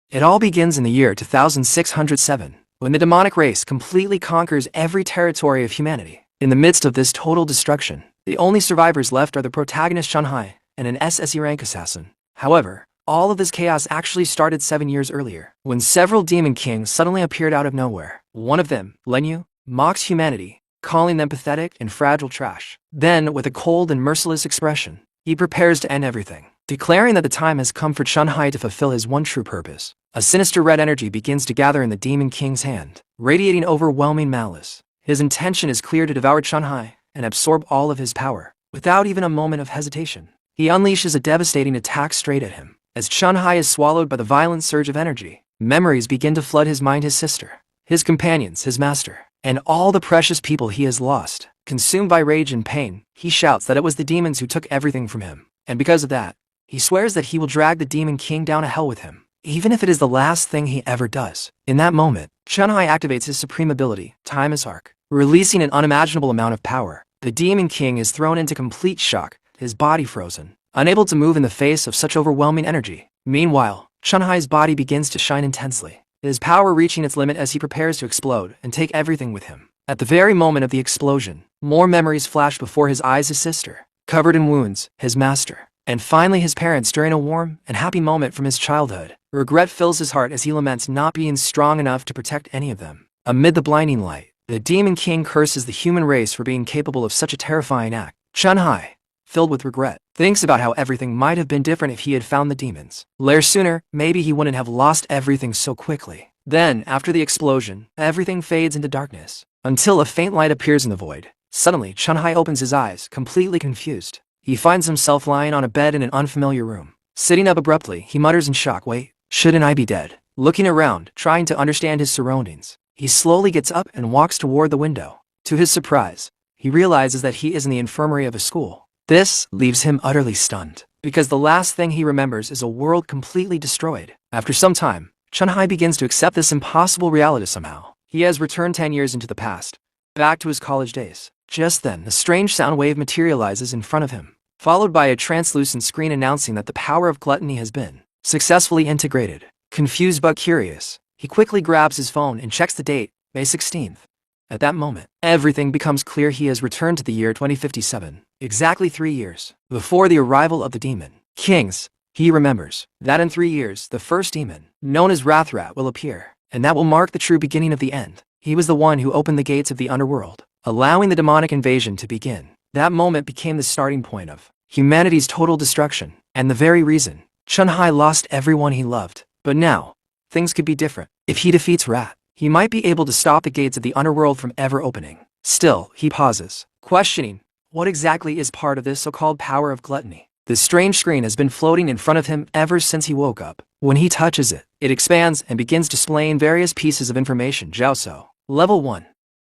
It all begins in the year 2607, when the demonic race completely conquers every territory of humanity. In the midst of this total destruction, the only survivors left are the protagonist Chun-Hai and an SSE rank assassin. However, all of this chaos actually started 7 years earlier, when several demon kings suddenly appeared out of nowhere. One of them, Lenyu, mocks humanity, calling them pathetic and fragile trash. Then, with a cold and merciless expression, he prepares to end everything, declaring that the time has come for Chun-Hai to fulfill his one true purpose. A sinister red energy begins to gather in the demon king's hand, radiating overwhelming malice. His intention is clear: to devour Chun-Hai and absorb all of his power. Without even a moment of hesitation, he unleashes a devastating attack straight at him. As Chun-Hai is swallowed by the violent surge of energy, memories begin to flood his mind: his sister, his companions, his master, and all the precious people he has lost. Consumed by rage and pain, he shouts that it was the demons who took everything from him, and because of that, he swears that he will drag the demon king down to hell with him, even if it is the last thing he ever does. In that moment, Chun-Hai activates his supreme ability, Timeless Arc, releasing an unimaginable amount of power. The demon king is thrown into complete shock, his body frozen, unable to move in the face of such overwhelming energy. Meanwhile, Chun-Hai's body begins to shine intensely, his power reaching its limit as he prepares to explode and take everything with him. At the very moment of the explosion, more memories flash before his eyes: his sister, covered in wounds, his master, and finally his parents during a warm and happy moment from his childhood. Regret fills his heart as he laments not being strong enough to protect any of them. Amid the blinding light, the demon king curses the human race for being capable of such a terrifying act. Chun-Hai, filled with regret, thinks about how everything might have been different if he had found the demons lair sooner. Maybe he wouldn't have lost everything so quickly. Then, after the explosion, everything fades into darkness, until a faint light appears in the void. Suddenly, Chun-Hai opens his eyes, completely confused. He finds himself lying on a bed in an unfamiliar room. Sitting up abruptly, he mutters in shock, "Wait, shouldn't I be dead?" Looking around, trying to understand his surroundings, he slowly gets up and walks toward the window. To his surprise, he realizes that he is in the infirmary of a school. This leaves him utterly stunned, because the last thing he remembers is a world completely destroyed. After some time, Chun-Hai begins to accept this impossible reality somehow. He has returned 10 years into the past, back to his college days. Just then, a strange sound wave materializes in front of him, followed by a translucent screen announcing that the power of gluttony has been successfully integrated. Confused but curious, he quickly grabs his phone and checks the date, May 16th. At that moment, everything becomes clear. He has returned to the year 2057, exactly 3 years before the arrival of the demon kings. He remembers that in 3 years, the first demon, known as Rathrat, will appear, and that will mark the true beginning of the end. He was the one who opened the gates of the underworld, allowing the demonic invasion to begin. That moment became the starting point of humanity's total destruction, and the very reason Chun-Hai lost everyone he loved. But now, things could be different. If he defeats Rat, he might be able to stop the gates of the underworld from ever opening. Still, he pauses, questioning what exactly is part of this so-called power of gluttony. The strange screen has been floating in front of him ever since he woke up. When he touches it, it expands and begins displaying various pieces of information. Jiaoso, level 1.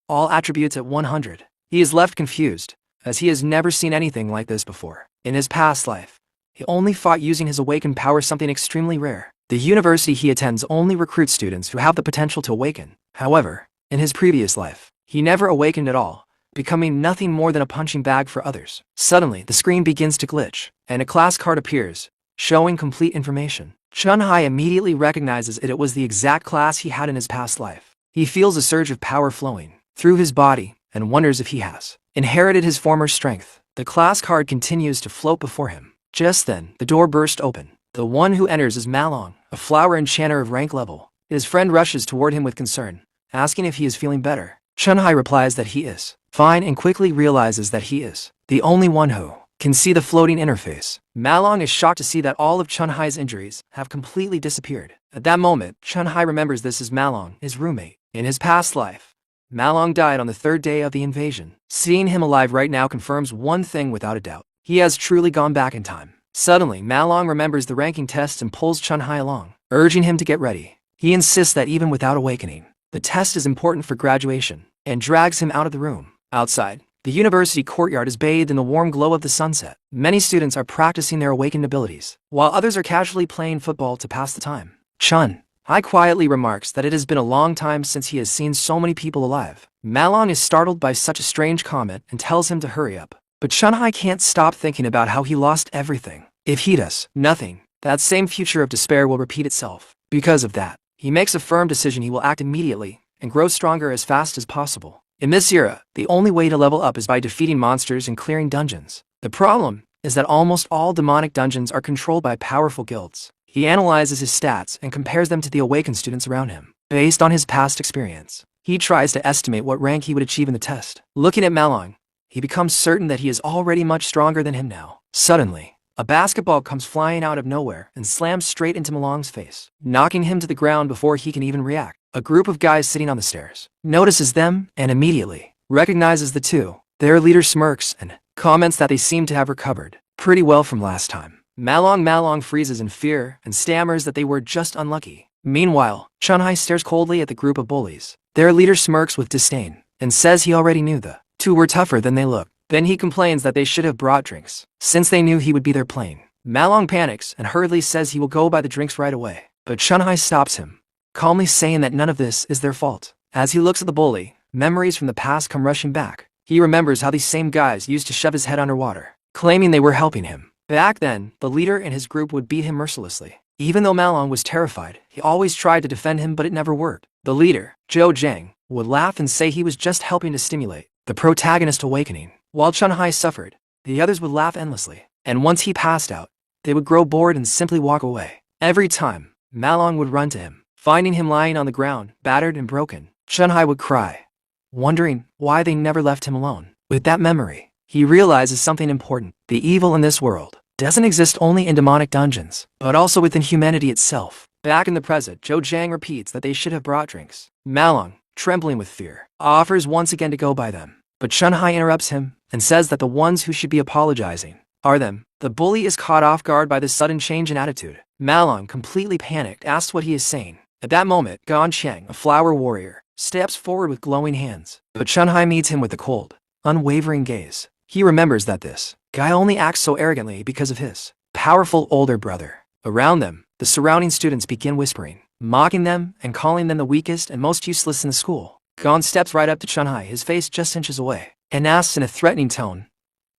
All attributes at 100. He is left confused, as he has never seen anything like this before. In his past life, he only fought using his awakened power, something extremely rare. The university he attends only recruits students who have the potential to awaken. However, in his previous life, he never awakened at all, becoming nothing more than a punching bag for others. Suddenly, the screen begins to glitch, and a class card appears, showing complete information. Chun-Hai immediately recognizes it was the exact class he had in his past life. He feels a surge of power flowing through his body and wonders if he has inherited his former strength. The class card continues to float before him. Just then, the door burst open. The one who enters is Malong, a flower enchanter of rank level. His friend rushes toward him with concern, asking if he is feeling better. Chun-Hai replies that he is fine and quickly realizes that he is the only one who can see the floating interface. Malong is shocked to see that all of Chun-Hai's injuries have completely disappeared. At that moment, Chun-Hai remembers this is Malong, his roommate. In his past life, Malong died on the 3rd day of the invasion. Seeing him alive right now confirms one thing without a doubt: he has truly gone back in time. Suddenly, Malong remembers the ranking tests and pulls Chun-Hai along, urging him to get ready. He insists that even without awakening, the test is important for graduation, and drags him out of the room. Outside, the university courtyard is bathed in the warm glow of the sunset. Many students are practicing their awakened abilities, while others are casually playing football to pass the time. Chun-Hai quietly remarks that it has been a long time since he has seen so many people alive. Malong is startled by such a strange comment and tells him to hurry up. But Chun-Hai can't stop thinking about how he lost everything. If he does nothing, that same future of despair will repeat itself. Because of that, he makes a firm decision he will act immediately and grow stronger as fast as possible. In this era, the only way to level up is by defeating monsters and clearing dungeons. The problem is that almost all demonic dungeons are controlled by powerful guilds. He analyzes his stats and compares them to the awakened students around him. Based on his past experience, he tries to estimate what rank he would achieve in the test. Looking at Malong, he becomes certain that he is already much stronger than him now. Suddenly, a basketball comes flying out of nowhere and slams straight into Malong's face, knocking him to the ground before he can even react. A group of guys sitting on the stairs notices them and immediately recognizes the two. Their leader smirks and comments that they seem to have recovered pretty well from last time. Malong freezes in fear and stammers that they were just unlucky. Meanwhile, Chunhai stares coldly at the group of bullies. Their leader smirks with disdain and says he already knew the two were tougher than they looked. Then he complains that they should have brought drinks, since they knew he would be there playing. Malong panics and hurriedly says he will go buy the drinks right away. But Chunhai stops him, calmly saying that none of this is their fault. As he looks at the bully, memories from the past come rushing back. He remembers how these same guys used to shove his head underwater, claiming they were helping him. Back then, the leader and his group would beat him mercilessly. Even though Malong was terrified, he always tried to defend him, but it never worked. The leader, Zhou Zhang, would laugh and say he was just helping to stimulate the protagonist awakening. While Chunhai suffered, the others would laugh endlessly. And once he passed out, they would grow bored and simply walk away. Every time, Malong would run to him, finding him lying on the ground, battered and broken. Chunhai would cry, wondering why they never left him alone. With that memory, he realizes something important. The evil in this world doesn't exist only in demonic dungeons, but also within humanity itself. Back in the present, Zhou Zhang repeats that they should have brought drinks. Malong, trembling with fear, offers once again to go buy them. But Chunhai interrupts him and says that the ones who should be apologizing are them. The bully is caught off guard by this sudden change in attitude. Malong, completely panicked, asks what he is saying. At that moment, Gan Cheng, a flower warrior, steps forward with glowing hands. But Chunhai meets him with a cold, unwavering gaze. He remembers that this guy only acts so arrogantly because of his powerful older brother. Around them, the surrounding students begin whispering, mocking them and calling them the weakest and most useless in the school. Gon steps right up to Chunhai, his face just inches away, and asks in a threatening tone,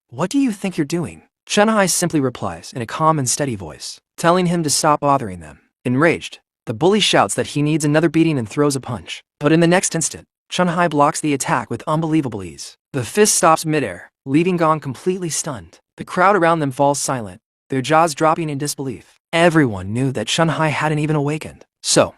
"What do you think you're doing?" Chunhai simply replies in a calm and steady voice, telling him to stop bothering them. Enraged, the bully shouts that he needs another beating and throws a punch. But in the next instant, Chunhai blocks the attack with unbelievable ease. The fist stops midair, leaving Gon completely stunned. The crowd around them falls silent, their jaws dropping in disbelief. Everyone knew that Chunhai hadn't even awakened. So,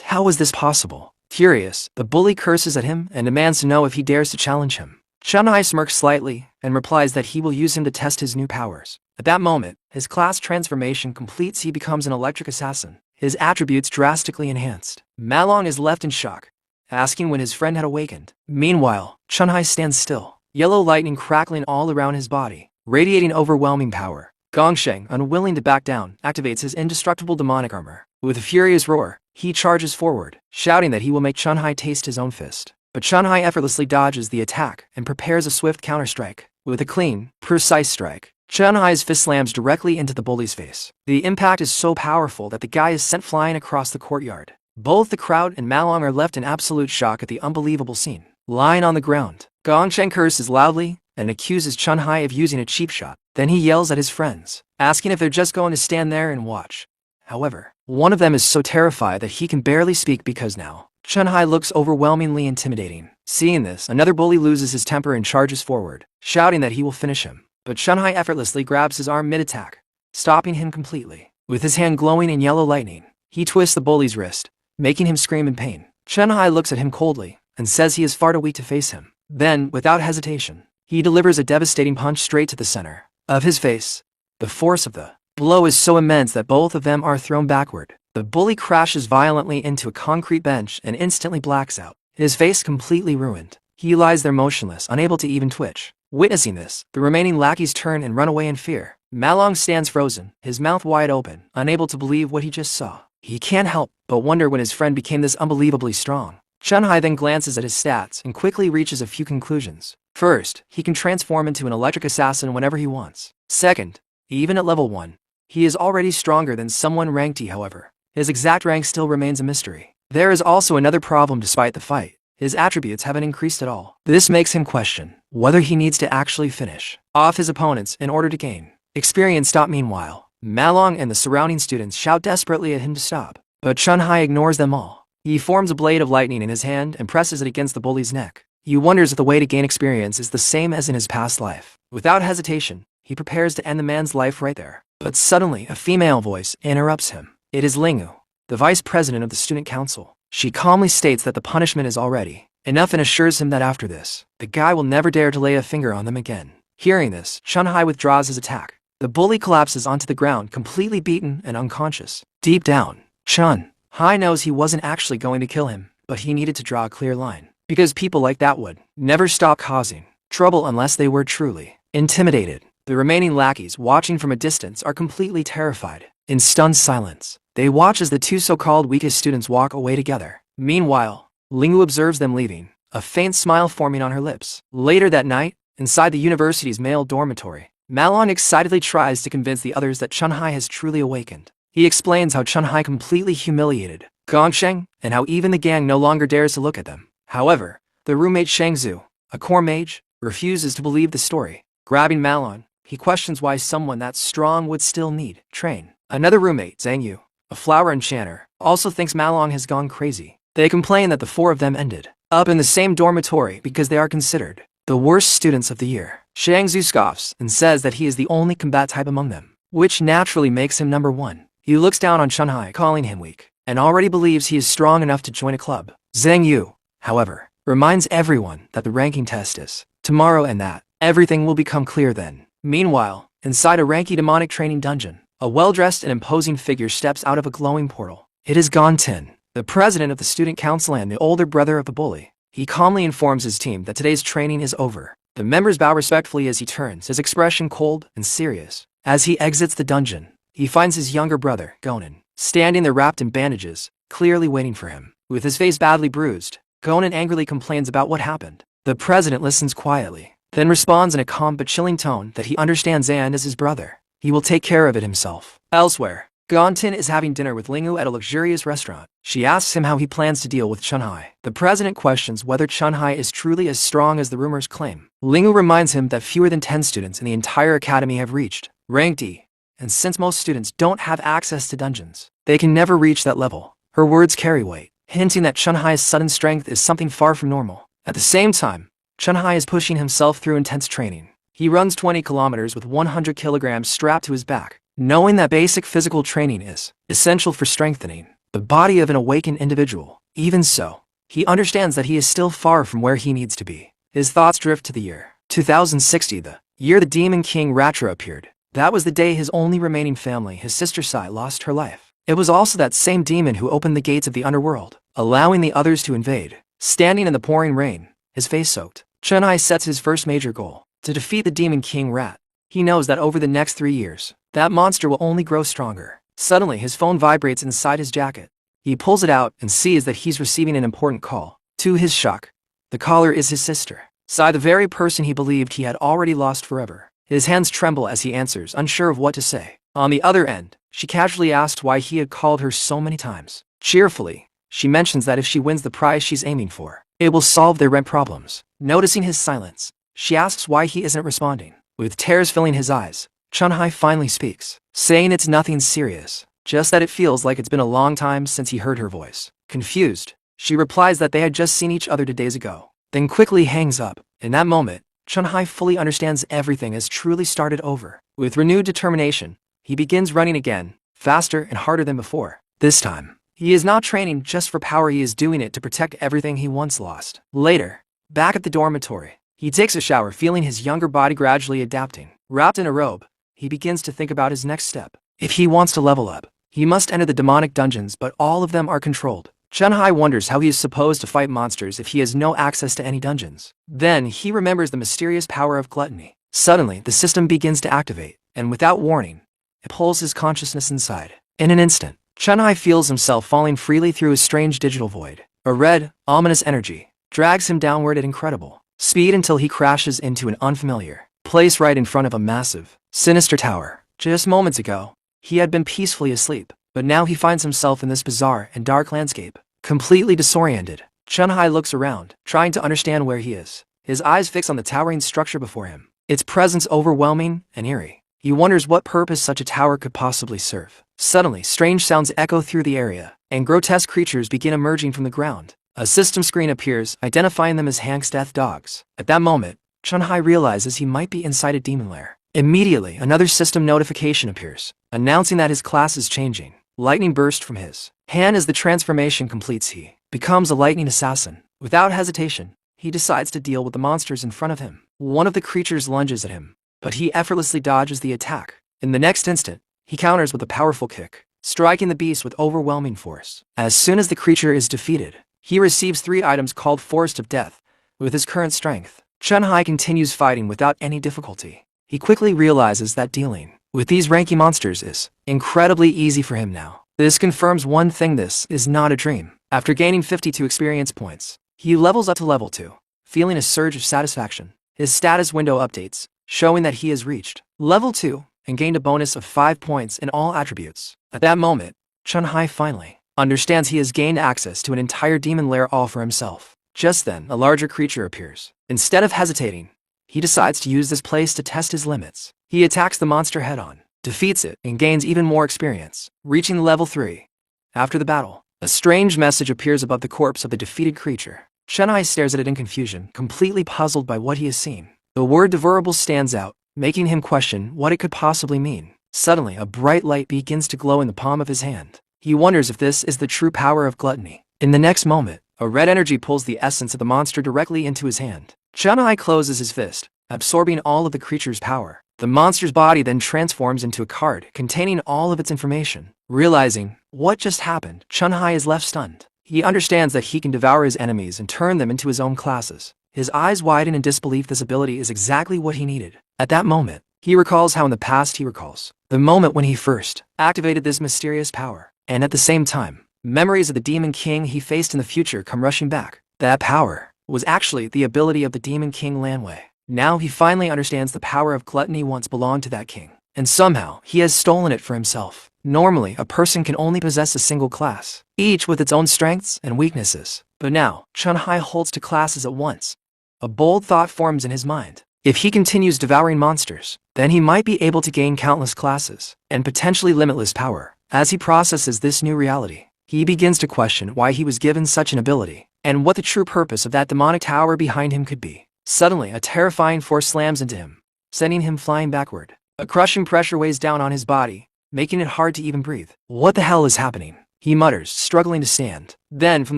how was this possible? Furious, the bully curses at him and demands to know if he dares to challenge him. Chunhai smirks slightly and replies that he will use him to test his new powers. At that moment, his class transformation completes. He becomes an electric assassin, his attributes drastically enhanced. Malong is left in shock, asking when his friend had awakened. Meanwhile, Chunhai stands still, yellow lightning crackling all around his body, radiating overwhelming power. Gongsheng, unwilling to back down, activates his indestructible demonic armor. With a furious roar, he charges forward, shouting that he will make Chunhai taste his own fist. But Chunhai effortlessly dodges the attack and prepares a swift counter-strike. With a clean, precise strike, Chunhai's fist slams directly into the bully's face. The impact is so powerful that the guy is sent flying across the courtyard. Both the crowd and Malong are left in absolute shock at the unbelievable scene. Lying on the ground, Gongsheng curses loudly and accuses Chunhai of using a cheap shot. Then he yells at his friends, asking if they're just going to stand there and watch. However, one of them is so terrified that he can barely speak because now Chunhai looks overwhelmingly intimidating. Seeing this, another bully loses his temper and charges forward, shouting that he will finish him. But Chunhai effortlessly grabs his arm mid-attack, stopping him completely. With his hand glowing in yellow lightning, he twists the bully's wrist, making him scream in pain. Chunhai looks at him coldly and says he is far too weak to face him. Then, without hesitation, he delivers a devastating punch straight to the center of his face. The force of the blow is so immense that both of them are thrown backward. The bully crashes violently into a concrete bench and instantly blacks out, his face completely ruined. He lies there motionless, unable to even twitch. Witnessing this, the remaining lackeys turn and run away in fear. Malong stands frozen, his mouth wide open, unable to believe what he just saw. He can't help but wonder when his friend became this unbelievably strong. Chunhai then glances at his stats and quickly reaches a few conclusions. First, he can transform into an electric assassin whenever he wants. Second, even at level 1, he is already stronger than someone ranked E. However, his exact rank still remains a mystery. There is also another problem despite the fight. His attributes haven't increased at all. This makes him question whether he needs to actually finish off his opponents in order to gain experience. Meanwhile, Malong and the surrounding students shout desperately at him to stop. But Chun-Hai ignores them all. He forms a blade of lightning in his hand and presses it against the bully's neck. He wonders if the way to gain experience is the same as in his past life. Without hesitation, he prepares to end the man's life right there. But suddenly, a female voice interrupts him. It is Lingu, the vice president of the student council. She calmly states that the punishment is already enough and assures him that after this, the guy will never dare to lay a finger on them again. Hearing this, Chun-Hai withdraws his attack. The bully collapses onto the ground, completely beaten and unconscious. Deep down, Chun-Hai knows he wasn't actually going to kill him, but he needed to draw a clear line. Because people like that would never stop causing trouble unless they were truly intimidated. The remaining lackeys, watching from a distance, are completely terrified. In stunned silence, they watch as the two so-called weakest students walk away together. Meanwhile, Lingu observes them leaving, a faint smile forming on her lips. Later that night, inside the university's male dormitory, Malon excitedly tries to convince the others that Chun-Hai has truly awakened. He explains how Chun-Hai completely humiliated Gongsheng and how even the gang no longer dares to look at them. However, the roommate Shangzu, a core mage, refuses to believe the story. Grabbing Malon, he questions why someone that strong would still need train. Another roommate, Zhang Yu, a flower enchanter, also thinks Malon has gone crazy. They complain that the four of them ended up in the same dormitory because they are considered the worst students of the year. Shangzu scoffs and says that he is the only combat type among them, which naturally makes him number one. He looks down on Chun-Hai, calling him weak, and already believes he is strong enough to join a club. Zhang Yu, however, reminds everyone that the ranking test is tomorrow and that everything will become clear then. Meanwhile, inside a ranky demonic training dungeon, a well-dressed and imposing figure steps out of a glowing portal. It is Gontin, the president of the student council and the older brother of the bully. He calmly informs his team that today's training is over. The members bow respectfully as he turns, his expression cold and serious. As he exits the dungeon, he finds his younger brother, Gonin, standing there wrapped in bandages, clearly waiting for him. With his face badly bruised, Gonin angrily complains about what happened. The president listens quietly, then responds in a calm but chilling tone that he understands Zan is his brother. He will take care of it himself. Elsewhere, Gontin is having dinner with Lingu at a luxurious restaurant. She asks him how he plans to deal with Chun-Hai. The president questions whether Chun-Hai is truly as strong as the rumors claim. Lingu reminds him that fewer than 10 students in the entire academy have reached rank D, and since most students don't have access to dungeons, they can never reach that level. Her words carry weight, hinting that Chun-Hai's sudden strength is something far from normal. At the same time, Chun-Hai is pushing himself through intense training. He runs 20 kilometers with 100 kilograms strapped to his back, knowing that basic physical training is essential for strengthening the body of an awakened individual. Even so, he understands that he is still far from where he needs to be. His thoughts drift to the year 2060, the year the Demon King Ratra appeared. That was the day his only remaining family, his sister Sai, lost her life. It was also that same demon who opened the gates of the underworld, allowing the others to invade. Standing in the pouring rain, his face soaked, Chun-Hai sets his first major goal: to defeat the Demon King Rat. He knows that over the next 3 years, that monster will only grow stronger. Suddenly, his phone vibrates inside his jacket. He pulls it out and sees that he's receiving an important call. To his shock, the caller is his sister, Sai, the very person he believed he had already lost forever. His hands tremble as he answers, unsure of what to say. On the other end, she casually asks why he had called her so many times. Cheerfully, she mentions that if she wins the prize she's aiming for, it will solve their rent problems. Noticing his silence, she asks why he isn't responding. With tears filling his eyes, Chun-Hai finally speaks, saying it's nothing serious, just that it feels like it's been a long time since he heard her voice. Confused, she replies that they had just seen each other 2 days ago, then quickly hangs up. In that moment, Chun-Hai fully understands everything has truly started over. With renewed determination, he begins running again, faster and harder than before. This time, he is not training just for power, he is doing it to protect everything he once lost. Later, back at the dormitory, he takes a shower, feeling his younger body gradually adapting. Wrapped in a robe, he begins to think about his next step. If he wants to level up, he must enter the demonic dungeons, but all of them are controlled. Chun-Hai wonders how he is supposed to fight monsters if he has no access to any dungeons. Then, he remembers the mysterious power of gluttony. Suddenly, the system begins to activate, and without warning, it pulls his consciousness inside. In an instant, Chun-Hai feels himself falling freely through a strange digital void. A red, ominous energy drags him downward at incredible speed until he crashes into an unfamiliar place right in front of a massive, sinister tower. Just moments ago, he had been peacefully asleep, but now he finds himself in this bizarre and dark landscape. Completely disoriented, Chun-Hai looks around, trying to understand where he is. His eyes fix on the towering structure before him, its presence overwhelming and eerie. He wonders what purpose such a tower could possibly serve. Suddenly, strange sounds echo through the area, and grotesque creatures begin emerging from the ground. A system screen appears, identifying them as Hank's death dogs. At that moment, Chun-Hai realizes he might be inside a demon lair. Immediately, another system notification appears, announcing that his class is changing. Lightning burst from his hand as the transformation completes. He becomes a lightning assassin. Without hesitation, he decides to deal with the monsters in front of him. One of the creatures lunges at him, but he effortlessly dodges the attack. In the next instant, he counters with a powerful kick, striking the beast with overwhelming force. As soon as the creature is defeated, he receives 3 items called Forest of Death. With his current strength, Chun-Hai continues fighting without any difficulty. He quickly realizes that dealing with these ranky monsters is incredibly easy for him now. This confirms one thing: this is not a dream. After gaining 52 experience points, he levels up to level 2, feeling a surge of satisfaction. His status window updates, showing that he has reached level 2 and gained a bonus of 5 points in all attributes. At that moment, Chun-Hai finally understands he has gained access to an entire demon lair all for himself. Just then, a larger creature appears. Instead of hesitating, he decides to use this place to test his limits. He attacks the monster head-on, defeats it, and gains even more experience, reaching level 3. After the battle, a strange message appears above the corpse of the defeated creature. Chun-Hai stares at it in confusion, completely puzzled by what he has seen. The word Devourer stands out, making him question what it could possibly mean. Suddenly, a bright light begins to glow in the palm of his hand. He wonders if this is the true power of gluttony. In the next moment, a red energy pulls the essence of the monster directly into his hand. Chun-Hai closes his fist, absorbing all of the creature's power. The monster's body then transforms into a card containing all of its information. Realizing what just happened, Chun-Hai is left stunned. He understands that he can devour his enemies and turn them into his own classes. His eyes widen in disbelief. This ability is exactly what he needed. At that moment, he recalls how in the past he recalls the moment when he first activated this mysterious power. And at the same time, memories of the Demon King he faced in the future come rushing back. That power was actually the ability of the Demon King Lanwei. Now he finally understands the power of gluttony once belonged to that king, and somehow he has stolen it for himself. Normally, a person can only possess a single class, each with its own strengths and weaknesses. But now, Chun-Hai holds 2 classes at once. A bold thought forms in his mind. If he continues devouring monsters, then he might be able to gain countless classes and potentially limitless power. As he processes this new reality, he begins to question why he was given such an ability, and what the true purpose of that demonic tower behind him could be. Suddenly, a terrifying force slams into him, sending him flying backward. A crushing pressure weighs down on his body, making it hard to even breathe. What the hell is happening? He mutters, struggling to stand. Then, from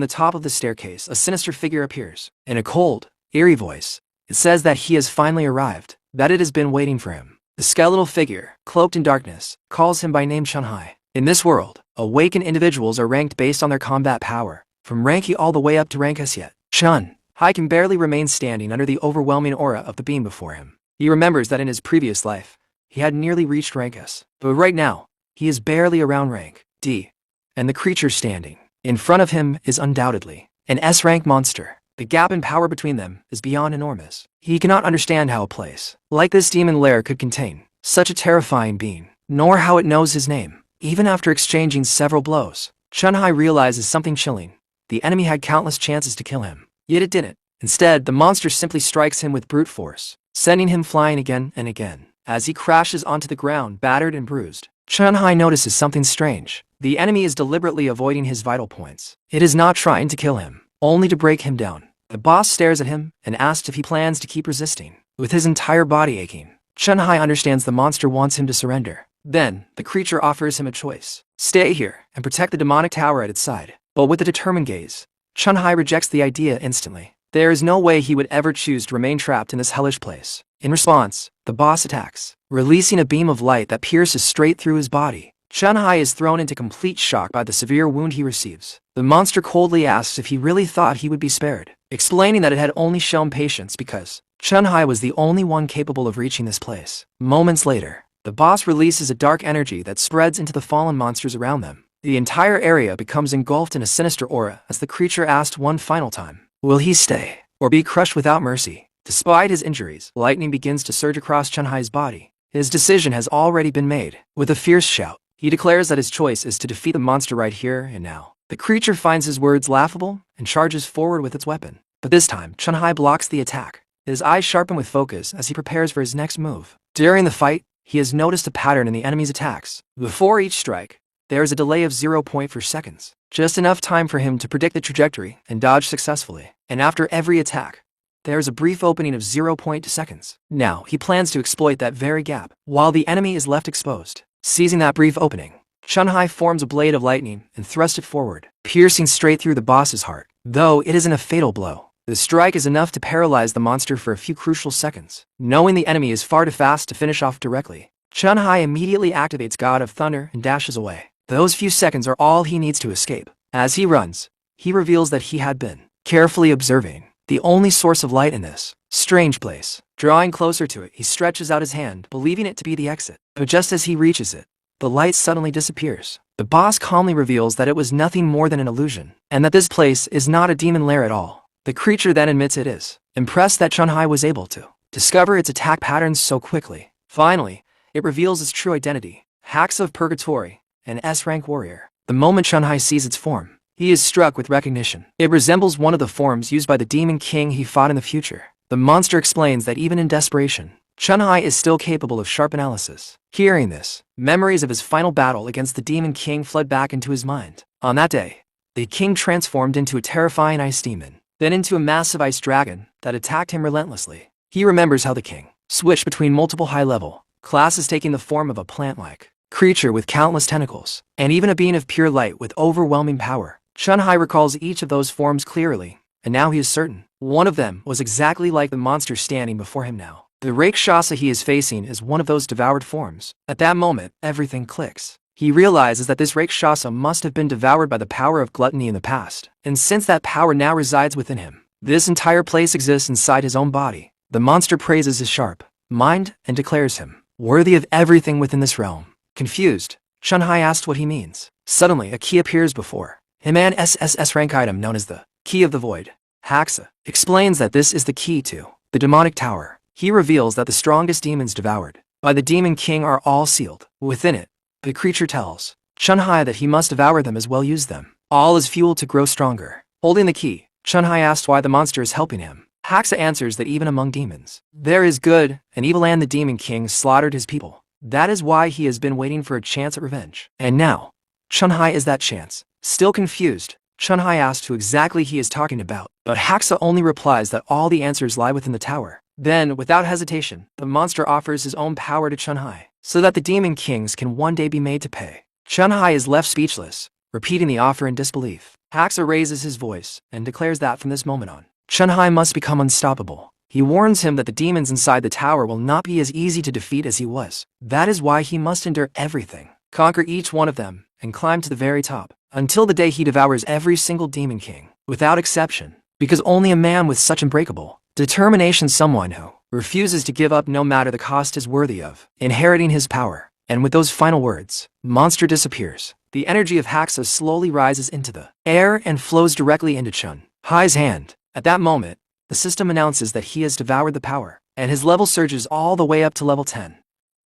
the top of the staircase, a sinister figure appears. In a cold, eerie voice, it says that he has finally arrived, that it has been waiting for him. The skeletal figure, cloaked in darkness, calls him by name Chun-Hai. In this world, awakened individuals are ranked based on their combat power, from rank E all the way up to rank S. Yet Chun-Hai can barely remain standing under the overwhelming aura of the beam before him. He remembers that in his previous life, he had nearly reached rank S, but right now, he is barely around rank D. And the creature standing in front of him is undoubtedly an S-rank monster. The gap in power between them is beyond enormous. He cannot understand how a place like this demon lair could contain such a terrifying being, nor how it knows his name. Even after exchanging several blows, Chun-Hai realizes something chilling. The enemy had countless chances to kill him, yet it didn't. Instead, the monster simply strikes him with brute force, sending him flying again and again. As he crashes onto the ground, battered and bruised, Chun-Hai notices something strange. The enemy is deliberately avoiding his vital points. It is not trying to kill him, only to break him down. The boss stares at him and asks if he plans to keep resisting. With his entire body aching, Chun-Hai understands the monster wants him to surrender. Then, the creature offers him a choice. Stay here and protect the demonic tower at its side. But with a determined gaze, Chun-Hai rejects the idea instantly. There is no way he would ever choose to remain trapped in this hellish place. In response, the boss attacks, releasing a beam of light that pierces straight through his body. Chun-Hai is thrown into complete shock by the severe wound he receives. The monster coldly asks if he really thought he would be spared, explaining that it had only shown patience because Chun-Hai was the only one capable of reaching this place. Moments later, the boss releases a dark energy that spreads into the fallen monsters around them. The entire area becomes engulfed in a sinister aura as the creature asked one final time, will he stay or be crushed without mercy? Despite his injuries, lightning begins to surge across Chun-Hai's body. His decision has already been made. With a fierce shout, he declares that his choice is to defeat the monster right here and now. The creature finds his words laughable and charges forward with its weapon. But this time, Chun-Hai blocks the attack. His eyes sharpen with focus as he prepares for his next move. During the fight, he has noticed a pattern in the enemy's attacks. Before each strike, there is a delay of 0.4 seconds, just enough time for him to predict the trajectory and dodge successfully. And after every attack, there is a brief opening of 0.2 seconds. Now, he plans to exploit that very gap, while the enemy is left exposed. Seizing that brief opening, Chunhai forms a blade of lightning and thrusts it forward, piercing straight through the boss's heart. Though it isn't a fatal blow, the strike is enough to paralyze the monster for a few crucial seconds. Knowing the enemy is far too fast to finish off directly, Chunhai immediately activates God of Thunder and dashes away. Those few seconds are all he needs to escape. As he runs, he reveals that he had been carefully observing the only source of light in this strange place. Drawing closer to it, he stretches out his hand, believing it to be the exit. But just as he reaches it, the light suddenly disappears. The boss calmly reveals that it was nothing more than an illusion, and that this place is not a demon lair at all. The creature then admits it is, impressed that Chunhai was able to discover its attack patterns so quickly. Finally, it reveals its true identity: Hacks of Purgatory, an S-rank warrior. The moment Chunhai sees its form, he is struck with recognition. It resembles one of the forms used by the Demon King he fought in the future. The monster explains that even in desperation, Chunhai is still capable of sharp analysis. Hearing this, memories of his final battle against the Demon King flood back into his mind. On that day, the king transformed into a terrifying ice demon, then into a massive ice dragon that attacked him relentlessly. He remembers how the king switched between multiple high-level classes, taking the form of a plant-like creature with countless tentacles, and even a being of pure light with overwhelming power. Chunhai recalls each of those forms clearly, and now he is certain one of them was exactly like the monster standing before him now. The Rakshasa he is facing is one of those devoured forms. At that moment, everything clicks. He realizes that this Rakshasa must have been devoured by the power of gluttony in the past, and since that power now resides within him, this entire place exists inside his own body. The monster praises his sharp mind and declares him worthy of everything within this realm. Confused, Chunhai asks what he means. Suddenly, a key appears before him, an SSS rank item known as the Key of the Void. Haxa explains that this is the key to the demonic tower. He reveals that the strongest demons devoured by the Demon King are all sealed within it. The creature tells Chunhai that he must devour them as well use them all as fuel to grow stronger. Holding the key, Chunhai asks why the monster is helping him. Haxa answers that even among demons, there is good and evil, and the Demon King slaughtered his people. That is why he has been waiting for a chance at revenge. And now, Chunhai is that chance. Still confused, Chunhai asks who exactly he is talking about, but Haxa only replies that all the answers lie within the tower. Then, without hesitation, the monster offers his own power to Chunhai, so that the Demon Kings can one day be made to pay. Chunhai is left speechless, repeating the offer in disbelief. Haxa raises his voice and declares that from this moment on, Chunhai must become unstoppable. He warns him that the demons inside the tower will not be as easy to defeat as he was. That is why he must endure everything, conquer each one of them, and climb to the very top, until the day he devours every single Demon King, without exception. Because only a man with such unbreakable determination, someone who refuses to give up no matter the cost, is worthy of inheriting his power. And with those final words, monster disappears. The energy of Haxa slowly rises into the air and flows directly into Chunhai's hand. At that moment, the system announces that he has devoured the power, and his level surges all the way up to level 10.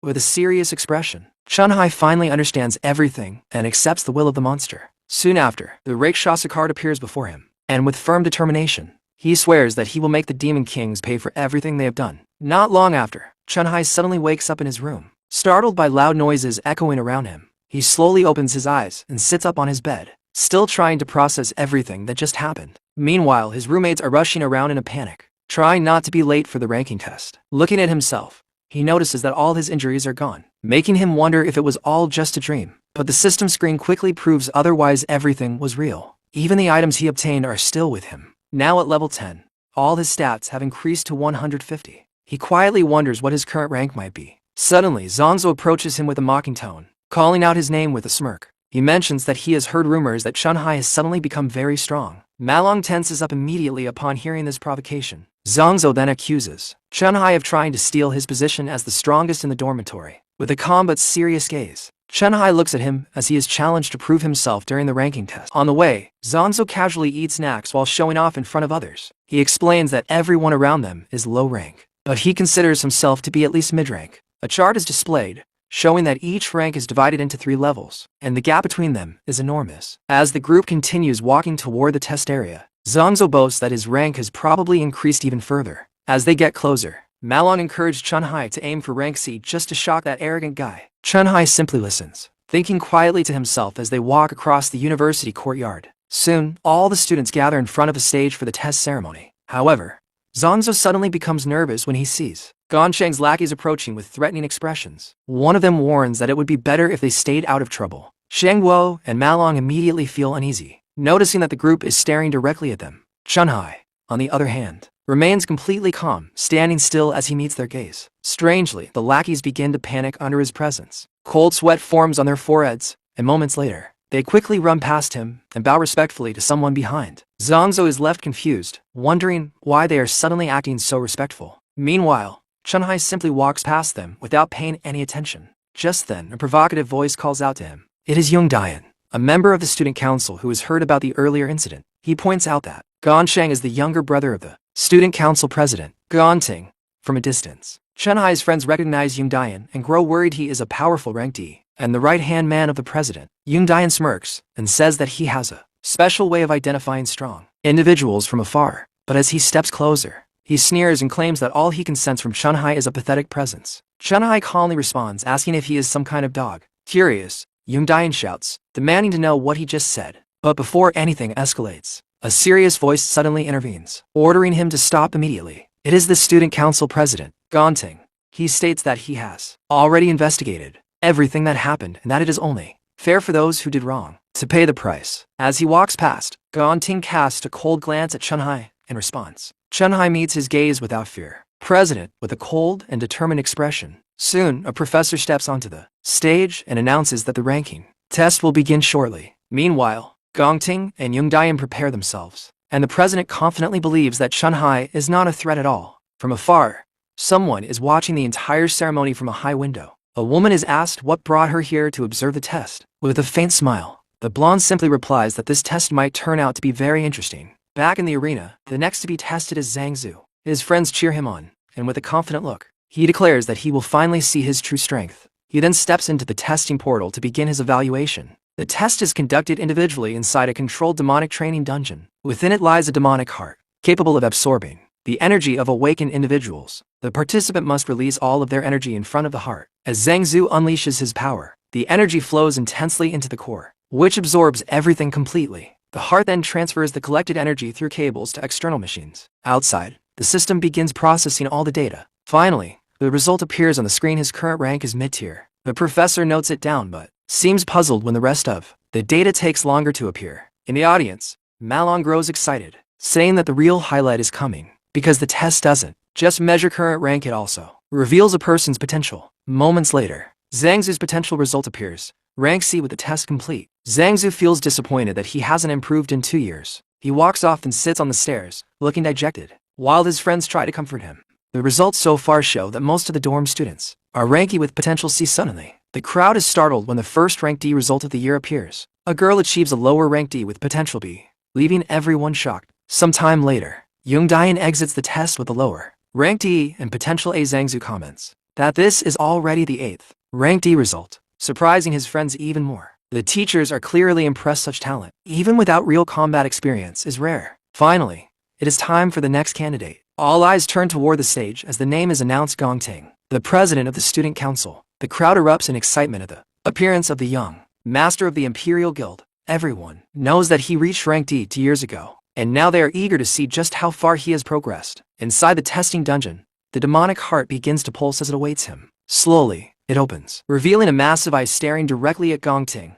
With a serious expression, Chunhai finally understands everything and accepts the will of the monster. Soon after, the Rakshasa card appears before him, and with firm determination, he swears that he will make the Demon Kings pay for everything they have done. Not long after, Chunhai suddenly wakes up in his room, startled by loud noises echoing around him. He slowly opens his eyes and sits up on his bed, still trying to process everything that just happened. Meanwhile, his roommates are rushing around in a panic, trying not to be late for the ranking test. Looking at himself, he notices that all his injuries are gone, making him wonder if it was all just a dream. But the system screen quickly proves otherwise. Everything was real. Even the items he obtained are still with him. Now at level 10, all his stats have increased to 150. He quietly wonders what his current rank might be. Suddenly, Zongzo approaches him with a mocking tone, calling out his name with a smirk. He mentions that he has heard rumors that Chunhai has suddenly become very strong. Malong tenses up immediately upon hearing this provocation. Zongzo then accuses Chunhai of trying to steal his position as the strongest in the dormitory. With a calm but serious gaze, Chunhai looks at him as he is challenged to prove himself during the ranking test. On the way, Zongzo casually eats snacks while showing off in front of others. He explains that everyone around them is low rank, but he considers himself to be at least mid-rank. A chart is displayed, showing that each rank is divided into 3 levels, and the gap between them is enormous. As the group continues walking toward the test area, Zongzo boasts that his rank has probably increased even further. As they get closer, Malong encouraged Chunhai to aim for rank C just to shock that arrogant guy. Chunhai simply listens, thinking quietly to himself as they walk across the university courtyard. Soon, all the students gather in front of a stage for the test ceremony. However, Zhangzhou suddenly becomes nervous when he sees Gongsheng's lackeys approaching with threatening expressions. One of them warns that it would be better if they stayed out of trouble. Shang Guo and Malong immediately feel uneasy, noticing that the group is staring directly at them. Chunhai, on the other hand, remains completely calm, standing still as he meets their gaze. Strangely, the lackeys begin to panic under his presence. Cold sweat forms on their foreheads, and moments later, they quickly run past him and bow respectfully to someone behind. Zhangzhou is left confused, wondering why they are suddenly acting so respectful. Meanwhile, Chunhai simply walks past them without paying any attention. Just then, a provocative voice calls out to him. It is Yongdian, a member of the student council who has heard about the earlier incident. He points out that Gongsheng is the younger brother of the student council president, Gongting, from a distance. Chunhai's friends recognize Yongdian and grow worried he is a powerful rank D and the right-hand man of the president. Yongdian smirks and says that he has a special way of identifying strong individuals from afar. But as he steps closer, he sneers and claims that all he can sense from Chunhai is a pathetic presence. Chunhai calmly responds, asking if he is some kind of dog. Curious, Yongdian shouts, demanding to know what he just said. But before anything escalates, a serious voice suddenly intervenes, ordering him to stop immediately. It is the student council president, Gongting. He states that he has already investigated everything that happened and that it is only fair for those who did wrong to pay the price. As he walks past, Gongting casts a cold glance at Chunhai in response. Chunhai meets his gaze without fear. President, with a cold and determined expression. Soon, a professor steps onto the stage and announces that the ranking test will begin shortly. Meanwhile, Gongting and Yongdian prepare themselves, and the president confidently believes that Chunhai is not a threat at all. From afar, someone is watching the entire ceremony from a high window. A woman is asked what brought her here to observe the test. With a faint smile, the blonde simply replies that this test might turn out to be very interesting. Back in the arena, the next to be tested is Zhang Zhu. His friends cheer him on, and with a confident look, he declares that he will finally see his true strength. He then steps into the testing portal to begin his evaluation. The test is conducted individually inside a controlled demonic training dungeon. Within it lies a demonic heart, capable of absorbing the energy of awakened individuals. The participant must release all of their energy in front of the heart. As Zhang Zhu unleashes his power, the energy flows intensely into the core, which absorbs everything completely. The heart then transfers the collected energy through cables to external machines. Outside, the system begins processing all the data. Finally, the result appears on the screen. His current rank is mid-tier. The professor notes it down but seems puzzled when the rest of the data takes longer to appear. In the audience, Malong grows excited, saying that the real highlight is coming, because the test doesn't just measure current rank, it also reveals a person's potential. Moments later, Zhang Zhu's potential result appears. Rank C with the test complete. Zhang Zhu feels disappointed that he hasn't improved in 2 years. He walks off and sits on the stairs, looking dejected, while his friends try to comfort him. The results so far show that most of the dorm students are rank E with potential C. Suddenly, the crowd is startled when the first rank D result of the year appears. A girl achieves a lower rank D with potential B, leaving everyone shocked. Some time later, Yongdian exits the test with a lower rank D and potential A. Zhang Zhu comments that this is already the 8th rank D result, surprising his friends even more. The teachers are clearly impressed. Such talent, even without real combat experience, is rare. Finally, it is time for the next candidate. All eyes turn toward the stage as the name is announced. Gongting, the president of the student council. The crowd erupts in excitement at the appearance of the young master of the Imperial Guild. Everyone knows that he reached rank D 2 years ago, and now they are eager to see just how far he has progressed. Inside the testing dungeon, the demonic heart begins to pulse as it awaits him. Slowly, it opens, revealing a massive eye staring directly at Gongting.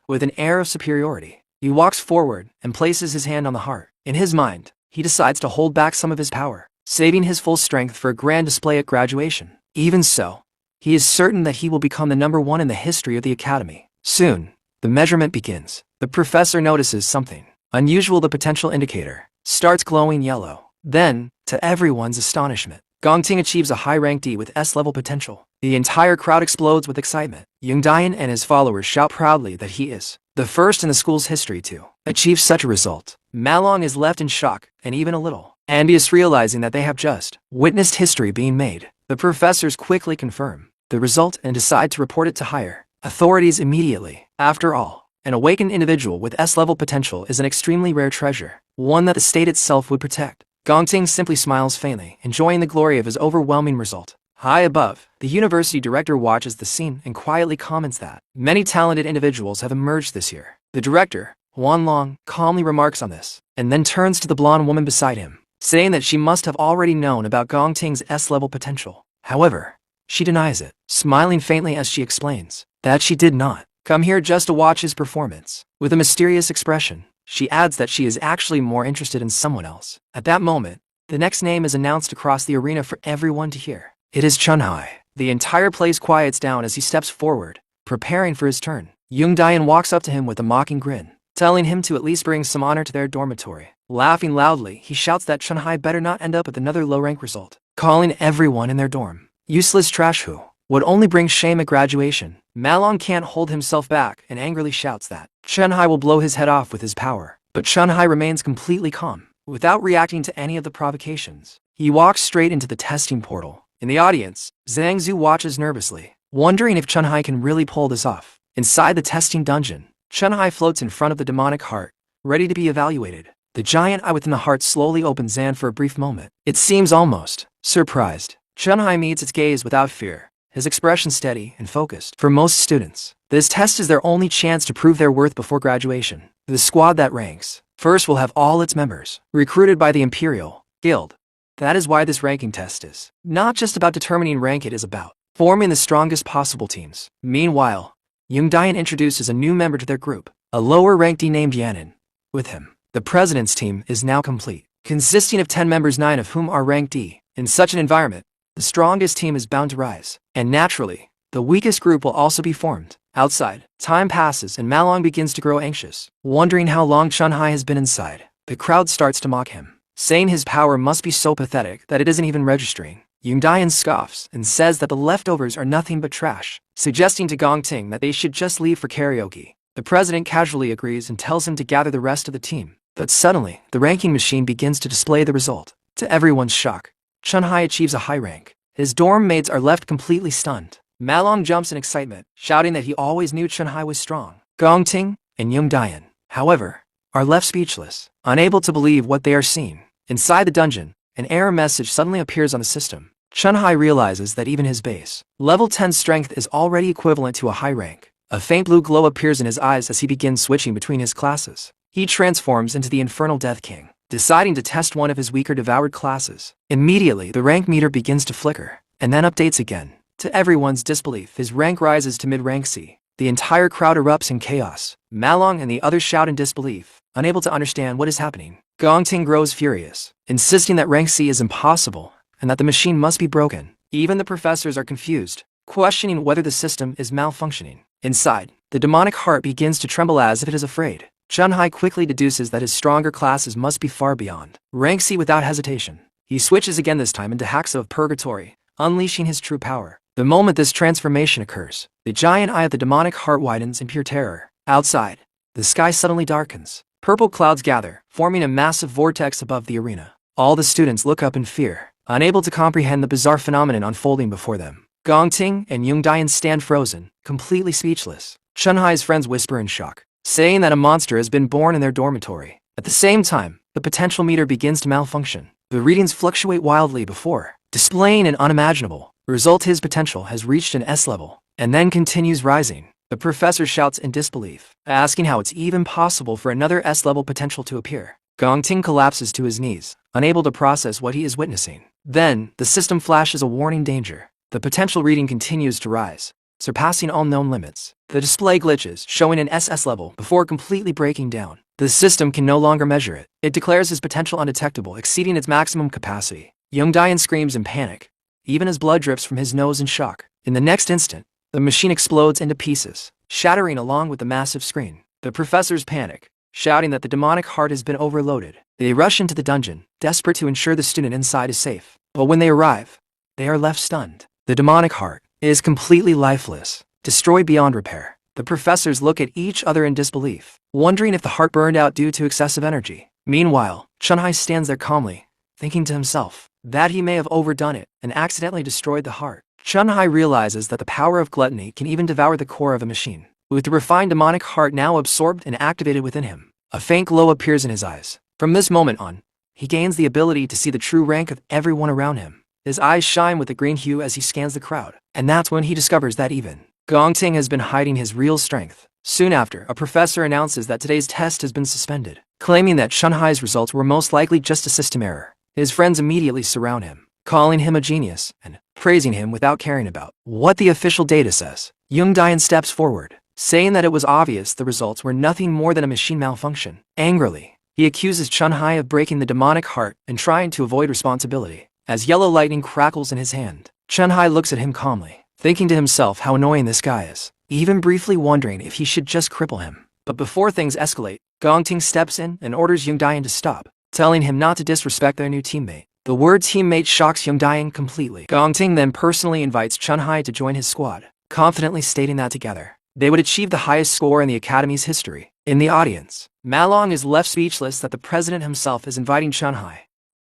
With an air of superiority, he walks forward and places his hand on the heart. In his mind, he decides to hold back some of his power, saving his full strength for a grand display at graduation. Even so, he is certain that he will become the #1 in the history of the academy. Soon, the measurement begins. The professor notices something unusual. The potential indicator starts glowing yellow. Then, to everyone's astonishment, Gongting achieves a high rank D with S-level potential. The entire crowd explodes with excitement. Yongdian and his followers shout proudly that he is the first in the school's history to achieve such a result. Malong is left in shock and even a little envious, realizing that they have just witnessed history being made. The professors quickly confirm the result and decide to report it to higher authorities immediately. After all, an awakened individual with S-level potential is an extremely rare treasure, one that the state itself would protect. Gongting simply smiles faintly, enjoying the glory of his overwhelming result. High above, the university director watches the scene and quietly comments that many talented individuals have emerged this year. The director, Wan Long, calmly remarks on this, and then turns to the blonde woman beside him, saying that she must have already known about Gongting's S-level potential. However, she denies it, smiling faintly as she explains that she did not come here just to watch his performance. With a mysterious expression, she adds that she is actually more interested in someone else. At that moment, the next name is announced across the arena for everyone to hear. It is Chunhai. The entire place quiets down as he steps forward, preparing for his turn. Youngdayan walks up to him with a mocking grin, telling him to at least bring some honor to their dormitory. Laughing loudly, he shouts that Chunhai better not end up with another low-rank result, calling everyone in their dorm useless trash who would only bring shame at graduation. Malong can't hold himself back and angrily shouts that Chunhai will blow his head off with his power. But Chunhai remains completely calm, without reacting to any of the provocations. He walks straight into the testing portal. In the audience, Zhang Zhu watches nervously, wondering if Chunhai can really pull this off. Inside the testing dungeon, Chunhai floats in front of the demonic heart, ready to be evaluated. The giant eye within the heart slowly opens and for a brief moment, it seems almost surprised. Chunhai meets its gaze without fear, his expression steady and focused. For most students, this test is their only chance to prove their worth before graduation. The squad that ranks first will have all its members recruited by the Imperial Guild. That is why this ranking test is not just about determining rank, it is about forming the strongest possible teams. Meanwhile, Youngdayan introduces a new member to their group, a lower ranked D named Yanin. With him, the president's team is now complete, consisting of 10 members, 9 of whom are ranked D. In such an environment, the strongest team is bound to rise, and naturally, the weakest group will also be formed. Outside, time passes and Malong begins to grow anxious, wondering how long Chunhai has been inside. The crowd starts to mock him, saying his power must be so pathetic that it isn't even registering. Youngdayan scoffs and says that the leftovers are nothing but trash, suggesting to Gongting that they should just leave for karaoke. The president casually agrees and tells him to gather the rest of the team. But suddenly, the ranking machine begins to display the result. To everyone's shock, Chunhai achieves a high rank. His dorm mates are left completely stunned. Malong jumps in excitement, shouting that he always knew Chunhai was strong. Gongting and Youngdayan, however, are left speechless, unable to believe what they are seeing. Inside the dungeon, an error message suddenly appears on the system. Chunhai realizes that even his base level 10 strength is already equivalent to a high rank. A faint blue glow appears in his eyes as he begins switching between his classes. He transforms into the Infernal Death King, deciding to test one of his weaker devoured classes. Immediately, the rank meter begins to flicker, and then updates again. To everyone's disbelief, his rank rises to mid-rank C. The entire crowd erupts in chaos. Malong and the others shout in disbelief, unable to understand what is happening. Gongting grows furious, insisting that rank C is impossible, and that the machine must be broken. Even the professors are confused, questioning whether the system is malfunctioning. Inside, the demonic heart begins to tremble as if it is afraid. Chunhai quickly deduces that his stronger classes must be far beyond rank C without hesitation. He switches again, this time into Haxa of Purgatory, unleashing his true power. The moment this transformation occurs, the giant eye of the demonic heart widens in pure terror. Outside, the sky suddenly darkens. Purple clouds gather, forming a massive vortex above the arena. All the students look up in fear, unable to comprehend the bizarre phenomenon unfolding before them. Gongting and Youngdayan stand frozen, completely speechless. Chunhai's friends whisper in shock, saying that a monster has been born in their dormitory. At the same time, the potential meter begins to malfunction. The readings fluctuate wildly before displaying an unimaginable result. His potential has reached an S level, and then continues rising. The professor shouts in disbelief, asking how it's even possible for another S-level potential to appear. Gongting collapses to his knees, unable to process what he is witnessing. Then, the system flashes a warning danger. The potential reading continues to rise, surpassing all known limits. The display glitches, showing an SS level before completely breaking down. The system can no longer measure it. It declares his potential undetectable, exceeding its maximum capacity. Youngdayan screams in panic, even as blood drips from his nose in shock. In the next instant, the machine explodes into pieces, shattering along with the massive screen. The professors panic, shouting that the demonic heart has been overloaded. They rush into the dungeon, desperate to ensure the student inside is safe. But when they arrive, they are left stunned. The demonic heart is completely lifeless, destroyed beyond repair. The professors look at each other in disbelief, wondering if the heart burned out due to excessive energy. Meanwhile, Chunhai stands there calmly, thinking to himself that he may have overdone it and accidentally destroyed the heart. Chunhai realizes that the power of gluttony can even devour the core of a machine. With the refined demonic heart now absorbed and activated within him, a faint glow appears in his eyes. From this moment on, he gains the ability to see the true rank of everyone around him. His eyes shine with a green hue as he scans the crowd, and that's when he discovers that even Gongting has been hiding his real strength. Soon after, a professor announces that today's test has been suspended, claiming that Chunhai's results were most likely just a system error. His friends immediately surround him, calling him a genius and praising him without caring about what the official data says. Youngdian steps forward, saying that it was obvious the results were nothing more than a machine malfunction. Angrily, he accuses Chunhai of breaking the demonic heart and trying to avoid responsibility. As yellow lightning crackles in his hand, Chunhai looks at him calmly, thinking to himself how annoying this guy is, even briefly wondering if he should just cripple him. But before things escalate, Gongting steps in and orders Youngdian to stop, telling him not to disrespect their new teammate. The word teammate shocks Youngdian completely. Gongting then personally invites Chunhai to join his squad, confidently stating that together they would achieve the highest score in the academy's history. In the audience, Malong is left speechless that the president himself is inviting Chunhai.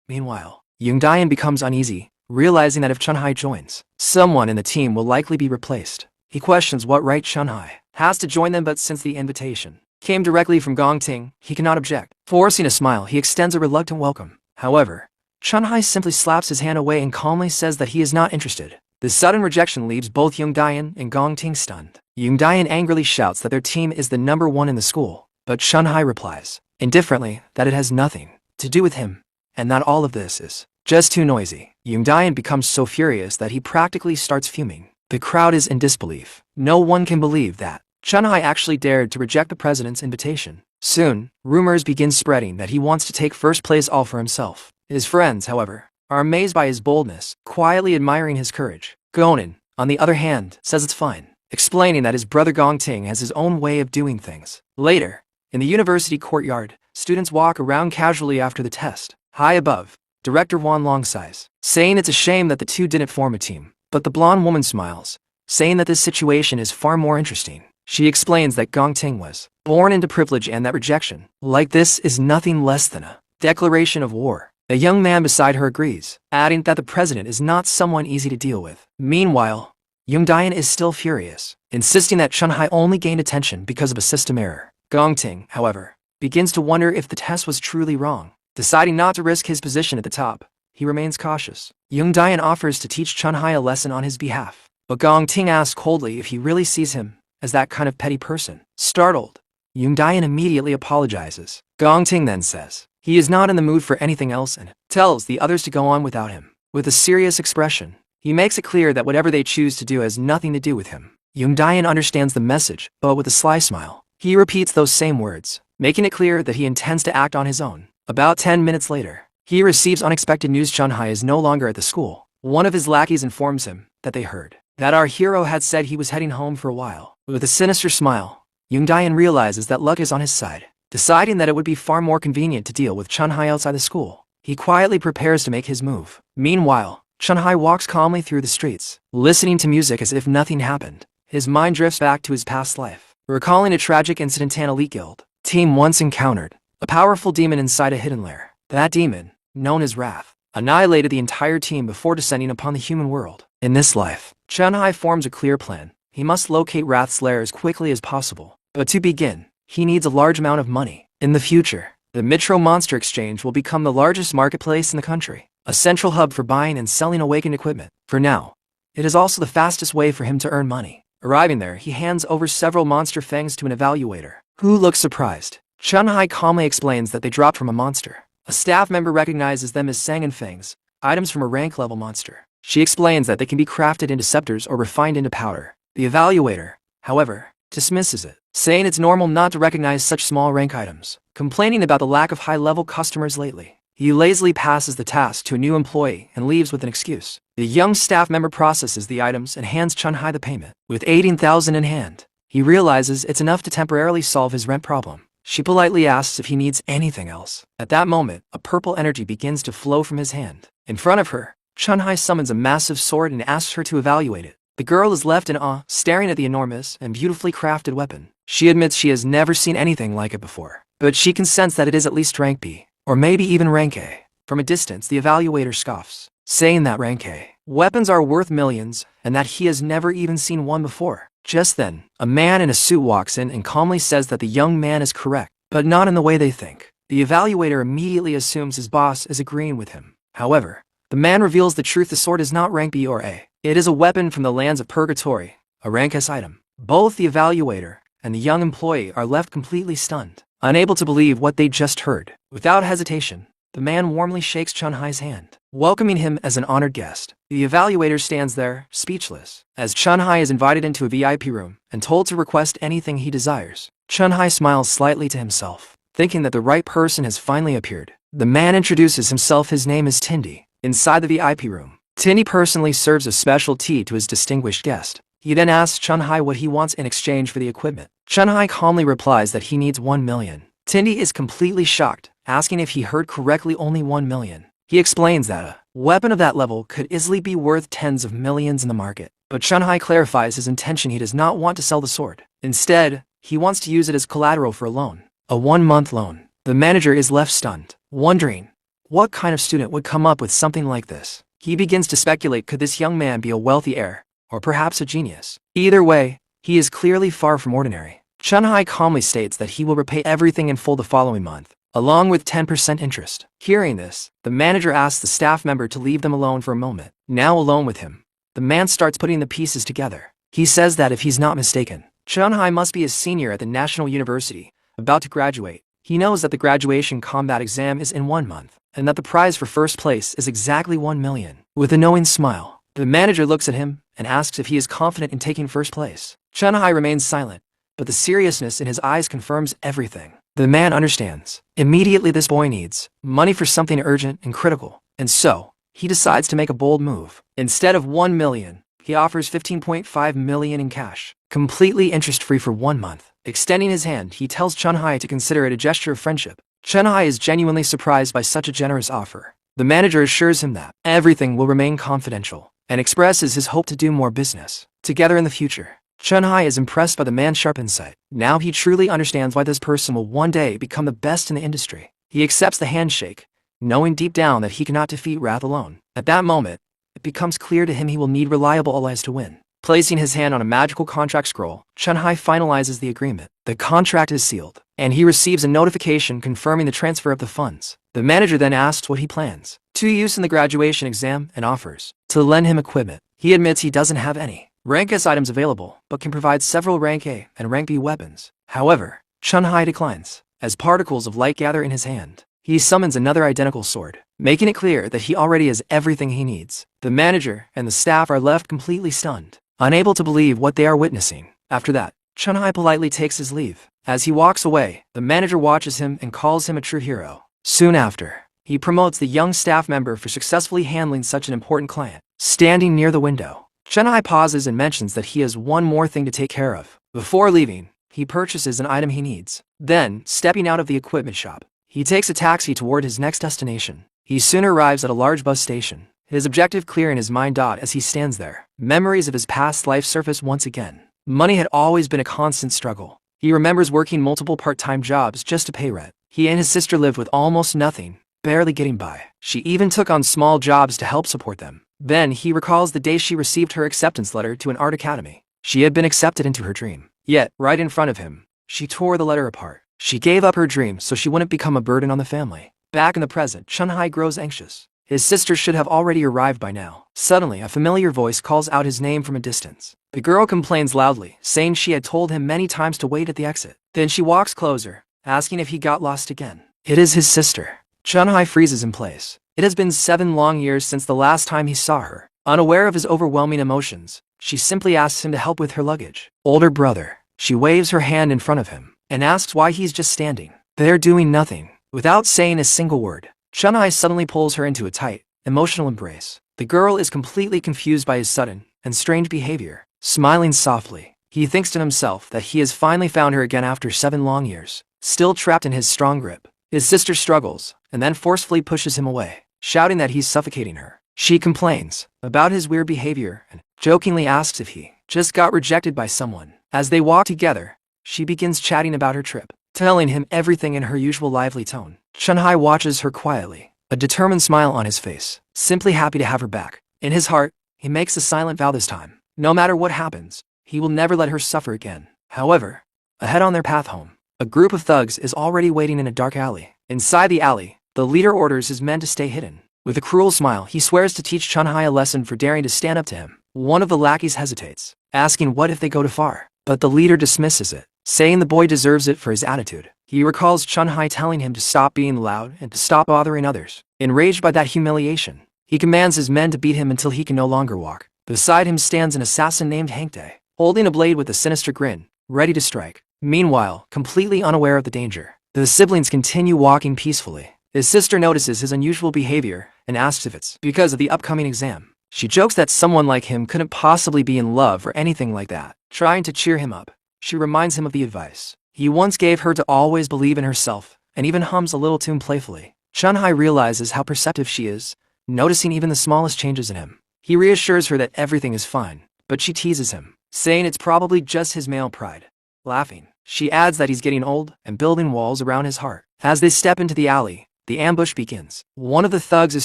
Meanwhile, Youngdian becomes uneasy, realizing that if Chunhai joins, someone in the team will likely be replaced. He questions what right Chunhai has to join them, but since the invitation came directly from Gongting, he cannot object. Forcing a smile, he extends a reluctant welcome. However, Chunhai simply slaps his hand away and calmly says that he is not interested. The sudden rejection leaves both Youngdian and Gongting stunned. Youngdian angrily shouts that their team is the #1 in the school, but Chunhai replies, indifferently, that it has nothing to do with him, and that all of this is just too noisy. Youngdian becomes so furious that he practically starts fuming. The crowd is in disbelief. No one can believe that Chunhai actually dared to reject the president's invitation. Soon, rumors begin spreading that he wants to take first place all for himself. His friends, however, are amazed by his boldness, quietly admiring his courage. Gonin, on the other hand, says it's fine, explaining that his brother Gongting has his own way of doing things. Later, in the university courtyard, students walk around casually after the test. High above, Director Wan Long sighs, saying it's a shame that the two didn't form a team. But the blonde woman smiles, saying that this situation is far more interesting. She explains that Gongting was born into privilege and that rejection, like this, is nothing less than a declaration of war. A young man beside her agrees, adding that the president is not someone easy to deal with. Meanwhile, Youngdian is still furious, insisting that Chunhai only gained attention because of a system error. Gongting, however, begins to wonder if the test was truly wrong. Deciding not to risk his position at the top, he remains cautious. Youngdian offers to teach Chunhai a lesson on his behalf, but Gongting asks coldly if he really sees him as that kind of petty person. Startled, Youngdian immediately apologizes. Gongting then says he is not in the mood for anything else and tells the others to go on without him. With a serious expression, he makes it clear that whatever they choose to do has nothing to do with him. Youngdian understands the message, but with a sly smile, he repeats those same words, making it clear that he intends to act on his own. About 10 minutes later, he receives unexpected news. Chunhai is no longer at the school. One of his lackeys informs him that they heard that our hero had said he was heading home for a while. With a sinister smile, Youngdian realizes that luck is on his side. Deciding that it would be far more convenient to deal with Chunhai outside the school, he quietly prepares to make his move. Meanwhile, Chunhai walks calmly through the streets, listening to music as if nothing happened. His mind drifts back to his past life, recalling a tragic incident an elite guild team once encountered. A powerful demon inside a hidden lair. That demon, known as Wrath, annihilated the entire team before descending upon the human world. In this life, Chunhai forms a clear plan. He must locate Wrath's lair as quickly as possible. But to begin, he needs a large amount of money. In the future, the Mitro Monster Exchange will become the largest marketplace in the country, a central hub for buying and selling awakened equipment. For now, it is also the fastest way for him to earn money. Arriving there, he hands over several monster fangs to an evaluator, who looks surprised. Chunhai calmly explains that they dropped from a monster. A staff member recognizes them as Sangan fangs, items from a rank-level monster. She explains that they can be crafted into scepters or refined into powder. The evaluator, however, dismisses it, saying it's normal not to recognize such small rank items. Complaining about the lack of high-level customers lately, he lazily passes the task to a new employee and leaves with an excuse. The young staff member processes the items and hands Chunhai the payment. With 18,000 in hand, he realizes it's enough to temporarily solve his rent problem. She politely asks if he needs anything else. At that moment, a purple energy begins to flow from his hand. In front of her, Chunhai summons a massive sword and asks her to evaluate it. The girl is left in awe, staring at the enormous and beautifully crafted weapon. She admits she has never seen anything like it before, but she can sense that it is at least rank B, or maybe even rank A. From a distance, the evaluator scoffs, saying that rank A weapons are worth millions and that he has never even seen one before. Just then, a man in a suit walks in and calmly says that the young man is correct, but not in the way they think. The evaluator immediately assumes his boss is agreeing with him. However, the man reveals the truth: the sword is not rank B or A. It is a weapon from the lands of Purgatory, a rank S item. Both the evaluator and the young employee are left completely stunned, unable to believe what they just heard. Without hesitation, the man warmly shakes Chun-Hai's hand, welcoming him as an honored guest. The evaluator stands there, speechless, as Chun-Hai is invited into a VIP room and told to request anything he desires. Chun-Hai smiles slightly to himself, thinking that the right person has finally appeared. The man introduces himself. His name is Tindy. Inside the VIP room, Tindy personally serves a special tea to his distinguished guest. He then asks Chun-Hai what he wants in exchange for the equipment. Chun-Hai calmly replies that he needs 1 million. Tindy is completely shocked, asking if he heard correctly. Only 1 million. He explains that a weapon of that level could easily be worth tens of millions in the market. But Chun-Hai clarifies his intention. He does not want to sell the sword. Instead, he wants to use it as collateral for a loan. A 1-month loan. The manager is left stunned, wondering what kind of student would come up with something like this. He begins to speculate, could this young man be a wealthy heir, or perhaps a genius? Either way, he is clearly far from ordinary. Chun-Hai calmly states that he will repay everything in full the following month, along with 10% interest. Hearing this, the manager asks the staff member to leave them alone for a moment. Now alone with him, the man starts putting the pieces together. He says that if he's not mistaken, Chun-Hai must be a senior at the National University, about to graduate. He knows that the graduation combat exam is in 1 month, and that the prize for first place is exactly 1 million. With a knowing smile, the manager looks at him and asks if he is confident in taking first place. Chun-Hai remains silent, but the seriousness in his eyes confirms everything. The man understands. Immediately, this boy needs money for something urgent and critical, and so he decides to make a bold move. Instead of 1 million, he offers 15.5 million in cash, completely interest-free for 1 month. Extending his hand, he tells Chun-Hai to consider it a gesture of friendship. Chun-Hai is genuinely surprised by such a generous offer. The manager assures him that everything will remain confidential and expresses his hope to do more business together in the future. Chun-Hai is impressed by the man's sharp insight. Now he truly understands why this person will one day become the best in the industry. He accepts the handshake, knowing deep down that he cannot defeat Wrath alone. At that moment, it becomes clear to him he will need reliable allies to win. Placing his hand on a magical contract scroll, Chun-Hai finalizes the agreement. The contract is sealed, and he receives a notification confirming the transfer of the funds. The manager then asks what he plans to use in the graduation exam and offers to lend him equipment. He admits he doesn't have any rank S items available, but can provide several rank A and rank B weapons. However, Chun-Hai declines. As particles of light gather in his hand, he summons another identical sword, making it clear that he already has everything he needs. The manager and the staff are left completely stunned, unable to believe what they are witnessing. After that, Chun-Hai politely takes his leave. As he walks away, the manager watches him and calls him a true hero. Soon after, he promotes the young staff member for successfully handling such an important client. Standing near the window, Chun-Hai pauses and mentions that he has one more thing to take care of. Before leaving, he purchases an item he needs. Then, stepping out of the equipment shop, he takes a taxi toward his next destination. He soon arrives at a large bus station, his objective clear in his mind. As he stands there, memories of his past life surface once again. Money had always been a constant struggle. He remembers working multiple part-time jobs just to pay rent. He and his sister lived with almost nothing, barely getting by. She even took on small jobs to help support them. Then he recalls the day she received her acceptance letter to an art academy. She had been accepted into her dream. Yet, right in front of him, she tore the letter apart. She gave up her dream so she wouldn't become a burden on the family. Back in the present, Chun-Hai grows anxious. His sister should have already arrived by now. Suddenly, a familiar voice calls out his name from a distance. The girl complains loudly, saying she had told him many times to wait at the exit. Then she walks closer, asking if he got lost again. It is his sister. Chun-Hai freezes in place. It has been 7 long years since the last time he saw her. Unaware of his overwhelming emotions, she simply asks him to help with her luggage. Older brother. She waves her hand in front of him and asks why he's just standing there doing nothing. Without saying a single word, Chun-Hai suddenly pulls her into a tight, emotional embrace. The girl is completely confused by his sudden and strange behavior. Smiling softly, he thinks to himself that he has finally found her again after 7 long years. Still trapped in his strong grip, his sister struggles and then forcefully pushes him away, shouting that he's suffocating her. She complains about his weird behavior and jokingly asks if he just got rejected by someone. As they walk together, she begins chatting about her trip, telling him everything in her usual lively tone. Chun-Hai watches her quietly, a determined smile on his face, simply happy to have her back. In his heart, he makes a silent vow this time. No matter what happens, he will never let her suffer again. However, ahead on their path home, a group of thugs is already waiting in a dark alley. Inside the alley, the leader orders his men to stay hidden. With a cruel smile, he swears to teach Chun-Hai a lesson for daring to stand up to him. One of the lackeys hesitates, asking what if they go too far. But the leader dismisses it, saying the boy deserves it for his attitude. He recalls Chun-Hai telling him to stop being loud and to stop bothering others. Enraged by that humiliation, he commands his men to beat him until he can no longer walk. Beside him stands an assassin named Hangtae, holding a blade with a sinister grin, ready to strike. Meanwhile, completely unaware of the danger, the siblings continue walking peacefully. His sister notices his unusual behavior and asks if it's because of the upcoming exam. She jokes that someone like him couldn't possibly be in love or anything like that. Trying to cheer him up, she reminds him of the advice he once gave her to always believe in herself, and even hums a little tune playfully. Chun-Hai realizes how perceptive she is, noticing even the smallest changes in him. He reassures her that everything is fine, but she teases him, saying it's probably just his male pride. Laughing, she adds that he's getting old and building walls around his heart. As they step into the alley, the ambush begins. One of the thugs is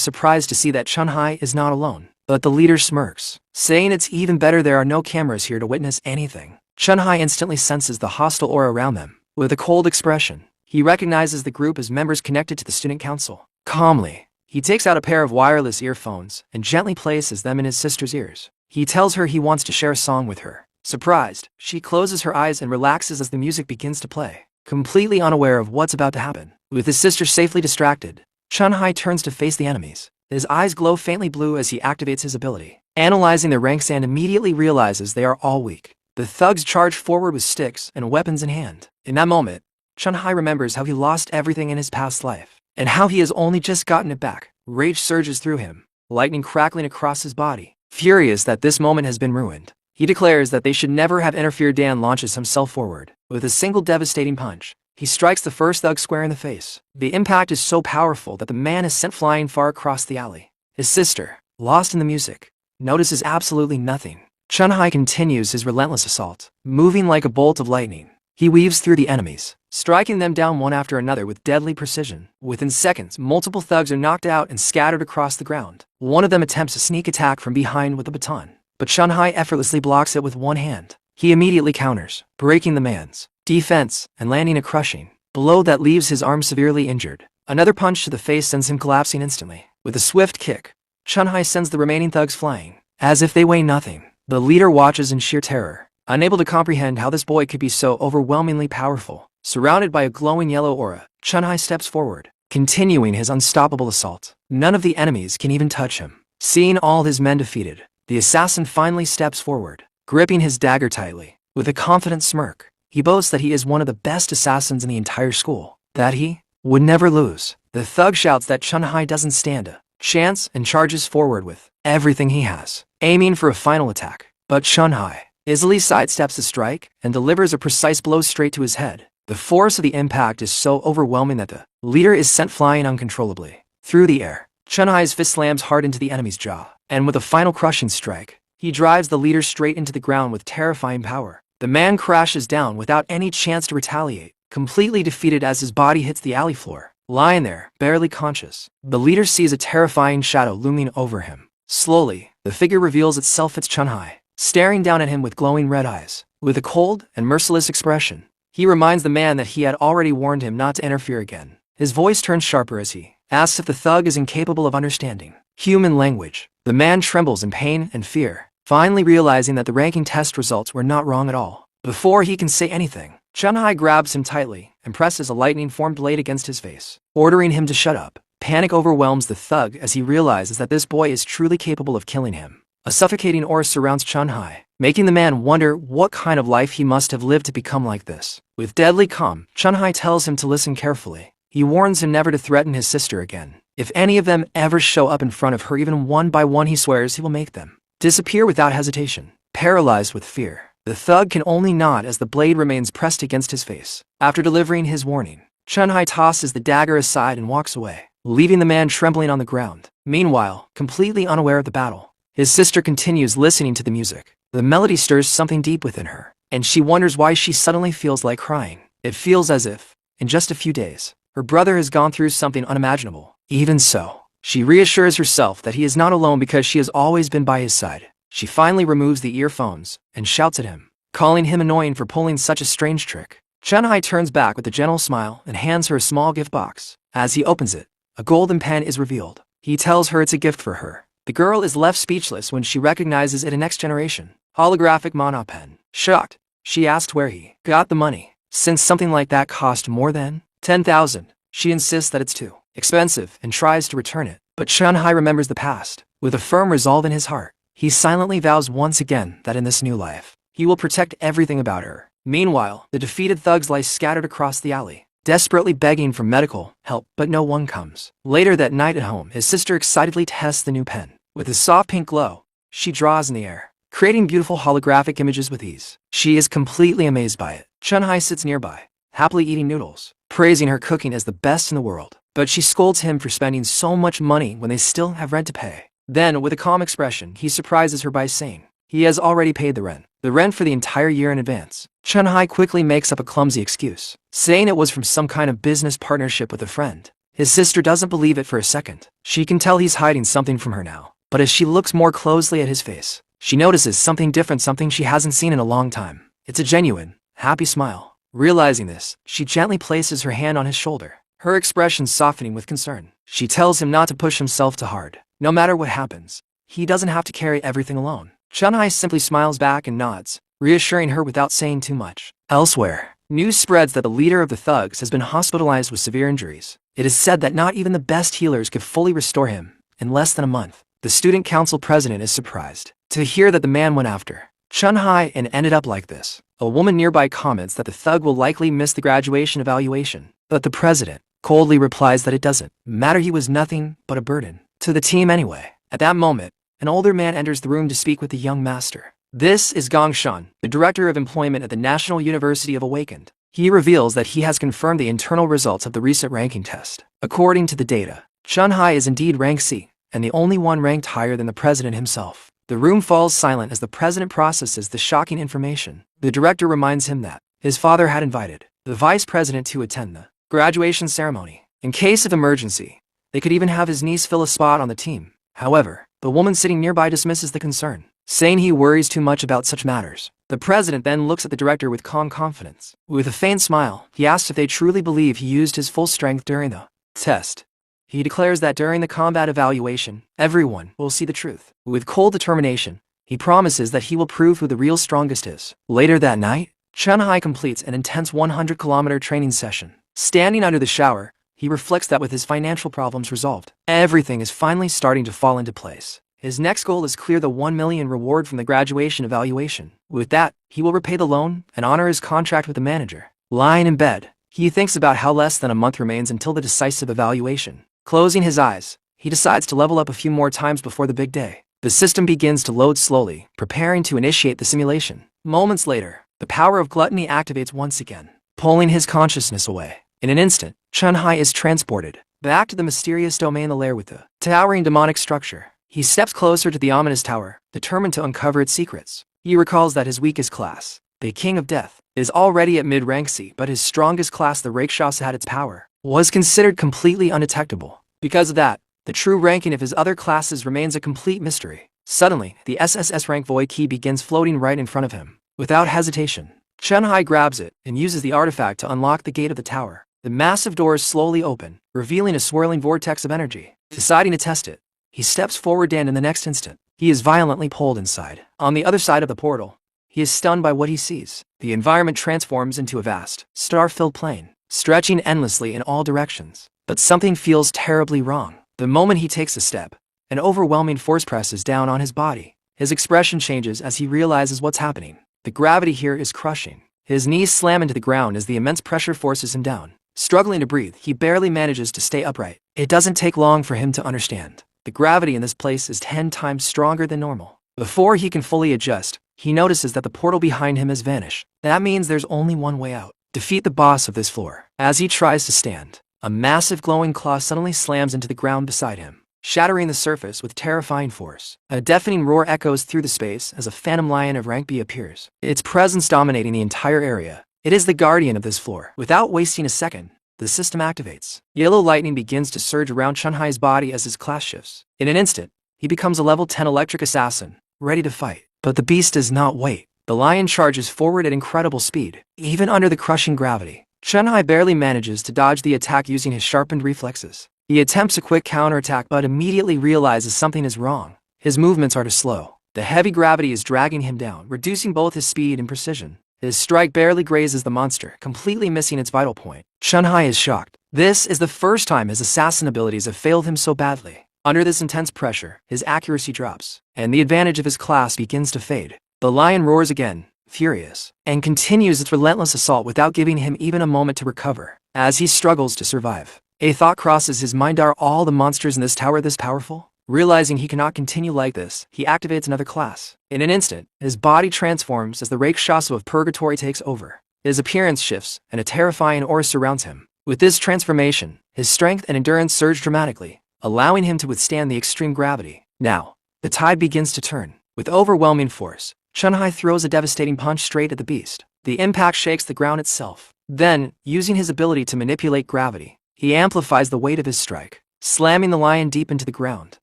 surprised to see that Chun-Hai is not alone, but the leader smirks, saying it's even better there are no cameras here to witness anything. Chun-Hai instantly senses the hostile aura around them. With a cold expression, he recognizes the group as members connected to the student council. Calmly, he takes out a pair of wireless earphones and gently places them in his sister's ears. He tells her he wants to share a song with her. Surprised, she closes her eyes and relaxes as the music begins to play, completely unaware of what's about to happen. With his sister safely distracted, Chun-Hai turns to face the enemies. His eyes glow faintly blue as he activates his ability, analyzing their ranks, and immediately realizes they are all weak. The thugs charge forward with sticks and weapons in hand. In that moment, Chun-Hai remembers how he lost everything in his past life, and how he has only just gotten it back. Rage surges through him, lightning crackling across his body. Furious that this moment has been ruined, he declares that they should never have interfered. Dan launches himself forward. With a single devastating punch, he strikes the first thug square in the face. The impact is so powerful that the man is sent flying far across the alley. His sister, lost in the music, notices absolutely nothing. Chun-Hai continues his relentless assault, moving like a bolt of lightning. He weaves through the enemies, striking them down one after another with deadly precision. Within seconds, multiple thugs are knocked out and scattered across the ground. One of them attempts a sneak attack from behind with a baton, but Chun-Hai effortlessly blocks it with one hand. He immediately counters, breaking the man's defense and landing a crushing blow that leaves his arm severely injured. Another punch to the face sends him collapsing instantly. With a swift kick, Chun-Hai sends the remaining thugs flying, as if they weigh nothing. The leader watches in sheer terror, unable to comprehend how this boy could be so overwhelmingly powerful. Surrounded by a glowing yellow aura, Chun-Hai steps forward, continuing his unstoppable assault. None of the enemies can even touch him. Seeing all his men defeated, the assassin finally steps forward, gripping his dagger tightly. With a confident smirk, he boasts that he is one of the best assassins in the entire school, that he would never lose. The thug shouts that Chun-Hai doesn't stand a chance and charges forward with everything he has, aiming for a final attack. But Chun-Hai easily sidesteps the strike and delivers a precise blow straight to his head. The force of the impact is so overwhelming that the leader is sent flying uncontrollably through the air. Chun-Hai's fist slams hard into the enemy's jaw, and with a final crushing strike, he drives the leader straight into the ground with terrifying power. The man crashes down without any chance to retaliate, completely defeated as his body hits the alley floor. Lying there, barely conscious, the leader sees a terrifying shadow looming over him. Slowly, the figure reveals itself. It's Chun-Hai, staring down at him with glowing red eyes. With a cold and merciless expression, he reminds the man that he had already warned him not to interfere again. His voice turns sharper as he asks if the thug is incapable of understanding human language. The man trembles in pain and fear, finally realizing that the ranking test results were not wrong at all. Before he can say anything, Chun-Hai grabs him tightly and presses a lightning-formed blade against his face, ordering him to shut up. Panic overwhelms the thug as he realizes that this boy is truly capable of killing him. A suffocating aura surrounds Chun-Hai, making the man wonder what kind of life he must have lived to become like this. With deadly calm, Chun-Hai tells him to listen carefully. He warns him never to threaten his sister again. If any of them ever show up in front of her even one by one, he swears he will make them disappear without hesitation. Paralyzed with fear, the thug can only nod as the blade remains pressed against his face. After delivering his warning, Chun-Hai tosses the dagger aside and walks away, leaving the man trembling on the ground. Meanwhile, completely unaware of the battle, his sister continues listening to the music. The melody stirs something deep within her, and she wonders why she suddenly feels like crying. It feels as if, in just a few days, her brother has gone through something unimaginable. Even so, she reassures herself that he is not alone because she has always been by his side. She finally removes the earphones and shouts at him, calling him annoying for pulling such a strange trick. Chun-Hai turns back with a gentle smile and hands her a small gift box. As he opens it, a golden pen is revealed. He tells her it's a gift for her. The girl is left speechless when she recognizes it a next generation holographic Manhwa pen. Shocked, she asks where he got the money, since something like that cost more than 10,000. She insists that it's too expensive and tries to return it, but Chun-Hai remembers the past. With a firm resolve in his heart, he silently vows once again that in this new life, he will protect everything about her. Meanwhile, the defeated thugs lie scattered across the alley, desperately begging for medical help, but no one comes. Later that night at home, his sister excitedly tests the new pen. With a soft pink glow, she draws in the air, creating beautiful holographic images with ease. She is completely amazed by it. Chun-Hai sits nearby, happily eating noodles, praising her cooking as the best in the world. But she scolds him for spending so much money when they still have rent to pay. Then, with a calm expression, he surprises her by saying he has already paid the rent for the entire year in advance. Chun-Hai quickly makes up a clumsy excuse, saying it was from some kind of business partnership with a friend. His sister doesn't believe it for a second. She can tell he's hiding something from her now. But as she looks more closely at his face, she notices something different, something she hasn't seen in a long time. It's a genuine, happy smile. Realizing this, she gently places her hand on his shoulder, her expression softening with concern. She tells him not to push himself too hard. No matter what happens, he doesn't have to carry everything alone. Chun-Hai simply smiles back and nods, reassuring her without saying too much. Elsewhere, news spreads that the leader of the thugs has been hospitalized with severe injuries. It is said that not even the best healers could fully restore him in less than a month. The student council president is surprised to hear that the man went after Chun-Hai and ended up like this. A woman nearby comments that the thug will likely miss the graduation evaluation, but the president coldly replies that it doesn't matter, he was nothing but a burden to the team anyway. At that moment, an older man enters the room to speak with the young master. This is Gong Shan, the director of employment at the National University of Awakened. He reveals that he has confirmed the internal results of the recent ranking test. According to the data, Chun-Hai is indeed rank C, and the only one ranked higher than the president himself. The room falls silent as the president processes the shocking information. The director reminds him that his father had invited the vice president to attend the graduation ceremony. In case of emergency, they could even have his niece fill a spot on the team. However, the woman sitting nearby dismisses the concern, saying he worries too much about such matters. The president then looks at the director with calm confidence. With a faint smile, he asks if they truly believe he used his full strength during the test. He declares that during the combat evaluation, everyone will see the truth. With cold determination, he promises that he will prove who the real strongest is. Later that night, Chun-Hai completes an intense 100-kilometer training session. Standing under the shower, he reflects that with his financial problems resolved, everything is finally starting to fall into place. His next goal is clear the 1 million reward from the graduation evaluation. With that, he will repay the loan and honor his contract with the manager. Lying in bed, he thinks about how less than a month remains until the decisive evaluation. Closing his eyes, he decides to level up a few more times before the big day. The system begins to load slowly, preparing to initiate the simulation. Moments later, the power of gluttony activates once again, pulling his consciousness away. In an instant, Chun-Hai is transported back to the mysterious domain, the lair with the towering demonic structure. He steps closer to the ominous tower, determined to uncover its secrets. He recalls that his weakest class, the King of Death, is already at mid-rank C, but his strongest class, the Rakshasa, had its power was considered completely undetectable. Because of that, the true ranking of his other classes remains a complete mystery. Suddenly, the SSS rank void key begins floating right in front of him. Without hesitation, Chun-Hai grabs it and uses the artifact to unlock the gate of the tower. The massive doors slowly open, revealing a swirling vortex of energy. Deciding to test it, he steps forward, and in the next instant, he is violently pulled inside. On the other side of the portal, he is stunned by what he sees. The environment transforms into a vast, star-filled plain, stretching endlessly in all directions. But something feels terribly wrong. The moment he takes a step, an overwhelming force presses down on his body. His expression changes as he realizes what's happening. The gravity here is crushing. His knees slam into the ground as the immense pressure forces him down. Struggling to breathe, he barely manages to stay upright. It doesn't take long for him to understand. The gravity in this place is 10 times stronger than normal. Before he can fully adjust, he notices that the portal behind him has vanished. That means there's only one way out. Defeat the boss of this floor. As he tries to stand, a massive glowing claw suddenly slams into the ground beside him, shattering the surface with terrifying force. A deafening roar echoes through the space as a phantom lion of rank B appears, its presence dominating the entire area. It is the guardian of this floor. Without wasting a second, the system activates. Yellow lightning begins to surge around Chun-Hai's body as his class shifts. In an instant, he becomes a level 10 electric assassin, ready to fight. But the beast does not wait. the lion charges forward at incredible speed. Even under the crushing gravity, Chunhai barely manages to dodge the attack using his sharpened reflexes. He attempts a quick counterattack but immediately realizes something is wrong. His movements are too slow. The heavy gravity is dragging him down, reducing both his speed and precision. His strike barely grazes the monster, completely missing its vital point. Chunhai is shocked. This is the first time his assassin abilities have failed him so badly. Under this intense pressure, his accuracy drops, and the advantage of his class begins to fade. The lion roars again, furious, and continues its relentless assault without giving him even a moment to recover. As he struggles to survive, a thought crosses his mind: are all the monsters in this tower this powerful? Realizing he cannot continue like this, he activates another class. In an instant, his body transforms as the Rakshasa of Purgatory takes over. His appearance shifts, and a terrifying aura surrounds him. With this transformation, his strength and endurance surge dramatically, allowing him to withstand the extreme gravity. Now, the tide begins to turn. With overwhelming force, Chunhai throws a devastating punch straight at the beast. The impact shakes the ground itself. Then, using his ability to manipulate gravity, he amplifies the weight of his strike, slamming the lion deep into the ground.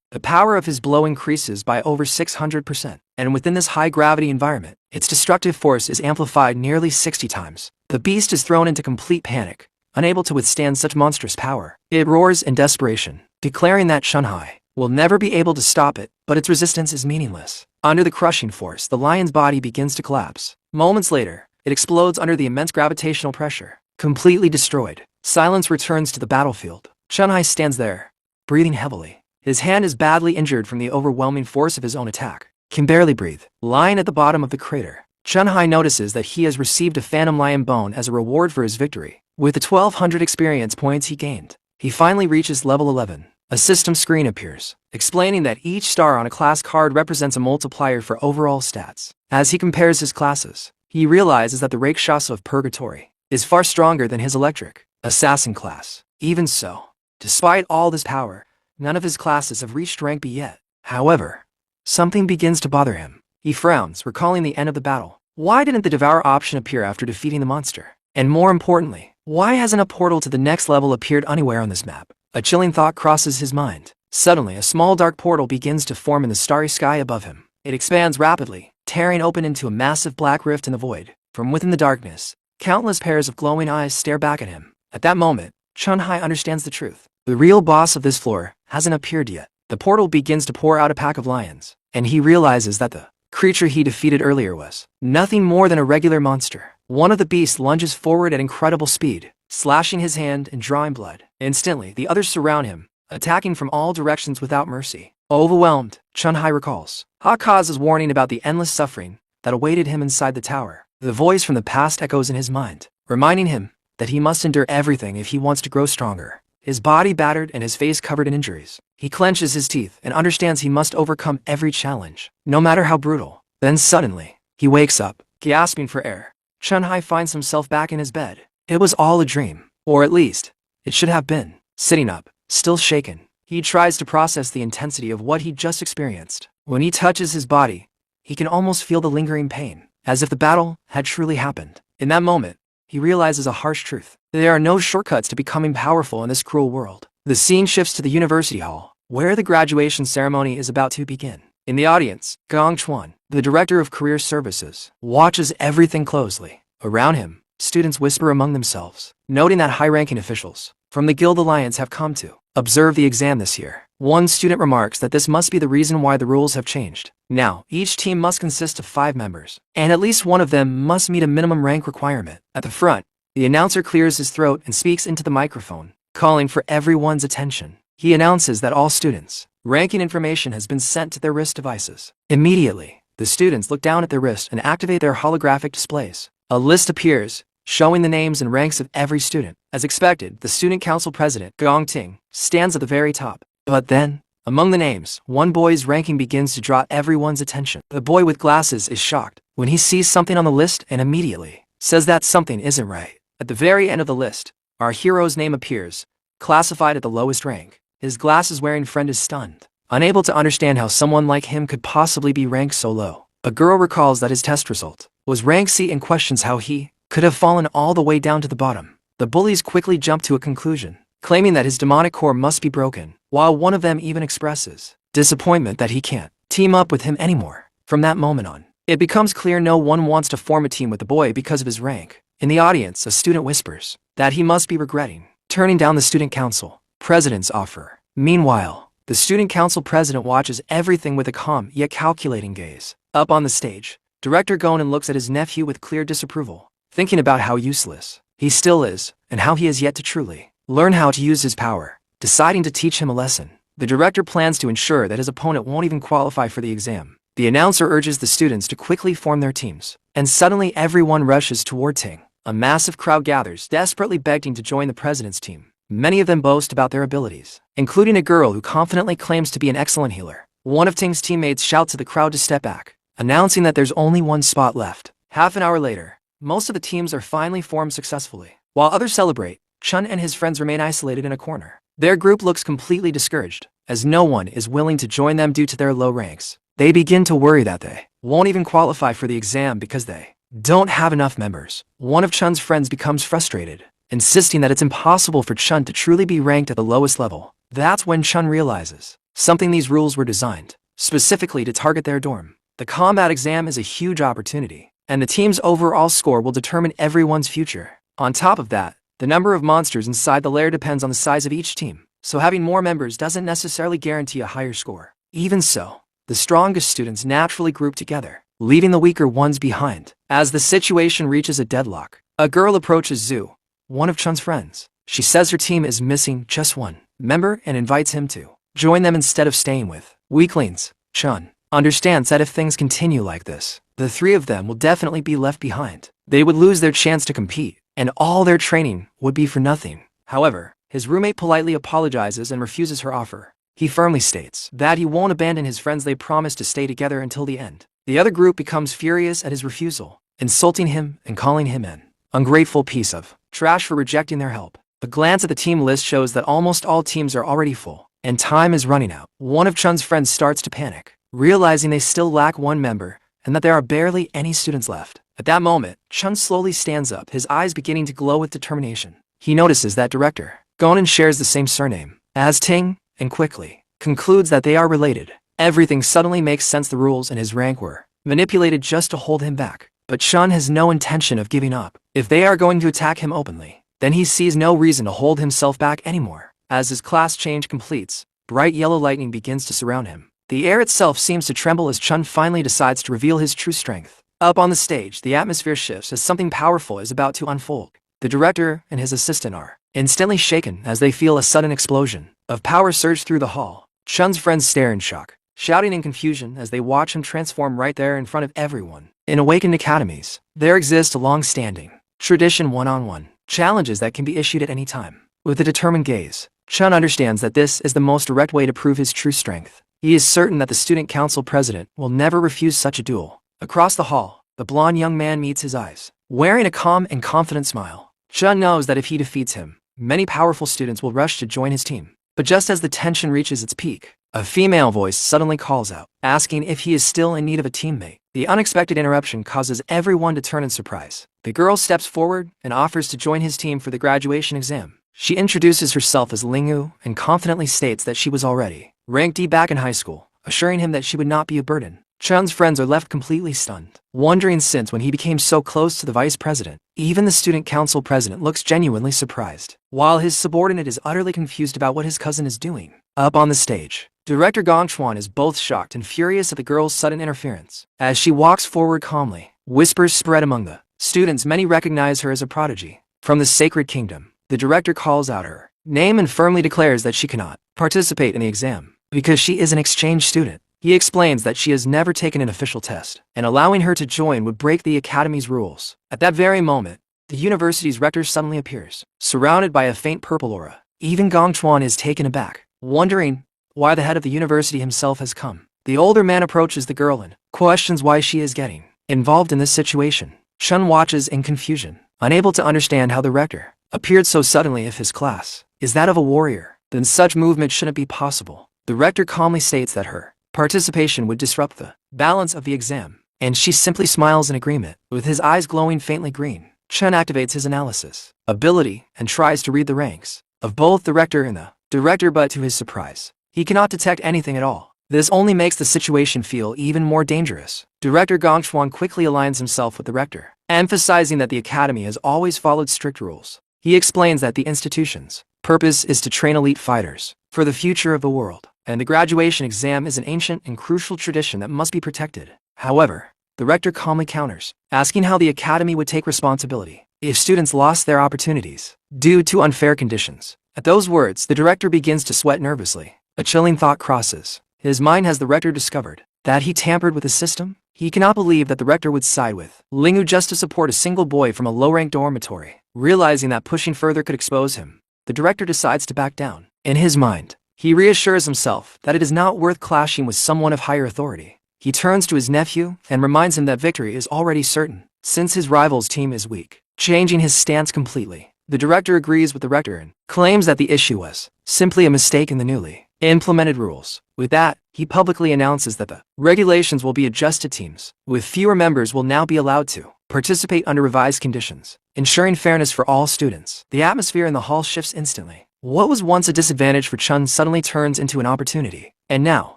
The power of his blow increases by over 600%, and within this high-gravity environment, its destructive force is amplified nearly 60 times. The beast is thrown into complete panic, unable to withstand such monstrous power. It roars in desperation, declaring that Chunhai will never be able to stop it, but its resistance is meaningless. Under the crushing force, the lion's body begins to collapse. Moments later, it explodes under the immense gravitational pressure. Completely destroyed, silence returns to the battlefield. Chunhai stands there, breathing heavily. His hand is badly injured from the overwhelming force of his own attack. Can barely breathe. Lying at the bottom of the crater, Chunhai notices that he has received a phantom lion bone as a reward for his victory. With the 1200 experience points he gained, he finally reaches level 11. A system screen appears, explaining that each star on a class card represents a multiplier for overall stats. As he compares his classes, he realizes that the Rakshasa of Purgatory is far stronger than his electric assassin class. Even so, despite all this power, none of his classes have reached rank B yet. However, something begins to bother him. He frowns, recalling the end of the battle. Why didn't the Devourer option appear after defeating the monster? And more importantly, why hasn't a portal to the next level appeared anywhere on this map? A chilling thought crosses his mind. Suddenly, a small dark portal begins to form in the starry sky above him. It expands rapidly, tearing open into a massive black rift in the void. From within the darkness, countless pairs of glowing eyes stare back at him. At that moment, Chunhai understands the truth. The real boss of this floor hasn't appeared yet. The portal begins to pour out a pack of lions, and he realizes that the creature he defeated earlier was nothing more than a regular monster. One of the beasts lunges forward at incredible speed, slashing his hand and drawing blood. Instantly, the others surround him, attacking from all directions without mercy. Overwhelmed, Chunhai recalls Hakaza's warning about the endless suffering that awaited him inside the tower. The voice from the past echoes in his mind, reminding him that he must endure everything if he wants to grow stronger. His body battered and his face covered in injuries, he clenches his teeth and understands he must overcome every challenge, no matter how brutal. Then suddenly, he wakes up, gasping for air. Chunhai finds himself back in his bed. It was all a dream, or at least, it should have been. Sitting up, still shaken, he tries to process the intensity of what he just experienced. When he touches his body, he can almost feel the lingering pain, as if the battle had truly happened. In that moment, he realizes a harsh truth. There are no shortcuts to becoming powerful in this cruel world. The scene shifts to the university hall, where the graduation ceremony is about to begin. In the audience, Gong Chuan, the director of career services, watches everything closely. Around him, students whisper among themselves, noting that high-ranking officials from the Guild Alliance have come to observe the exam this year. One student remarks that this must be the reason why the rules have changed. Now, each team must consist of 5 members, and at least one of them must meet a minimum rank requirement. At the front, the announcer clears his throat and speaks into the microphone, calling for everyone's attention. He announces that all students' ranking information has been sent to their wrist devices. Immediately, the students look down at their wrist and activate their holographic displays. A list appears, showing the names and ranks of every student. As expected, the student council president, Gong Ting, stands at the very top. But then, among the names, one boy's ranking begins to draw everyone's attention. The boy with glasses is shocked when he sees something on the list and immediately says that something isn't right. At the very end of the list, our hero's name appears, classified at the lowest rank. His glasses-wearing friend is stunned, unable to understand how someone like him could possibly be ranked so low. A girl recalls that his test result was rank C and questions how he could have fallen all the way down to the bottom. The bullies quickly jump to a conclusion, claiming that his demonic core must be broken, while one of them even expresses disappointment that he can't team up with him anymore. From that moment on, It becomes clear no one wants to form a team with the boy because of his rank. In the audience, a student whispers that he must be regretting turning down the student council president's offer. Meanwhile, the student council president watches everything with a calm yet calculating gaze. Up on the stage, director Gonan looks at his nephew with clear disapproval, thinking about how useless he still is and how he has yet to truly learn how to use his power. Deciding to teach him a lesson, the director plans to ensure that his opponent won't even qualify for the exam. The announcer urges the students to quickly form their teams, and suddenly everyone rushes toward Ting. A massive crowd gathers, desperately begging to join the president's team. Many of them boast about their abilities, including a girl who confidently claims to be an excellent healer. One of Ting's teammates shouts to the crowd to step back, announcing that there's only one spot left. Half an hour later, most of the teams are finally formed successfully. While others celebrate, Chun and his friends remain isolated in a corner. Their group looks completely discouraged, as no one is willing to join them due to their low ranks. They begin to worry that they won't even qualify for the exam because they don't have enough members. One of Chun's friends becomes frustrated, insisting that it's impossible for Chun to truly be ranked at the lowest level. That's when Chun realizes something: these rules were designed specifically to target their dorm. The combat exam is a huge opportunity, and the team's overall score will determine everyone's future. On top of that, the number of monsters inside the lair depends on the size of each team, so having more members doesn't necessarily guarantee a higher score. Even so, the strongest students naturally group together, leaving the weaker ones behind. As the situation reaches a deadlock, a girl approaches Zhu, one of Chun's friends. She says her team is missing just one member and invites him to join them instead of staying with weaklings. Chun understands that if things continue like this, the three of them will definitely be left behind. They would lose their chance to compete, and all their training would be for nothing. However, his roommate politely apologizes and refuses her offer. He firmly states that he won't abandon his friends. They promise to stay together until the end. The other group becomes furious at his refusal, insulting him and calling him an ungrateful piece of trash for rejecting their help. A glance at the team list shows that almost all teams are already full, and time is running out. One of Chun's friends starts to panic, realizing they still lack one member and that there are barely any students left. At that moment, Chun slowly stands up, his eyes beginning to glow with determination. He notices that director Gonan shares the same surname as Ting, and quickly concludes that they are related. Everything suddenly makes sense. The rules and his rank were manipulated just to hold him back. But Chun has no intention of giving up. If they are going to attack him openly, then he sees no reason to hold himself back anymore. As his class change completes, bright yellow lightning begins to surround him. The air itself seems to tremble as Chun finally decides to reveal his true strength. Up on the stage, the atmosphere shifts as something powerful is about to unfold. The director and his assistant are instantly shaken as they feel a sudden explosion of power surge through the hall. Chun's friends stare in shock, shouting in confusion as they watch him transform right there in front of everyone. In awakened academies, there exists a long-standing tradition: one-on-one challenges that can be issued at any time. With a determined gaze, Chun understands that this is the most direct way to prove his true strength. He is certain that the student council president will never refuse such a duel. Across the hall, the blonde young man meets his eyes, wearing a calm and confident smile. Chun knows that if he defeats him, many powerful students will rush to join his team. But just as the tension reaches its peak, a female voice suddenly calls out, asking if he is still in need of a teammate. The unexpected interruption causes everyone to turn in surprise. The girl steps forward and offers to join his team for the graduation exam. She introduces herself as Lingyu and confidently states that she was already ranked D back in high school, assuring him that she would not be a burden. Chun's friends are left completely stunned, wondering since when he became so close to the vice president. Even the student council president looks genuinely surprised, while his subordinate is utterly confused about what his cousin is doing. Up on the stage, director Gong Chuan is both shocked and furious at the girl's sudden interference. As she walks forward calmly, whispers spread among the students. Many recognize her as a prodigy from the sacred kingdom. The director calls out her name and firmly declares that she cannot participate in the exam because she is an exchange student. He explains that she has never taken an official test, and allowing her to join would break the academy's rules. At that very moment, the university's rector suddenly appears, surrounded by a faint purple aura. Even Gong Chuan is taken aback, wondering why the head of the university himself has come. The older man approaches the girl and questions why she is getting involved in this situation. Chun watches in confusion, unable to understand how the rector appeared so suddenly. If his class is that of a warrior, then such movement shouldn't be possible. The rector calmly states that her participation would disrupt the balance of the exam, and she simply smiles in agreement. With his eyes glowing faintly green, Chun activates his analysis ability and tries to read the ranks of both the rector and the director, but to his surprise, he cannot detect anything at all. This only makes the situation feel even more dangerous. Director Gong Chuan quickly aligns himself with the rector, emphasizing that the academy has always followed strict rules. He explains that the institution's purpose is to train elite fighters for the future of the world, and the graduation exam is an ancient and crucial tradition that must be protected. However, the rector calmly counters, asking how the academy would take responsibility if students lost their opportunities due to unfair conditions. At those words, the director begins to sweat nervously. A chilling thought crosses his mind. Has the rector discovered that he tampered with the system? He cannot believe that the rector would side with Lingu just to support a single boy from a low-ranked dormitory. Realizing that pushing further could expose him, the director decides to back down. In his mind, he reassures himself that it is not worth clashing with someone of higher authority. He turns to his nephew and reminds him that victory is already certain, since his rival's team is weak. Changing his stance completely, the director agrees with the rector and claims that the issue was simply a mistake in the newly implemented rules. With that, he publicly announces that the regulations will be adjusted. Teams with fewer members will now be allowed to participate under revised conditions, ensuring fairness for all students. The atmosphere in the hall shifts instantly. What was once a disadvantage for Chun suddenly turns into an opportunity. And now,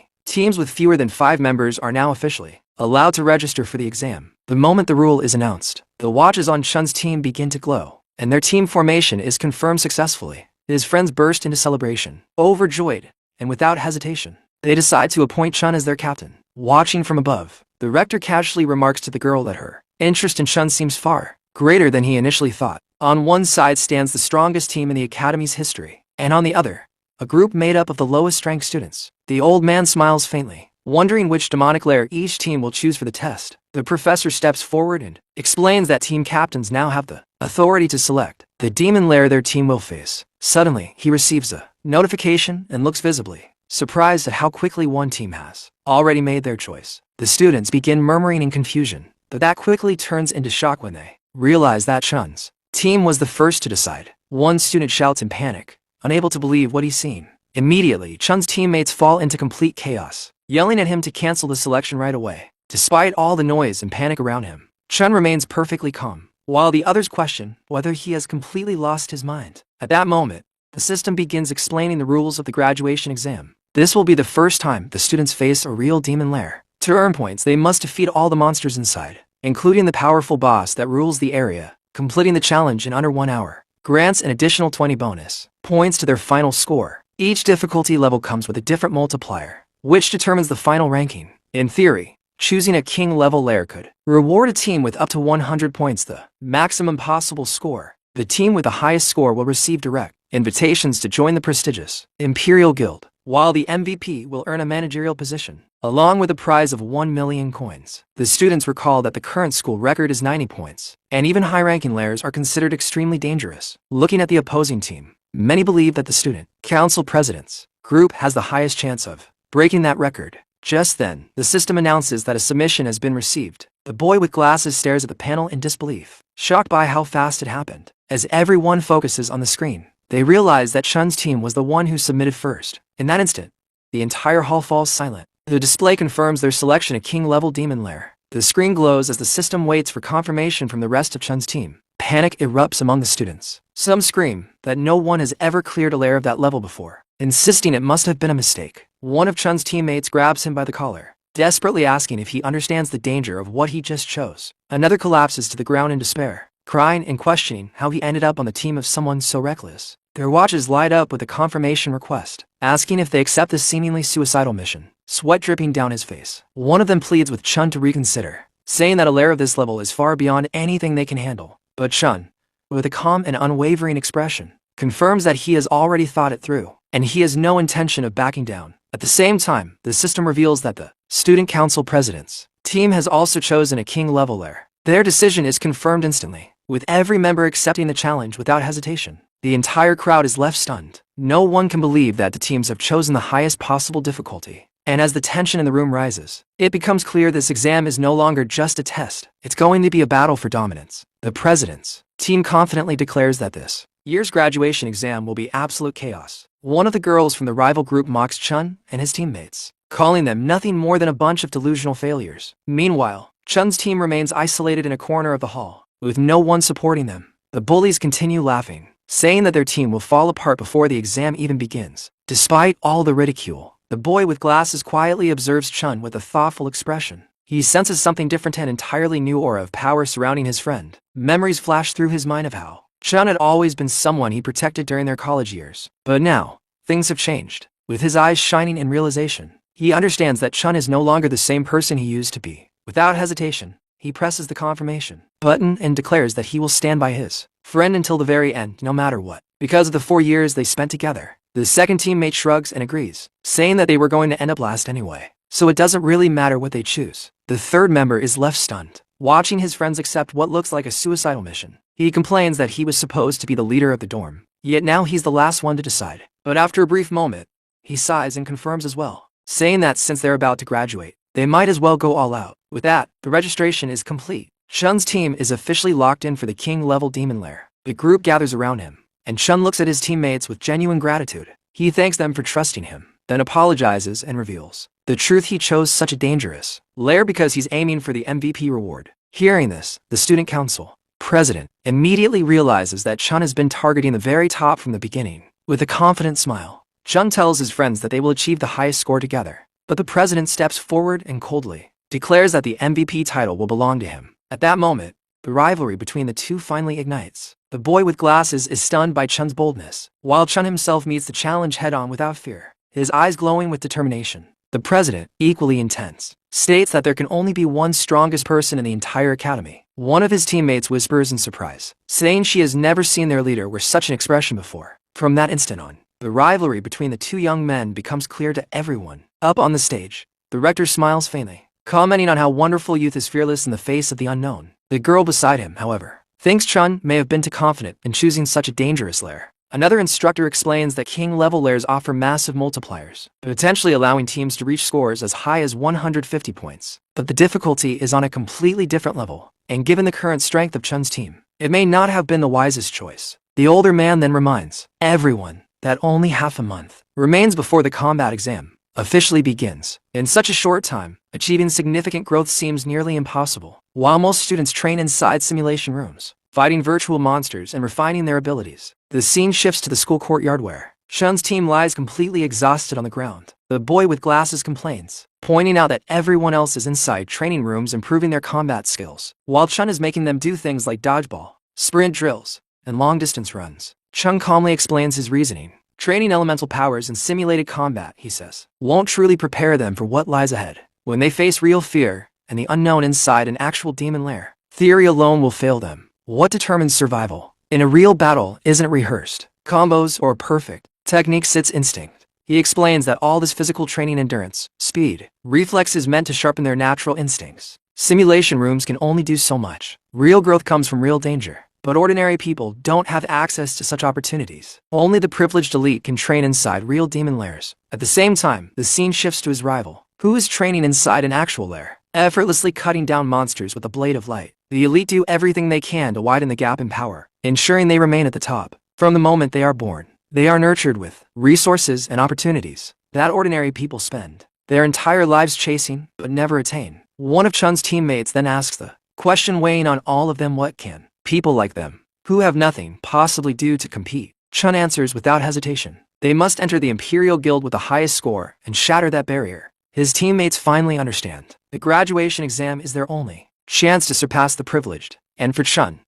teams with fewer than 5 members are now officially allowed to register for the exam. The moment the rule is announced, the watches on Chun's team begin to glow, and their team formation is confirmed successfully. His friends burst into celebration, overjoyed, and without hesitation, they decide to appoint Chun as their captain. Watching from above, the rector casually remarks to the girl that her interest in Chun seems far greater than he initially thought. On one side stands the strongest team in the academy's history, and on the other, a group made up of the lowest-ranked students. The old man smiles faintly, wondering which demonic lair each team will choose for the test. The professor steps forward and explains that team captains now have the authority to select the demon lair their team will face. Suddenly, he receives a notification and looks visibly surprised at how quickly one team has already made their choice. The students begin murmuring in confusion, but that quickly turns into shock when they realize that Chun's team was the first to decide. One student shouts in panic, unable to believe what he's seen. Immediately, Chun's teammates fall into complete chaos, yelling at him to cancel the selection right away. Despite all the noise and panic around him, Chun remains perfectly calm, while the others question whether he has completely lost his mind. At that moment, the system begins explaining the rules of the graduation exam. This will be the first time the students face a real demon lair. To earn points, they must defeat all the monsters inside, including the powerful boss that rules the area. Completing the challenge in under 1 hour grants an additional 20 bonus points to their final score. Each difficulty level comes with a different multiplier, which determines the final ranking. In theory, choosing a king-level lair could reward a team with up to 100 points, the maximum possible score. The team with the highest score will receive direct invitations to join the prestigious Imperial Guild, while the MVP will earn a managerial position, along with a prize of 1 million coins. The students recall that the current school record is 90 points, and even high-ranking lairs are considered extremely dangerous. Looking at the opposing team, many believe that the student council president's group has the highest chance of breaking that record. Just then, the system announces that a submission has been received. The boy with glasses stares at the panel in disbelief, shocked by how fast it happened. As everyone focuses on the screen, they realize that Chun's team was the one who submitted first. In that instant, the entire hall falls silent. The display confirms their selection a king-level demon lair. The screen glows as the system waits for confirmation from the rest of Chun's team. Panic erupts among the students. Some scream that no one has ever cleared a lair of that level before, insisting it must have been a mistake. One of Chun's teammates grabs him by the collar, desperately asking if he understands the danger of what he just chose. Another collapses to the ground in despair, crying and questioning how he ended up on the team of someone so reckless. Their watches light up with a confirmation request, asking if they accept this seemingly suicidal mission, sweat dripping down his face. One of them pleads with Chun to reconsider, saying that a lair of this level is far beyond anything they can handle. But Chun, with a calm and unwavering expression, confirms that he has already thought it through, and he has no intention of backing down. At the same time, the system reveals that the Student Council President's team has also chosen a king-level lair. Their decision is confirmed instantly, with every member accepting the challenge without hesitation. The entire crowd is left stunned. No one can believe that the teams have chosen the highest possible difficulty. And as the tension in the room rises, it becomes clear this exam is no longer just a test. It's going to be a battle for dominance. The president's team confidently declares that this year's graduation exam will be absolute chaos. One of the girls from the rival group mocks Chun and his teammates, calling them nothing more than a bunch of delusional failures. Meanwhile, Chun's team remains isolated in a corner of the hall, with no one supporting them. The bullies continue laughing, saying that their team will fall apart before the exam even begins. Despite all the ridicule, The boy with glasses quietly observes Chun with a thoughtful expression. He senses something different, an entirely new aura of power surrounding his friend. Memories flash through his mind of how Chun had always been someone he protected during their college years. But now, things have changed. With his eyes shining in realization, he understands that Chun is no longer the same person he used to be. Without hesitation, he presses the confirmation button and declares that he will stand by his friend until the very end, no matter what. Because of the 4 years they spent together, the second teammate shrugs and agrees, saying that they were going to end up last anyway, so it doesn't really matter what they choose. The third member is left stunned, watching his friends accept what looks like a suicidal mission. He complains that he was supposed to be the leader of the dorm, yet now he's the last one to decide. But after a brief moment, he sighs and confirms as well, saying that since they're about to graduate, they might as well go all out. With that, the registration is complete. Chun's team is officially locked in for the king-level demon lair. The group gathers around him, and Chun looks at his teammates with genuine gratitude. He thanks them for trusting him, then apologizes and reveals the truth: he chose such a dangerous lair because he's aiming for the MVP reward. Hearing this, the student council president immediately realizes that Chun has been targeting the very top from the beginning. With a confident smile, Chun tells his friends that they will achieve the highest score together. But the president steps forward and coldly declares that the MVP title will belong to him. At that moment, the rivalry between the two finally ignites. The boy with glasses is stunned by Chun's boldness, while Chun himself meets the challenge head-on without fear, his eyes glowing with determination. The president, equally intense, states that there can only be one strongest person in the entire academy. One of his teammates whispers in surprise, saying she has never seen their leader wear such an expression before. From that instant on, the rivalry between the two young men becomes clear to everyone. Up on the stage, the rector smiles faintly, commenting on how wonderful youth is fearless in the face of the unknown. The girl beside him, however, thinks Chun may have been too confident in choosing such a dangerous lair. Another instructor explains that king-level lairs offer massive multipliers, potentially allowing teams to reach scores as high as 150 points. But the difficulty is on a completely different level, and given the current strength of Chun's team, it may not have been the wisest choice. The older man then reminds everyone that only half a month remains before the combat exam officially begins. In such a short time, achieving significant growth seems nearly impossible. While most students train inside simulation rooms, fighting virtual monsters and refining their abilities, the scene shifts to the school courtyard where Chun's team lies completely exhausted on the ground. The boy with glasses complains, pointing out that everyone else is inside training rooms improving their combat skills, while Chun is making them do things like dodgeball, sprint drills, and long-distance runs. Chun calmly explains his reasoning. Training elemental powers in simulated combat, he says, won't truly prepare them for what lies ahead. When they face real fear and the unknown inside an actual demon lair, theory alone will fail them. What determines survival in a real battle isn't rehearsed combos or perfect techniques, it's instinct. He explains that all this physical training, endurance, speed, reflex is meant to sharpen their natural instincts. Simulation rooms can only do so much. Real growth comes from real danger. But ordinary people don't have access to such opportunities. Only the privileged elite can train inside real demon lairs. At the same time, the scene shifts to his rival, who is training inside an actual lair, effortlessly cutting down monsters with a blade of light. The elite do everything they can to widen the gap in power, ensuring they remain at the top. From the moment they are born, they are nurtured with resources and opportunities that ordinary people spend their entire lives chasing but never attain. One of Chun's teammates then asks the question weighing on all of them: what can people like them, who have nothing, possibly do to compete? Chun answers without hesitation. They must enter the Imperial Guild with the highest score and shatter that barrier. His teammates finally understand. The graduation exam is their only chance to surpass the privileged. And for Chun,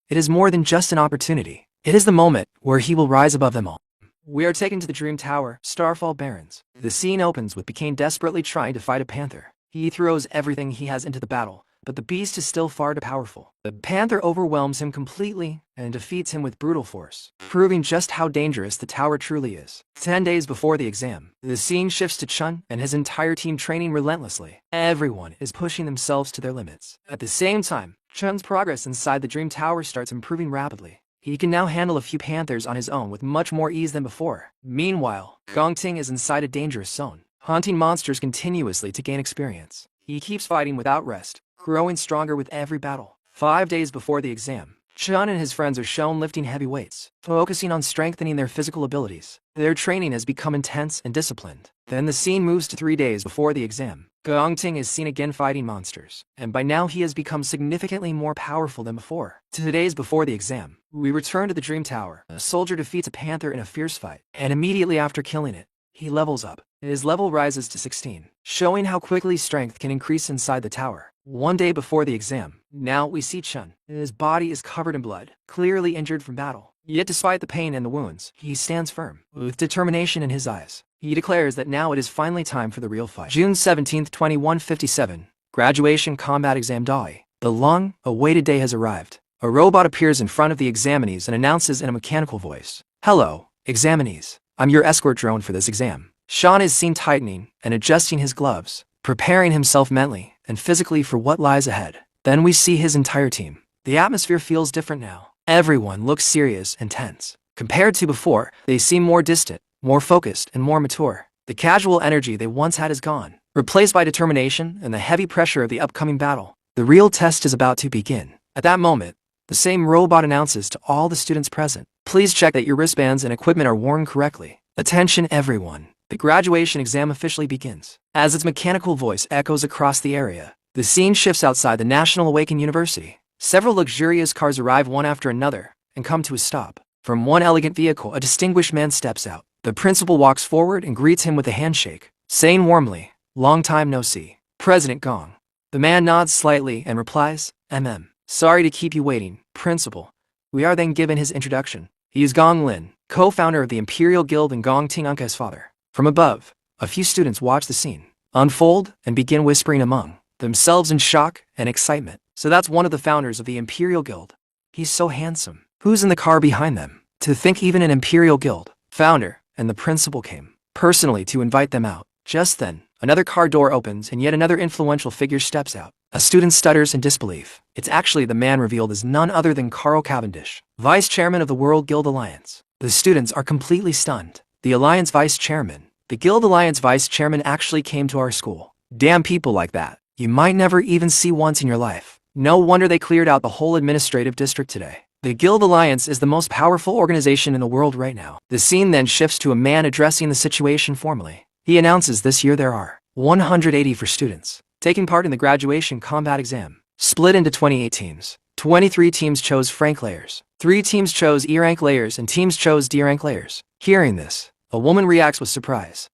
it is more than just an opportunity. It is the moment where he will rise above them all. We are taken to the Dream Tower, Starfall Barrens. The scene opens with Bikane desperately trying to fight a panther. He throws everything he has into the battle, but the beast is still far too powerful. The panther overwhelms him completely and defeats him with brutal force, proving just how dangerous the tower truly is. 10 days before the exam, the scene shifts to Chun and his entire team training relentlessly. Everyone is pushing themselves to their limits. At the same time, Chun's progress inside the Dream Tower starts improving rapidly. He can now handle a few panthers on his own with much more ease than before. Meanwhile, Gongting is inside a dangerous zone, hunting monsters continuously to gain experience. He keeps fighting without rest, growing stronger with every battle. 5 days before the exam, Chun and his friends are shown lifting heavy weights, focusing on strengthening their physical abilities. Their training has become intense and disciplined. Then the scene moves to 3 days before the exam. Gongting is seen again fighting monsters, and by now he has become significantly more powerful than before. 2 days before the exam, we return to the Dream Tower. A soldier defeats a panther in a fierce fight, and immediately after killing it, he levels up. his level rises to 16, showing how quickly strength can increase inside the tower. One day before the exam, now we see Chun. His body is covered in blood, clearly injured from battle. Yet despite the pain and the wounds, he stands firm, with determination in his eyes. He declares that now it is finally time for the real fight. June 17, 2157. Graduation Combat Exam Doi. The long-awaited day has arrived. A robot appears in front of the examinees and announces in a mechanical voice, "Hello, examinees. I'm your escort drone for this exam." Sean is seen tightening and adjusting his gloves, preparing himself mentally and physically for what lies ahead. Then we see his entire team. The atmosphere feels different now. Everyone looks serious and tense. Compared to before, they seem more distant, more focused, and more mature. The casual energy they once had is gone, replaced by determination and the heavy pressure of the upcoming battle. The real test is about to begin. At that moment, the same robot announces to all the students present, "Please check that your wristbands and equipment are worn correctly. Attention everyone. The graduation exam officially begins." As its mechanical voice echoes across the area, the scene shifts outside the National Awaken University. Several luxurious cars arrive one after another and come to a stop. From one elegant vehicle, a distinguished man steps out. The principal walks forward and greets him with a handshake, saying warmly, "Long time no see, President Gong." The man nods slightly and replies, "Sorry to keep you waiting, Principal." We are then given his introduction. He is Gong Lin, co-founder of the Imperial Guild and Gong Ting Unka's father. From above, a few students watch the scene unfold and begin whispering among themselves in shock and excitement. So that's one of the founders of the Imperial Guild. He's so handsome. Who's in the car behind them? To think even an Imperial Guild founder and the principal came personally to invite them out. Just then, another car door opens and yet another influential figure steps out. A student stutters in disbelief. It's actually the man revealed as none other than Carl Cavendish, Vice Chairman of the World Guild Alliance. The students are completely stunned. The Alliance Vice Chairman. The Guild Alliance Vice Chairman actually came to our school. Damn, people like that you might never even see once in your life. No wonder they cleared out the whole administrative district today. The Guild Alliance is the most powerful organization in the world right now. The scene then shifts to a man addressing the situation formally. He announces this year there are 184 students taking part in the graduation combat exam, split into 28 teams. 23 teams chose Frank layers, 3 teams chose E-rank layers, and teams chose D-rank layers. Hearing this, a woman reacts with surprise.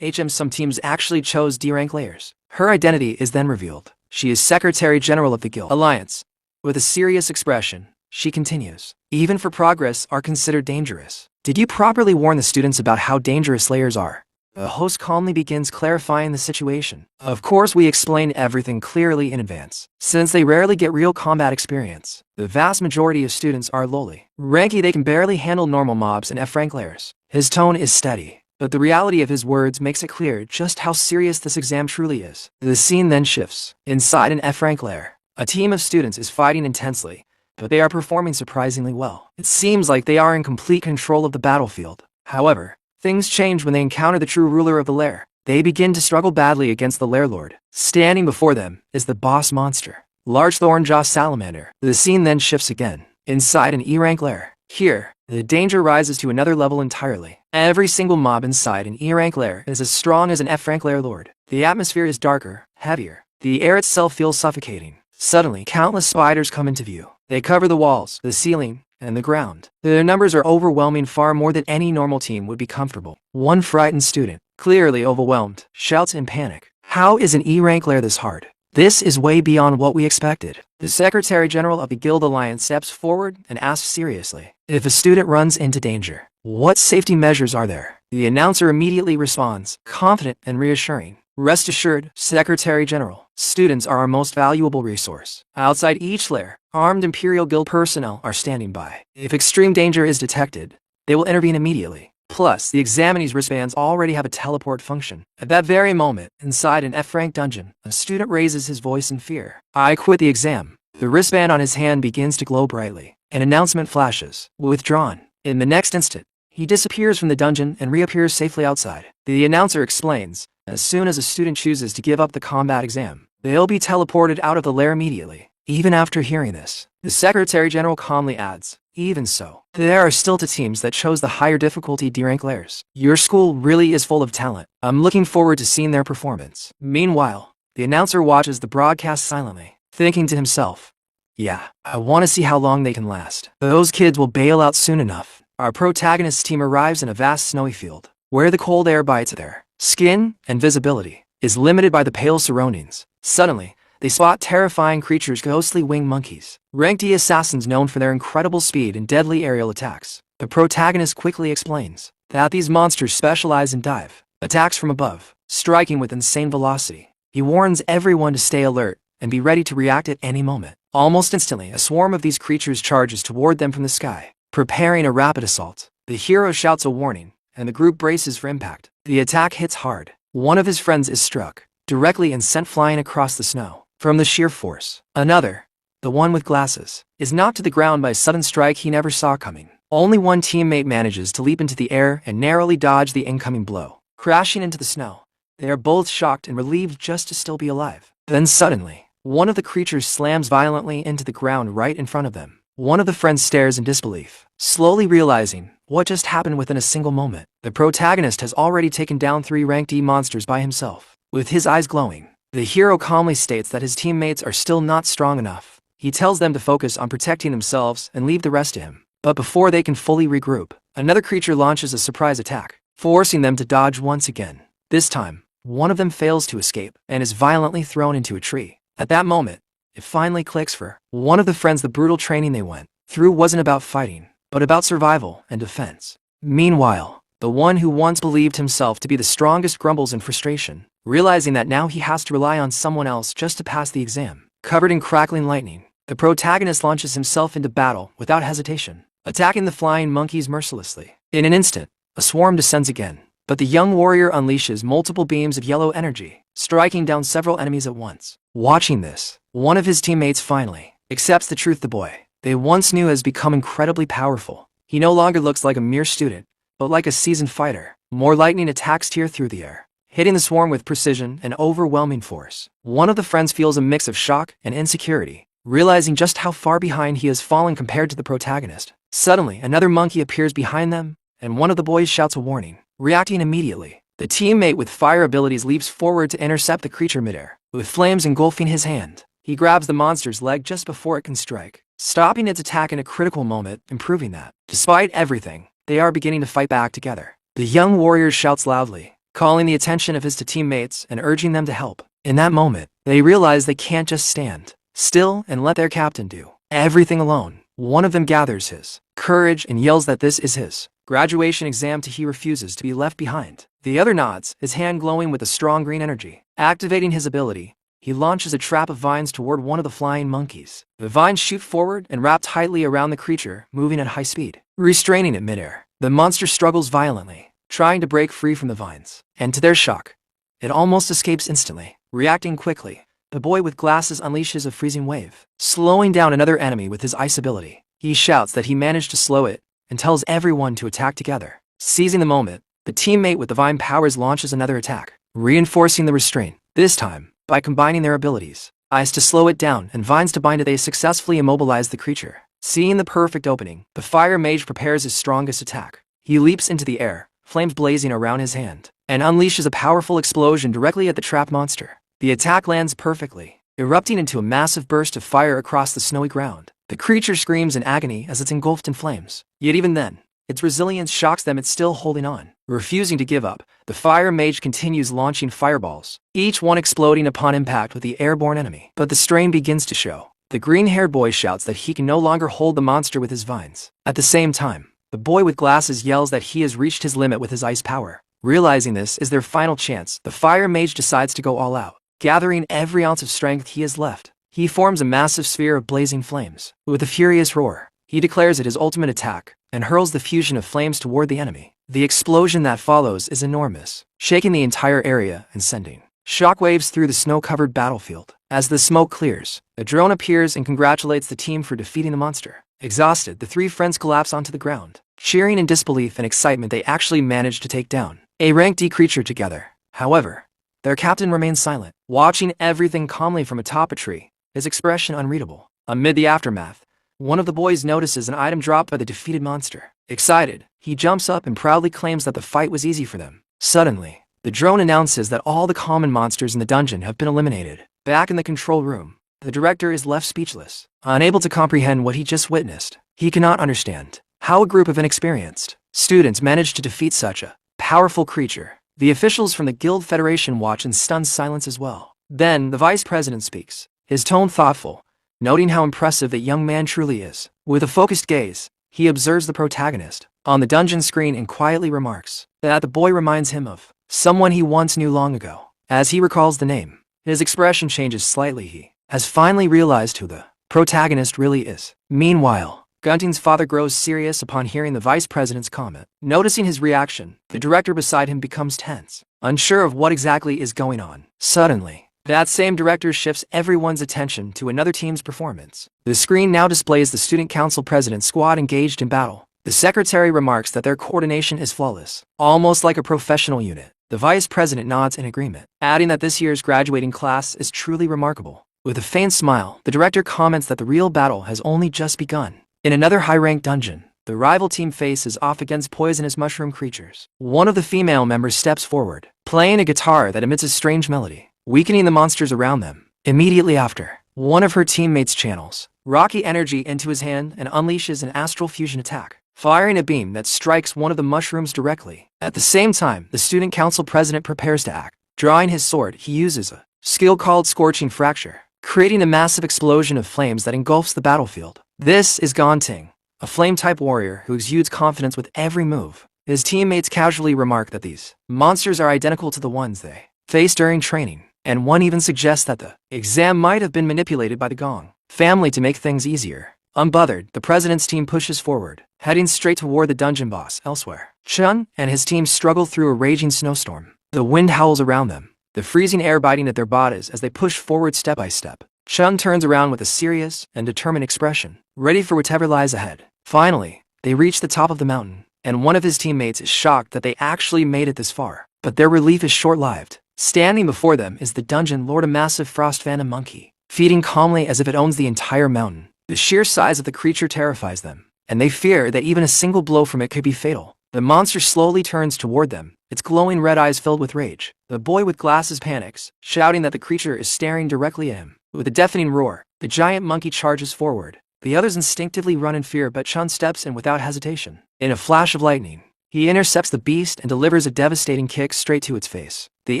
Some teams actually chose D-rank layers. Her identity is then revealed. She is Secretary General of the Guild Alliance. With a serious expression, she continues, "Even for progress are considered dangerous. Did you properly warn the students about how dangerous layers are?" The host calmly begins clarifying the situation. Of course, we explain everything clearly in advance, since they rarely get real combat experience. The vast majority of students are lowly ranky, they can barely handle normal mobs and F-rank layers. His tone is steady, but the reality of his words makes it clear just how serious this exam truly is. The scene then shifts. Inside an F-rank lair, a team of students is fighting intensely, but they are performing surprisingly well. It seems like they are in complete control of the battlefield. However, things change when they encounter the true ruler of the lair. They begin to struggle badly against the lair lord. Standing before them is the boss monster, Large Thornjaw Salamander. The scene then shifts again. Inside an E-rank lair. Here, the danger rises to another level entirely. Every single mob inside an E-rank lair is as strong as an F-rank lair lord. The atmosphere is darker, heavier. The air itself feels suffocating. Suddenly, countless spiders come into view. They cover the walls, the ceiling, and the ground. Their numbers are overwhelming, far more than any normal team would be comfortable. One frightened student, clearly overwhelmed, shouts in panic, "How is an E-rank lair this hard? This is way beyond what we expected." The Secretary General of the Guild Alliance steps forward and asks seriously, "If a student runs into danger, what safety measures are there?" The announcer immediately responds, confident and reassuring, "Rest assured, Secretary General, students are our most valuable resource. Outside each lair, armed Imperial Guild personnel are standing by. If extreme danger is detected, they will intervene immediately. Plus, the examinees' wristbands already have a teleport function." At that very moment, inside an F-rank dungeon, a student raises his voice in fear. "I quit the exam." The wristband on his hand begins to glow brightly. An announcement flashes, "Withdrawn." In the next instant, he disappears from the dungeon and reappears safely outside. The announcer explains, as soon as a student chooses to give up the combat exam, they'll be teleported out of the lair immediately. Even after hearing this, the Secretary General calmly adds, "Even so, there are still 2 teams that chose the higher difficulty D-rank lairs. Your school really is full of talent. I'm looking forward to seeing their performance." Meanwhile, the announcer watches the broadcast silently, thinking to himself, "Yeah, I want to see how long they can last. Those kids will bail out soon enough." Our protagonist's team arrives in a vast snowy field, where the cold air bites there. skin, and visibility, is limited by the pale surroundings. Suddenly, they spot terrifying creatures, ghostly winged monkeys, ranked D assassins known for their incredible speed and deadly aerial attacks. The protagonist quickly explains that these monsters specialize in dive attacks from above, striking with insane velocity. He warns everyone to stay alert and be ready to react at any moment. Almost instantly, a swarm of these creatures charges toward them from the sky, preparing a rapid assault. The hero shouts a warning, and the group braces for impact. The attack hits hard. One of his friends is struck directly and sent flying across the snow from the sheer force. Another, the one with glasses, is knocked to the ground by a sudden strike he never saw coming. Only one teammate manages to leap into the air and narrowly dodge the incoming blow, crashing into the snow. They are both shocked and relieved just to still be alive. Then suddenly, one of the creatures slams violently into the ground right in front of them. One of the friends stares in disbelief, slowly realizing what just happened within a single moment. The protagonist has already taken down 3 ranked E monsters by himself. With his eyes glowing, the hero calmly states that his teammates are still not strong enough. He tells them to focus on protecting themselves and leave the rest to him. But before they can fully regroup, another creature launches a surprise attack, forcing them to dodge once again. This time, one of them fails to escape and is violently thrown into a tree. At that moment, it finally clicks for one of the friends. The brutal training they went through wasn't about fighting, but about survival and defense. Meanwhile, the one who once believed himself to be the strongest grumbles in frustration, realizing that now he has to rely on someone else just to pass the exam. Covered in crackling lightning, the protagonist launches himself into battle without hesitation, attacking the flying monkeys mercilessly. In an instant, a swarm descends again, but the young warrior unleashes multiple beams of yellow energy, striking down several enemies at once. Watching this, one of his teammates finally accepts the truth. The boy they once knew has become incredibly powerful. He no longer looks like a mere student, but like a seasoned fighter. More lightning attacks tear through the air, hitting the swarm with precision and overwhelming force. One of the friends feels a mix of shock and insecurity, realizing just how far behind he has fallen compared to the protagonist. Suddenly, another monkey appears behind them, and one of the boys shouts a warning. Reacting immediately, the teammate with fire abilities leaps forward to intercept the creature midair. With flames engulfing his hand, he grabs the monster's leg just before it can strike, stopping its attack in a critical moment and proving that, despite everything, they are beginning to fight back together. The young warrior shouts loudly, calling the attention of his teammates and urging them to help. In that moment, they realize they can't just stand still and let their captain do everything alone. One of them gathers his courage and yells that this is his graduation exam. He refuses to be left behind. The other nods, his hand glowing with a strong green energy. Activating his ability, he launches a trap of vines toward one of the flying monkeys. The vines shoot forward and wrap tightly around the creature, moving at high speed, restraining it midair. The monster struggles violently, trying to break free from the vines, and to their shock, it almost escapes instantly. Reacting quickly, the boy with glasses unleashes a freezing wave, slowing down another enemy with his ice ability. He shouts that he managed to slow it and tells everyone to attack together. Seizing the moment, the teammate with the vine powers launches another attack, reinforcing the restraint. This time, by combining their abilities, ice to slow it down and vines to bind it, they successfully immobilize the creature. Seeing the perfect opening, the fire mage prepares his strongest attack. He leaps into the air, flames blazing around his hand, and unleashes a powerful explosion directly at the trapped monster. The attack lands perfectly, erupting into a massive burst of fire across the snowy ground. The creature screams in agony as it's engulfed in flames. Yet even then, its resilience shocks them. It's still holding on. Refusing to give up, the fire mage continues launching fireballs, each one exploding upon impact with the airborne enemy. But the strain begins to show. The green-haired boy shouts that he can no longer hold the monster with his vines. At the same time, the boy with glasses yells that he has reached his limit with his ice power. Realizing this is their final chance, the fire mage decides to go all out. Gathering every ounce of strength he has left, he forms a massive sphere of blazing flames. With a furious roar, he declares it his ultimate attack and hurls the fusion of flames toward the enemy. The explosion that follows is enormous, shaking the entire area and sending shockwaves through the snow-covered battlefield. As the smoke clears, a drone appears and congratulates the team for defeating the monster. Exhausted, the 3 friends collapse onto the ground, cheering in disbelief and excitement. They actually managed to take down a rank D creature together. However, their captain remains silent, watching everything calmly from atop a tree, his expression unreadable. Amid the aftermath, one of the boys notices an item dropped by the defeated monster. Excited, he jumps up and proudly claims that the fight was easy for them. Suddenly, the drone announces that all the common monsters in the dungeon have been eliminated. Back in the control room, the director is left speechless, unable to comprehend what he just witnessed. He cannot understand how a group of inexperienced students managed to defeat such a powerful creature. The officials from the Guild Federation watch in stunned silence as well. Then, the vice president speaks, his tone thoughtful, noting how impressive that young man truly is. With a focused gaze, he observes the protagonist on the dungeon screen and quietly remarks that the boy reminds him of someone he once knew long ago. As he recalls the name, his expression changes slightly. He has finally realized who the protagonist really is. Meanwhile, Gunting's father grows serious upon hearing the vice president's comment. Noticing his reaction, the director beside him becomes tense, unsure of what exactly is going on. Suddenly, that same director shifts everyone's attention to another team's performance. The screen now displays the student council president squad engaged in battle. The secretary remarks that their coordination is flawless, almost like a professional unit. The vice president nods in agreement, adding that this year's graduating class is truly remarkable. With a faint smile, the director comments that the real battle has only just begun. In another high-ranked dungeon, the rival team faces off against poisonous mushroom creatures. One of the female members steps forward, playing a guitar that emits a strange melody, weakening the monsters around them. Immediately after, one of her teammates channels rocky energy into his hand and unleashes an astral fusion attack, firing a beam that strikes one of the mushrooms directly. At the same time, the student council president prepares to act. Drawing his sword, he uses a skill called Scorching Fracture, creating a massive explosion of flames that engulfs the battlefield. This is Gonting, a flame-type warrior who exudes confidence with every move. His teammates casually remark that these monsters are identical to the ones they faced during training, and one even suggests that the exam might have been manipulated by the Gong family to make things easier. Unbothered, the president's team pushes forward, heading straight toward the dungeon boss. Elsewhere, Chun and his team struggle through a raging snowstorm. The wind howls around them, the freezing air biting at their bodies as they push forward step by step. Chun turns around with a serious and determined expression, ready for whatever lies ahead. Finally, they reach the top of the mountain, and one of his teammates is shocked that they actually made it this far. But their relief is short-lived. Standing before them is the dungeon lord, a massive frost phantom monkey, feeding calmly as if it owns the entire mountain. The sheer size of the creature terrifies them, and they fear that even a single blow from it could be fatal. The monster slowly turns toward them, its glowing red eyes filled with rage. The boy with glasses panics, shouting that the creature is staring directly at him. With a deafening roar, the giant monkey charges forward. The others instinctively run in fear, but Chun steps in without hesitation. In a flash of lightning, he intercepts the beast and delivers a devastating kick straight to its face. The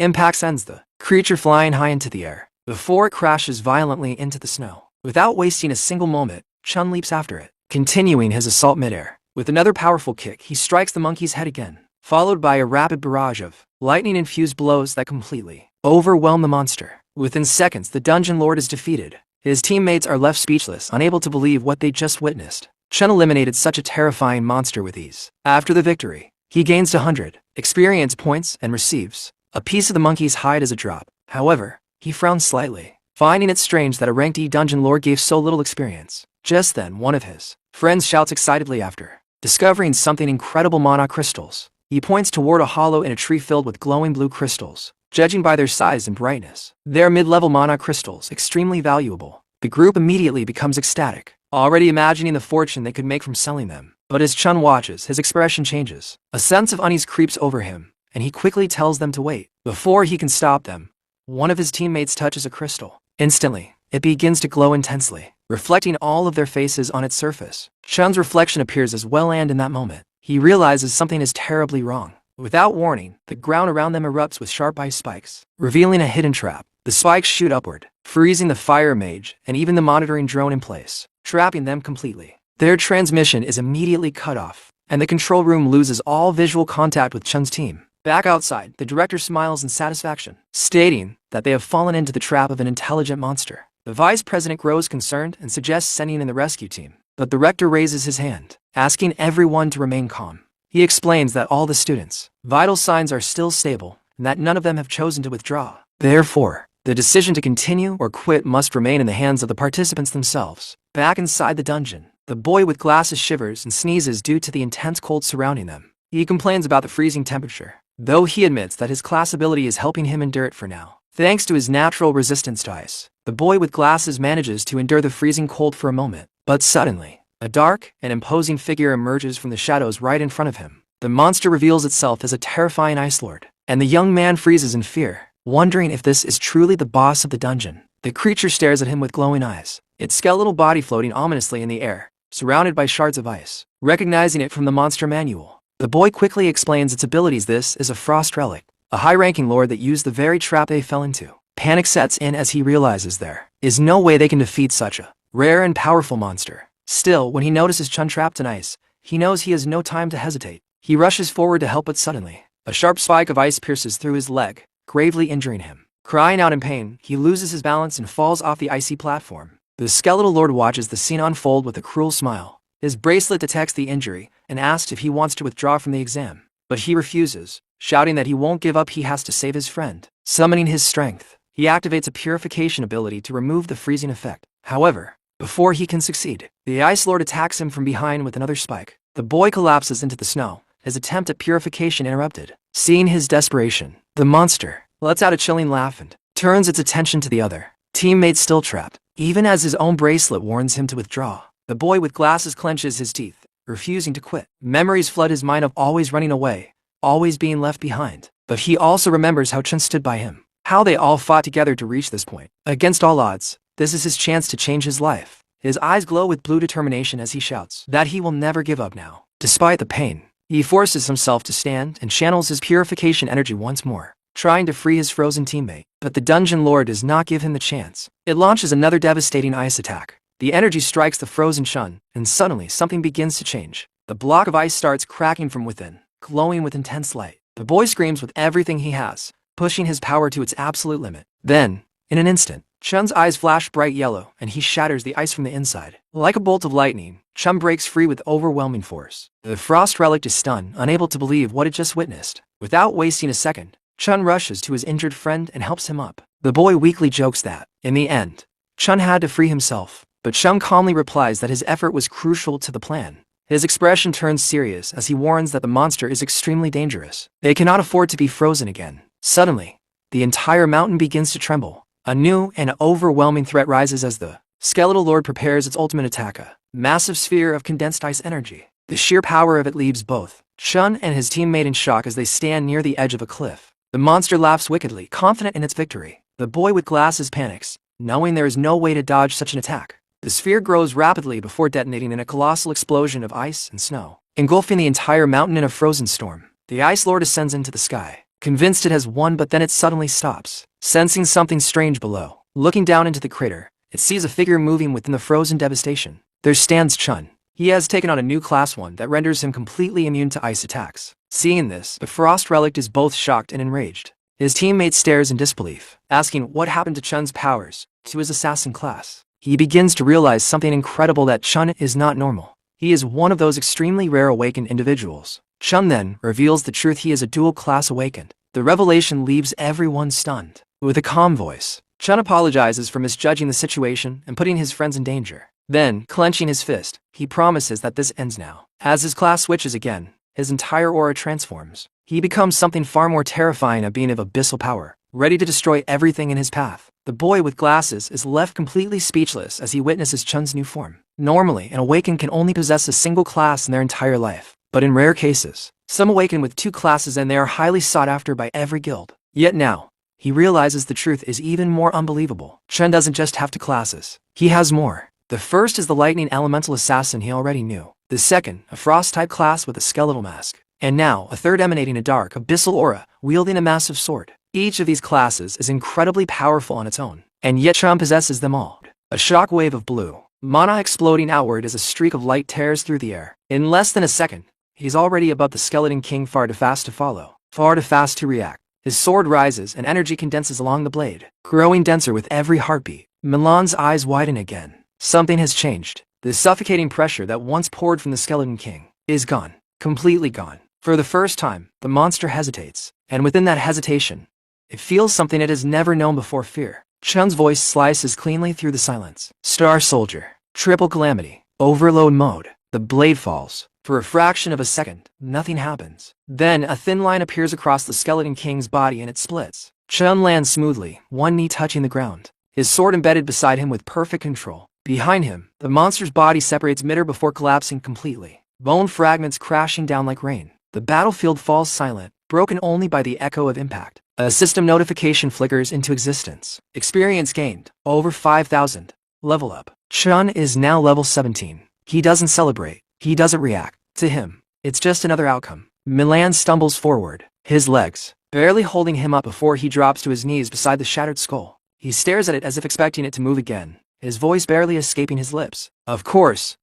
impact sends the creature flying high into the air, before it crashes violently into the snow. Without wasting a single moment, Chun leaps after it, continuing his assault midair. With another powerful kick, he strikes the monkey's head again, followed by a rapid barrage of lightning-infused blows that completely overwhelm the monster. Within seconds, the dungeon lord is defeated. His teammates are left speechless, unable to believe what they just witnessed. Chun eliminated such a terrifying monster with ease. After the victory, he gains 100 experience points and receives a piece of the monkey's hide as a drop. However, he frowns slightly, finding it strange that a ranked E dungeon lord gave so little experience. Just then, one of his friends shouts excitedly after discovering something incredible: mana crystals. He points toward a hollow in a tree filled with glowing blue crystals. Judging by their size and brightness, they're mid-level mana crystals, extremely valuable. The group immediately becomes ecstatic, already imagining the fortune they could make from selling them. But as Chun watches, his expression changes. A sense of unease creeps over him, and he quickly tells them to wait. Before he can stop them, one of his teammates touches a crystal. Instantly, it begins to glow intensely, reflecting all of their faces on its surface. Chun's reflection appears as well, and in that moment, he realizes something is terribly wrong. Without warning, the ground around them erupts with sharp ice spikes, revealing a hidden trap. The spikes shoot upward, freezing the fire mage and even the monitoring drone in place, trapping them completely. Their transmission is immediately cut off, and the control room loses all visual contact with Chun's team. Back outside, the director smiles in satisfaction, stating that they have fallen into the trap of an intelligent monster. The vice president grows concerned and suggests sending in the rescue team, but the rector raises his hand, asking everyone to remain calm. He explains that all the students' vital signs are still stable, and that none of them have chosen to withdraw. Therefore, the decision to continue or quit must remain in the hands of the participants themselves. Back inside the dungeon, the boy with glasses shivers and sneezes due to the intense cold surrounding them. He complains about the freezing temperature, though he admits that his class ability is helping him endure it for now. Thanks to his natural resistance to ice, the boy with glasses manages to endure the freezing cold for a moment. But suddenly, a dark and imposing figure emerges from the shadows right in front of him. The monster reveals itself as a terrifying ice lord, and the young man freezes in fear, wondering if this is truly the boss of the dungeon. The creature stares at him with glowing eyes, its skeletal body floating ominously in the air, surrounded by shards of ice. Recognizing it from the monster manual, the boy quickly explains its abilities. This is a frost relic, a high-ranking lord that used the very trap they fell into. Panic sets in as he realizes there is no way they can defeat such a rare and powerful monster. Still, when he notices Chun trapped in ice, he knows he has no time to hesitate. He rushes forward to help, but suddenly, a sharp spike of ice pierces through his leg, gravely injuring him. Crying out in pain, he loses his balance and falls off the icy platform. The skeletal lord watches the scene unfold with a cruel smile. His bracelet detects the injury and asks if he wants to withdraw from the exam. But he refuses, shouting that he won't give up. He has to save his friend. Summoning his strength, he activates a purification ability to remove the freezing effect. However, before he can succeed, the Ice Lord attacks him from behind with another spike. The boy collapses into the snow, his attempt at purification interrupted. Seeing his desperation, the monster lets out a chilling laugh and turns its attention to the other teammate still trapped. Even as his own bracelet warns him to withdraw, the boy with glasses clenches his teeth, refusing to quit. Memories flood his mind of always running away, always being left behind. But he also remembers how Chun stood by him, how they all fought together to reach this point. Against all odds, this is his chance to change his life. His eyes glow with blue determination as he shouts that he will never give up now. Despite the pain, he forces himself to stand and channels his purification energy once more, trying to free his frozen teammate. But the Dungeon Lord does not give him the chance. It launches another devastating ice attack. The energy strikes the frozen Chun, and suddenly something begins to change. The block of ice starts cracking from within, glowing with intense light. The boy screams with everything he has, pushing his power to its absolute limit. Then, in an instant, Chun's eyes flash bright yellow, and he shatters the ice from the inside. Like a bolt of lightning, Chun breaks free with overwhelming force. The Frost Relic is stunned, unable to believe what it just witnessed. Without wasting a second, Chun rushes to his injured friend and helps him up. The boy weakly jokes that, in the end, Chun had to free himself, but Chun calmly replies that his effort was crucial to the plan. His expression turns serious as he warns that the monster is extremely dangerous. They cannot afford to be frozen again. Suddenly, the entire mountain begins to tremble. A new and overwhelming threat rises as the skeletal lord prepares its ultimate attack, a massive sphere of condensed ice energy. The sheer power of it leaves both Chun and his teammate in shock as they stand near the edge of a cliff. The monster laughs wickedly, confident in its victory. The boy with glasses panics, knowing there is no way to dodge such an attack. The sphere grows rapidly before detonating in a colossal explosion of ice and snow, engulfing the entire mountain in a frozen storm. The Ice Lord ascends into the sky, convinced it has won, but then it suddenly stops, sensing something strange below. Looking down into the crater, it sees a figure moving within the frozen devastation. There stands Chun. He has taken on a new class 1 that renders him completely immune to ice attacks. Seeing this, the Frost Relic is both shocked and enraged. His teammate stares in disbelief, asking what happened to Chun's powers, to his assassin class. He begins to realize something incredible, that Chun is not normal. He is one of those extremely rare awakened individuals. Chun then reveals the truth: he is a dual-class awakened. The revelation leaves everyone stunned. With a calm voice, Chun apologizes for misjudging the situation and putting his friends in danger. Then, clenching his fist, he promises that this ends now. As his class switches again, his entire aura transforms. He becomes something far more terrifying, a being of abyssal power, ready to destroy everything in his path. The boy with glasses is left completely speechless as he witnesses Chun's new form. Normally, an awakened can only possess a single class in their entire life. But in rare cases, some awaken with 2 classes, and they are highly sought after by every guild. Yet now, he realizes the truth is even more unbelievable. Chun doesn't just have 2 classes. He has more. The first is the lightning elemental assassin he already knew. The second, a frost-type class with a skeletal mask. And now, a third emanating a dark, abyssal aura, wielding a massive sword. Each of these classes is incredibly powerful on its own, and yet Chun possesses them all. A shock wave of blue mana exploding outward as a streak of light tears through the air. In less than a second, he's already above the Skeleton King, far too fast to follow, far too fast to react. His sword rises and energy condenses along the blade, growing denser with every heartbeat. Milan's eyes widen again. Something has changed. The suffocating pressure that once poured from the Skeleton King is gone, completely gone. For the first time, the monster hesitates, and within that hesitation, it feels something it has never known before: fear. Chun's voice slices cleanly through the silence. Star Soldier. Triple Calamity. Overload mode. The blade falls. For a fraction of a second, nothing happens. Then a thin line appears across the Skeleton King's body and it splits. Chun lands smoothly, one knee touching the ground, his sword embedded beside him with perfect control. Behind him, the monster's body separates midair before collapsing completely, bone fragments crashing down like rain. The battlefield falls silent, broken only by the echo of impact. A system notification flickers into existence. Experience gained, over 5,000. Level up. Chun is now level 17. He doesn't celebrate. He doesn't react. To him, it's just another outcome. Milan stumbles forward, his legs barely holding him up before he drops to his knees beside the shattered skull. He stares at it as if expecting it to move again, his voice barely escaping his lips. Of course,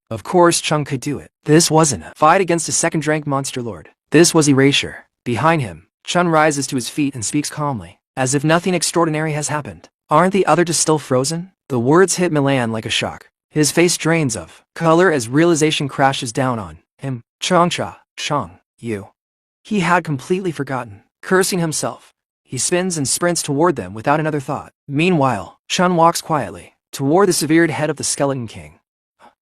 Chung could do it. This wasn't a fight against a second-rank monster lord. This was erasure. Behind him, Chun rises to his feet and speaks calmly, as if nothing extraordinary has happened. Aren't the other just still frozen? The words hit Milan like a shock. His face drains of color as realization crashes down on him. Chung, you. He had completely forgotten. Cursing himself, he spins and sprints toward them without another thought. Meanwhile, Chun walks quietly toward the severed head of the Skeleton King.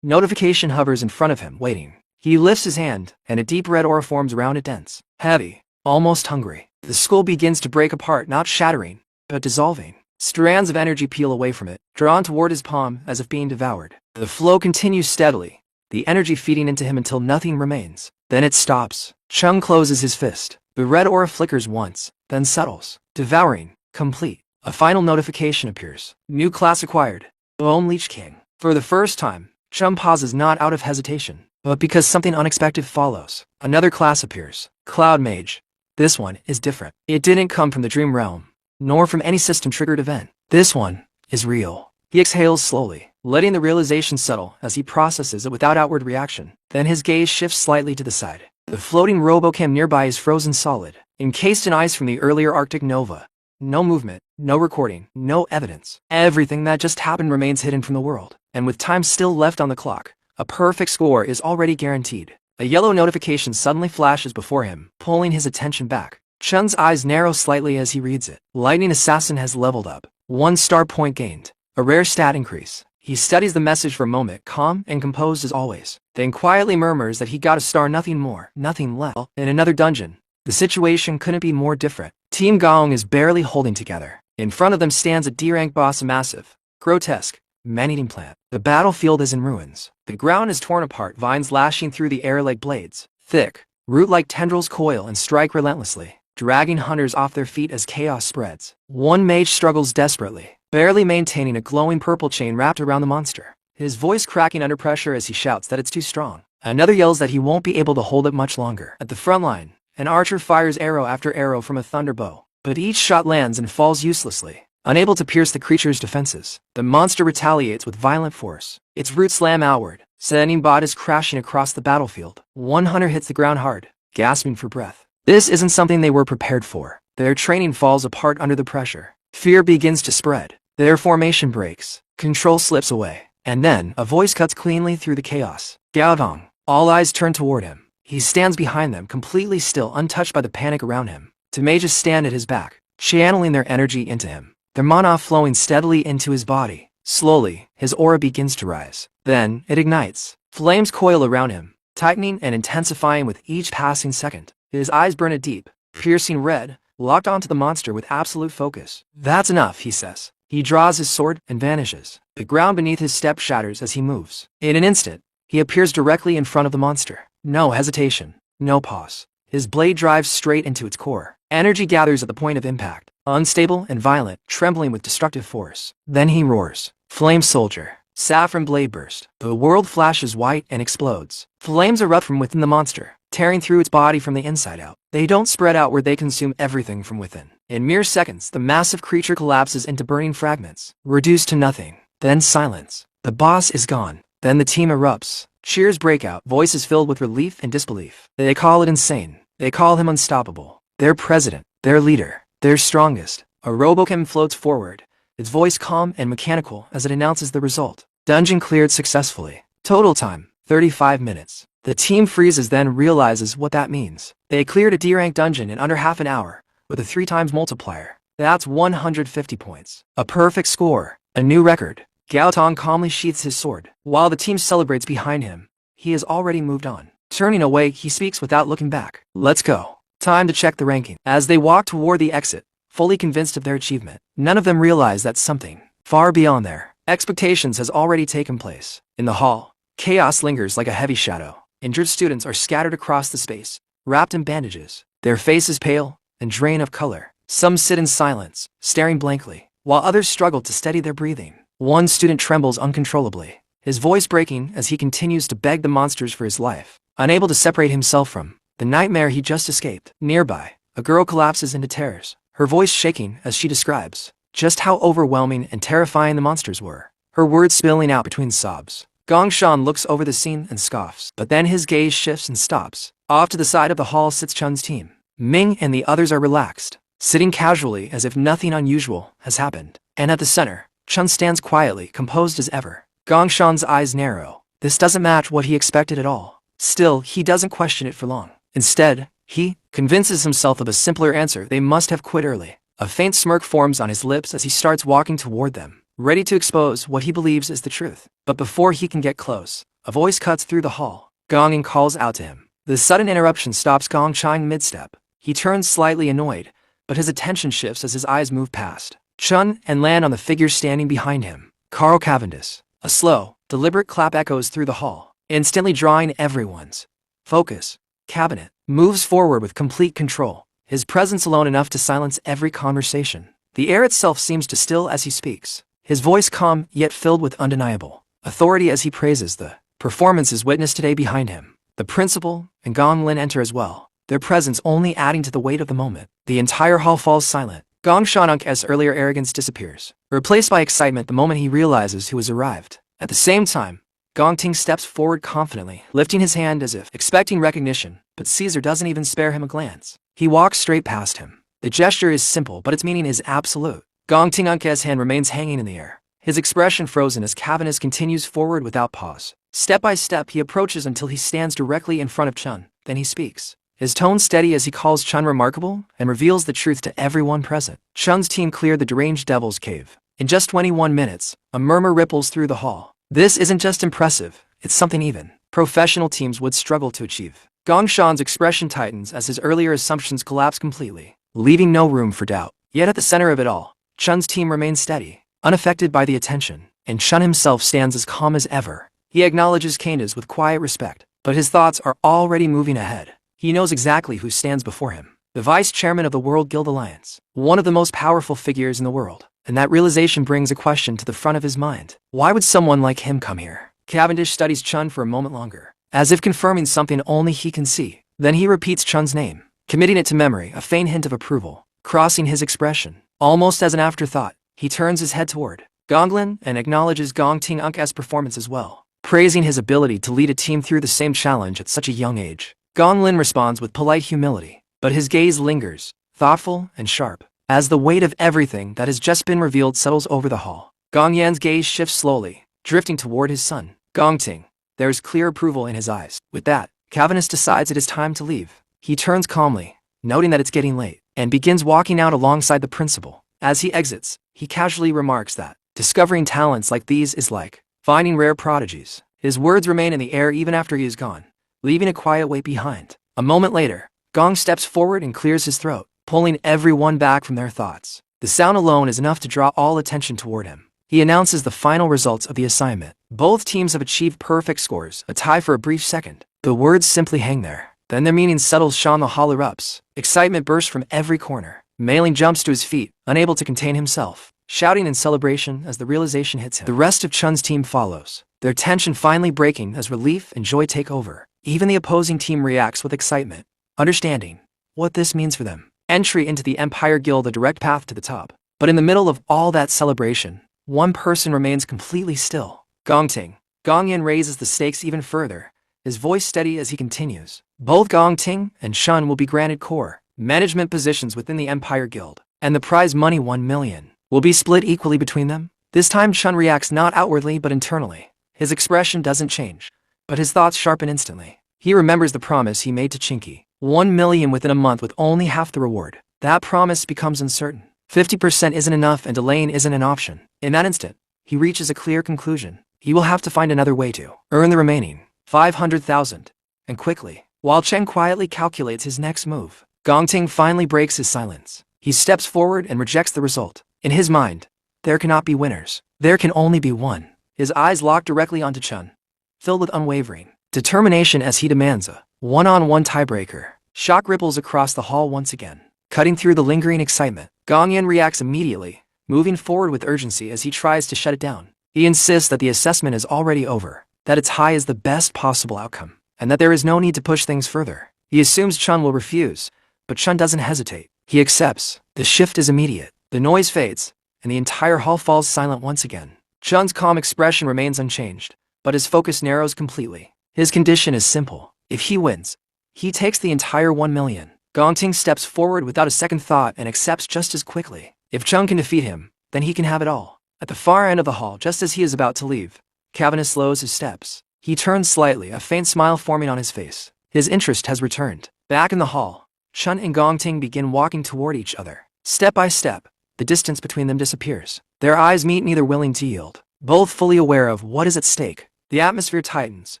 Notification hovers in front of him, waiting. He lifts his hand, and a deep red aura forms around it, dense, heavy, almost hungry. The skull begins to break apart, not shattering, but dissolving. Strands of energy peel away from it, drawn toward his palm as if being devoured. The flow continues steadily, the energy feeding into him until nothing remains. Then it stops. Chung closes his fist. The red aura flickers once, then settles. Devouring. Complete. A final notification appears. New class acquired. Bone Leech King. For the first time, Chung pauses, not out of hesitation, but because something unexpected follows. Another class appears. Cloud Mage. This one is different. It didn't come from the dream realm, nor from any system-triggered event. This one is real. He exhales slowly, letting the realization settle as he processes it without outward reaction. Then his gaze shifts slightly to the side. The floating robocam nearby is frozen solid, encased in ice from the earlier Arctic nova. No movement, no recording, no evidence. Everything that just happened remains hidden from the world. And with time still left on the clock, a perfect score is already guaranteed. A yellow notification suddenly flashes before him, pulling his attention back. Chun's eyes narrow slightly as he reads it. Lightning Assassin has leveled up. 1 star point gained. A rare stat increase. He studies the message for a moment, calm and composed as always, then quietly murmurs that he got a star, nothing more, nothing less. In another dungeon, the situation couldn't be more different. Team Gaong is barely holding together. In front of them stands a D-rank boss, a massive, grotesque, man-eating plant. The battlefield is in ruins. The ground is torn apart, vines lashing through the air like blades. Thick, root-like tendrils coil and strike relentlessly, dragging hunters off their feet as chaos spreads. One mage struggles desperately, barely maintaining a glowing purple chain wrapped around the monster, his voice cracking under pressure as he shouts that it's too strong. Another yells that he won't be able to hold it much longer. At the front line, an archer fires arrow after arrow from a thunderbow, but each shot lands and falls uselessly, unable to pierce the creature's defenses. The monster retaliates with violent force, its roots slam outward, sending bodies crashing across the battlefield. One hunter hits the ground hard, gasping for breath. This isn't something they were prepared for. Their training falls apart under the pressure. Fear begins to spread. Their formation breaks. Control slips away. And then, a voice cuts cleanly through the chaos. Gaodong. All eyes turn toward him. He stands behind them, completely still, untouched by the panic around him. The mages stand at his back, channeling their energy into him, their mana flowing steadily into his body. Slowly, his aura begins to rise. Then, it ignites. Flames coil around him, tightening and intensifying with each passing second. His eyes burn a deep, piercing red, locked onto the monster with absolute focus. That's enough, he says. He draws his sword and vanishes. The ground beneath his step shatters as he moves. In an instant, he appears directly in front of the monster. No hesitation, no pause. His blade drives straight into its core. Energy gathers at the point of impact, unstable and violent, trembling with destructive force. Then he roars. Flame Soldier. Saffron blade burst. The world flashes white and explodes. Flames erupt from within the monster, tearing through its body from the inside out. They don't spread out where they consume everything from within. In mere seconds, the massive creature collapses into burning fragments, reduced to nothing. Then silence. The boss is gone. Then the team erupts. Cheers break out, voices filled with relief and disbelief. They call it insane. They call him unstoppable. Their president, their leader, their strongest. A robocam floats forward, its voice calm and mechanical as it announces the result. Dungeon cleared successfully. Total time, 35 minutes. The team freezes, then realizes what that means. They cleared a D-rank dungeon in under half an hour, with a 3 times multiplier. That's 150 points. A perfect score. A new record. Gao Tong calmly sheaths his sword. While the team celebrates behind him, he has already moved on. Turning away, he speaks without looking back. Let's go. Time to check the ranking. As they walk toward the exit, fully convinced of their achievement, none of them realize that something far beyond their expectations has already taken place. In the hall, chaos lingers like a heavy shadow. Injured students are scattered across the space, wrapped in bandages, their faces pale and drained of color. Some sit in silence, staring blankly, while others struggle to steady their breathing. One student trembles uncontrollably, his voice breaking as he continues to beg the monsters for his life, unable to separate himself from the nightmare he just escaped. Nearby, a girl collapses into tears, her voice shaking as she describes just how overwhelming and terrifying the monsters were, her words spilling out between sobs. Gong Shan looks over the scene and scoffs, but then his gaze shifts and stops. Off to the side of the hall sits Chun's team. Ming and the others are relaxed, sitting casually as if nothing unusual has happened. And at the center, Chun stands quietly, composed as ever. Gong Shan's eyes narrow. This doesn't match what he expected at all. Still, he doesn't question it for long. Instead, he convinces himself of a simpler answer: they must have quit early. A faint smirk forms on his lips as he starts walking toward them, ready to expose what he believes is the truth. But before he can get close, a voice cuts through the hall. Gong and calls out to him. The sudden interruption stops Gong Chang mid-step. He turns slightly annoyed, but his attention shifts as his eyes move past Chun and land on the figure standing behind him, Carl Cavendish. A slow, deliberate clap echoes through the hall, instantly drawing everyone's focus. Cabinet moves forward with complete control, his presence alone enough to silence every conversation. The air itself seems to still as he speaks, his voice calm yet filled with undeniable authority as he praises the performances witnessed today behind him. The principal and Gong Lin enter as well, their presence only adding to the weight of the moment. The entire hall falls silent. Gong Shan's earlier arrogance disappears, replaced by excitement the moment he realizes who has arrived. At the same time, Gong Ting steps forward confidently, lifting his hand as if expecting recognition, but Caesar doesn't even spare him a glance. He walks straight past him. The gesture is simple, but its meaning is absolute. Gong Ting's hand remains hanging in the air, his expression frozen as Cavendish continues forward without pause. Step by step, he approaches until he stands directly in front of Chun. Then he speaks, his tone steady as he calls Chun remarkable and reveals the truth to everyone present. Chun's team cleared the deranged devil's cave. In just 21 minutes, a murmur ripples through the hall. This isn't just impressive, it's something even professional teams would struggle to achieve. Gong Shan's expression tightens as his earlier assumptions collapse completely, leaving no room for doubt. Yet at the center of it all, Chun's team remains steady, unaffected by the attention, and Chun himself stands as calm as ever. He acknowledges Candace with quiet respect, but his thoughts are already moving ahead. He knows exactly who stands before him, the vice chairman of the World Guild Alliance, one of the most powerful figures in the world. And that realization brings a question to the front of his mind. Why would someone like him come here? Cavendish studies Chun for a moment longer, as if confirming something only he can see. Then he repeats Chun's name, committing it to memory, a faint hint of approval crossing his expression. Almost as an afterthought, he turns his head toward Gonglin and acknowledges Gong Ting's performance as well, praising his ability to lead a team through the same challenge at such a young age. Gonglin responds with polite humility, but his gaze lingers, thoughtful and sharp, as the weight of everything that has just been revealed settles over the hall. Gong Yan's gaze shifts slowly, drifting toward his son, Gong Ting. There is clear approval in his eyes. With that, Cavendish decides it is time to leave. He turns calmly, noting that it's getting late, and begins walking out alongside the principal. As he exits, he casually remarks that discovering talents like these is like finding rare prodigies. His words remain in the air even after he is gone, leaving a quiet weight behind. A moment later, Gong steps forward and clears his throat, pulling everyone back from their thoughts. The sound alone is enough to draw all attention toward him. He announces the final results of the assignment. Both teams have achieved perfect scores, a tie for a brief second. The words simply hang there. Then their meaning settles. Sean the hall erupts. Excitement bursts from every corner. Mailing jumps to his feet, unable to contain himself, shouting in celebration as the realization hits him. The rest of Chun's team follows, their tension finally breaking as relief and joy take over. Even the opposing team reacts with excitement, understanding what this means for them. Entry into the Empire Guild, a direct path to the top. But in the middle of all that celebration, one person remains completely still. Gong Ting. Gong Yan raises the stakes even further, his voice steady as he continues. Both Gong Ting and Shun will be granted core management positions within the Empire Guild, and the prize money 1 million will be split equally between them. This time Chun reacts not outwardly but internally. His expression doesn't change, but his thoughts sharpen instantly. He remembers the promise he made to Chinky. 1 million within a month with only half the reward. That promise becomes uncertain. 50% isn't enough and delaying isn't an option. In that instant, he reaches a clear conclusion. He will have to find another way to earn the remaining 500,000. And quickly, while Chen quietly calculates his next move, Gong Ting finally breaks his silence. He steps forward and rejects the result. In his mind, there cannot be winners. There can only be one. His eyes lock directly onto Chun, filled with unwavering determination as he demands a one-on-one tiebreaker. Shock ripples across the hall once again, cutting through the lingering excitement. Gong Yan reacts immediately, moving forward with urgency as he tries to shut it down. He insists that the assessment is already over, that its high is the best possible outcome, and that there is no need to push things further. He assumes Chun will refuse, but Chun doesn't hesitate. He accepts. The shift is immediate. The noise fades, and the entire hall falls silent once again. Chun's calm expression remains unchanged, but his focus narrows completely. His condition is simple. If he wins, he takes the entire 1 million. Gongting steps forward without a second thought and accepts just as quickly. If Chun can defeat him, then he can have it all. At the far end of the hall, just as he is about to leave, Cavanagh slows his steps. He turns slightly, a faint smile forming on his face. His interest has returned. Back in the hall, Chun and Gongting begin walking toward each other. Step by step, the distance between them disappears. Their eyes meet, neither willing to yield, both fully aware of what is at stake. The atmosphere tightens,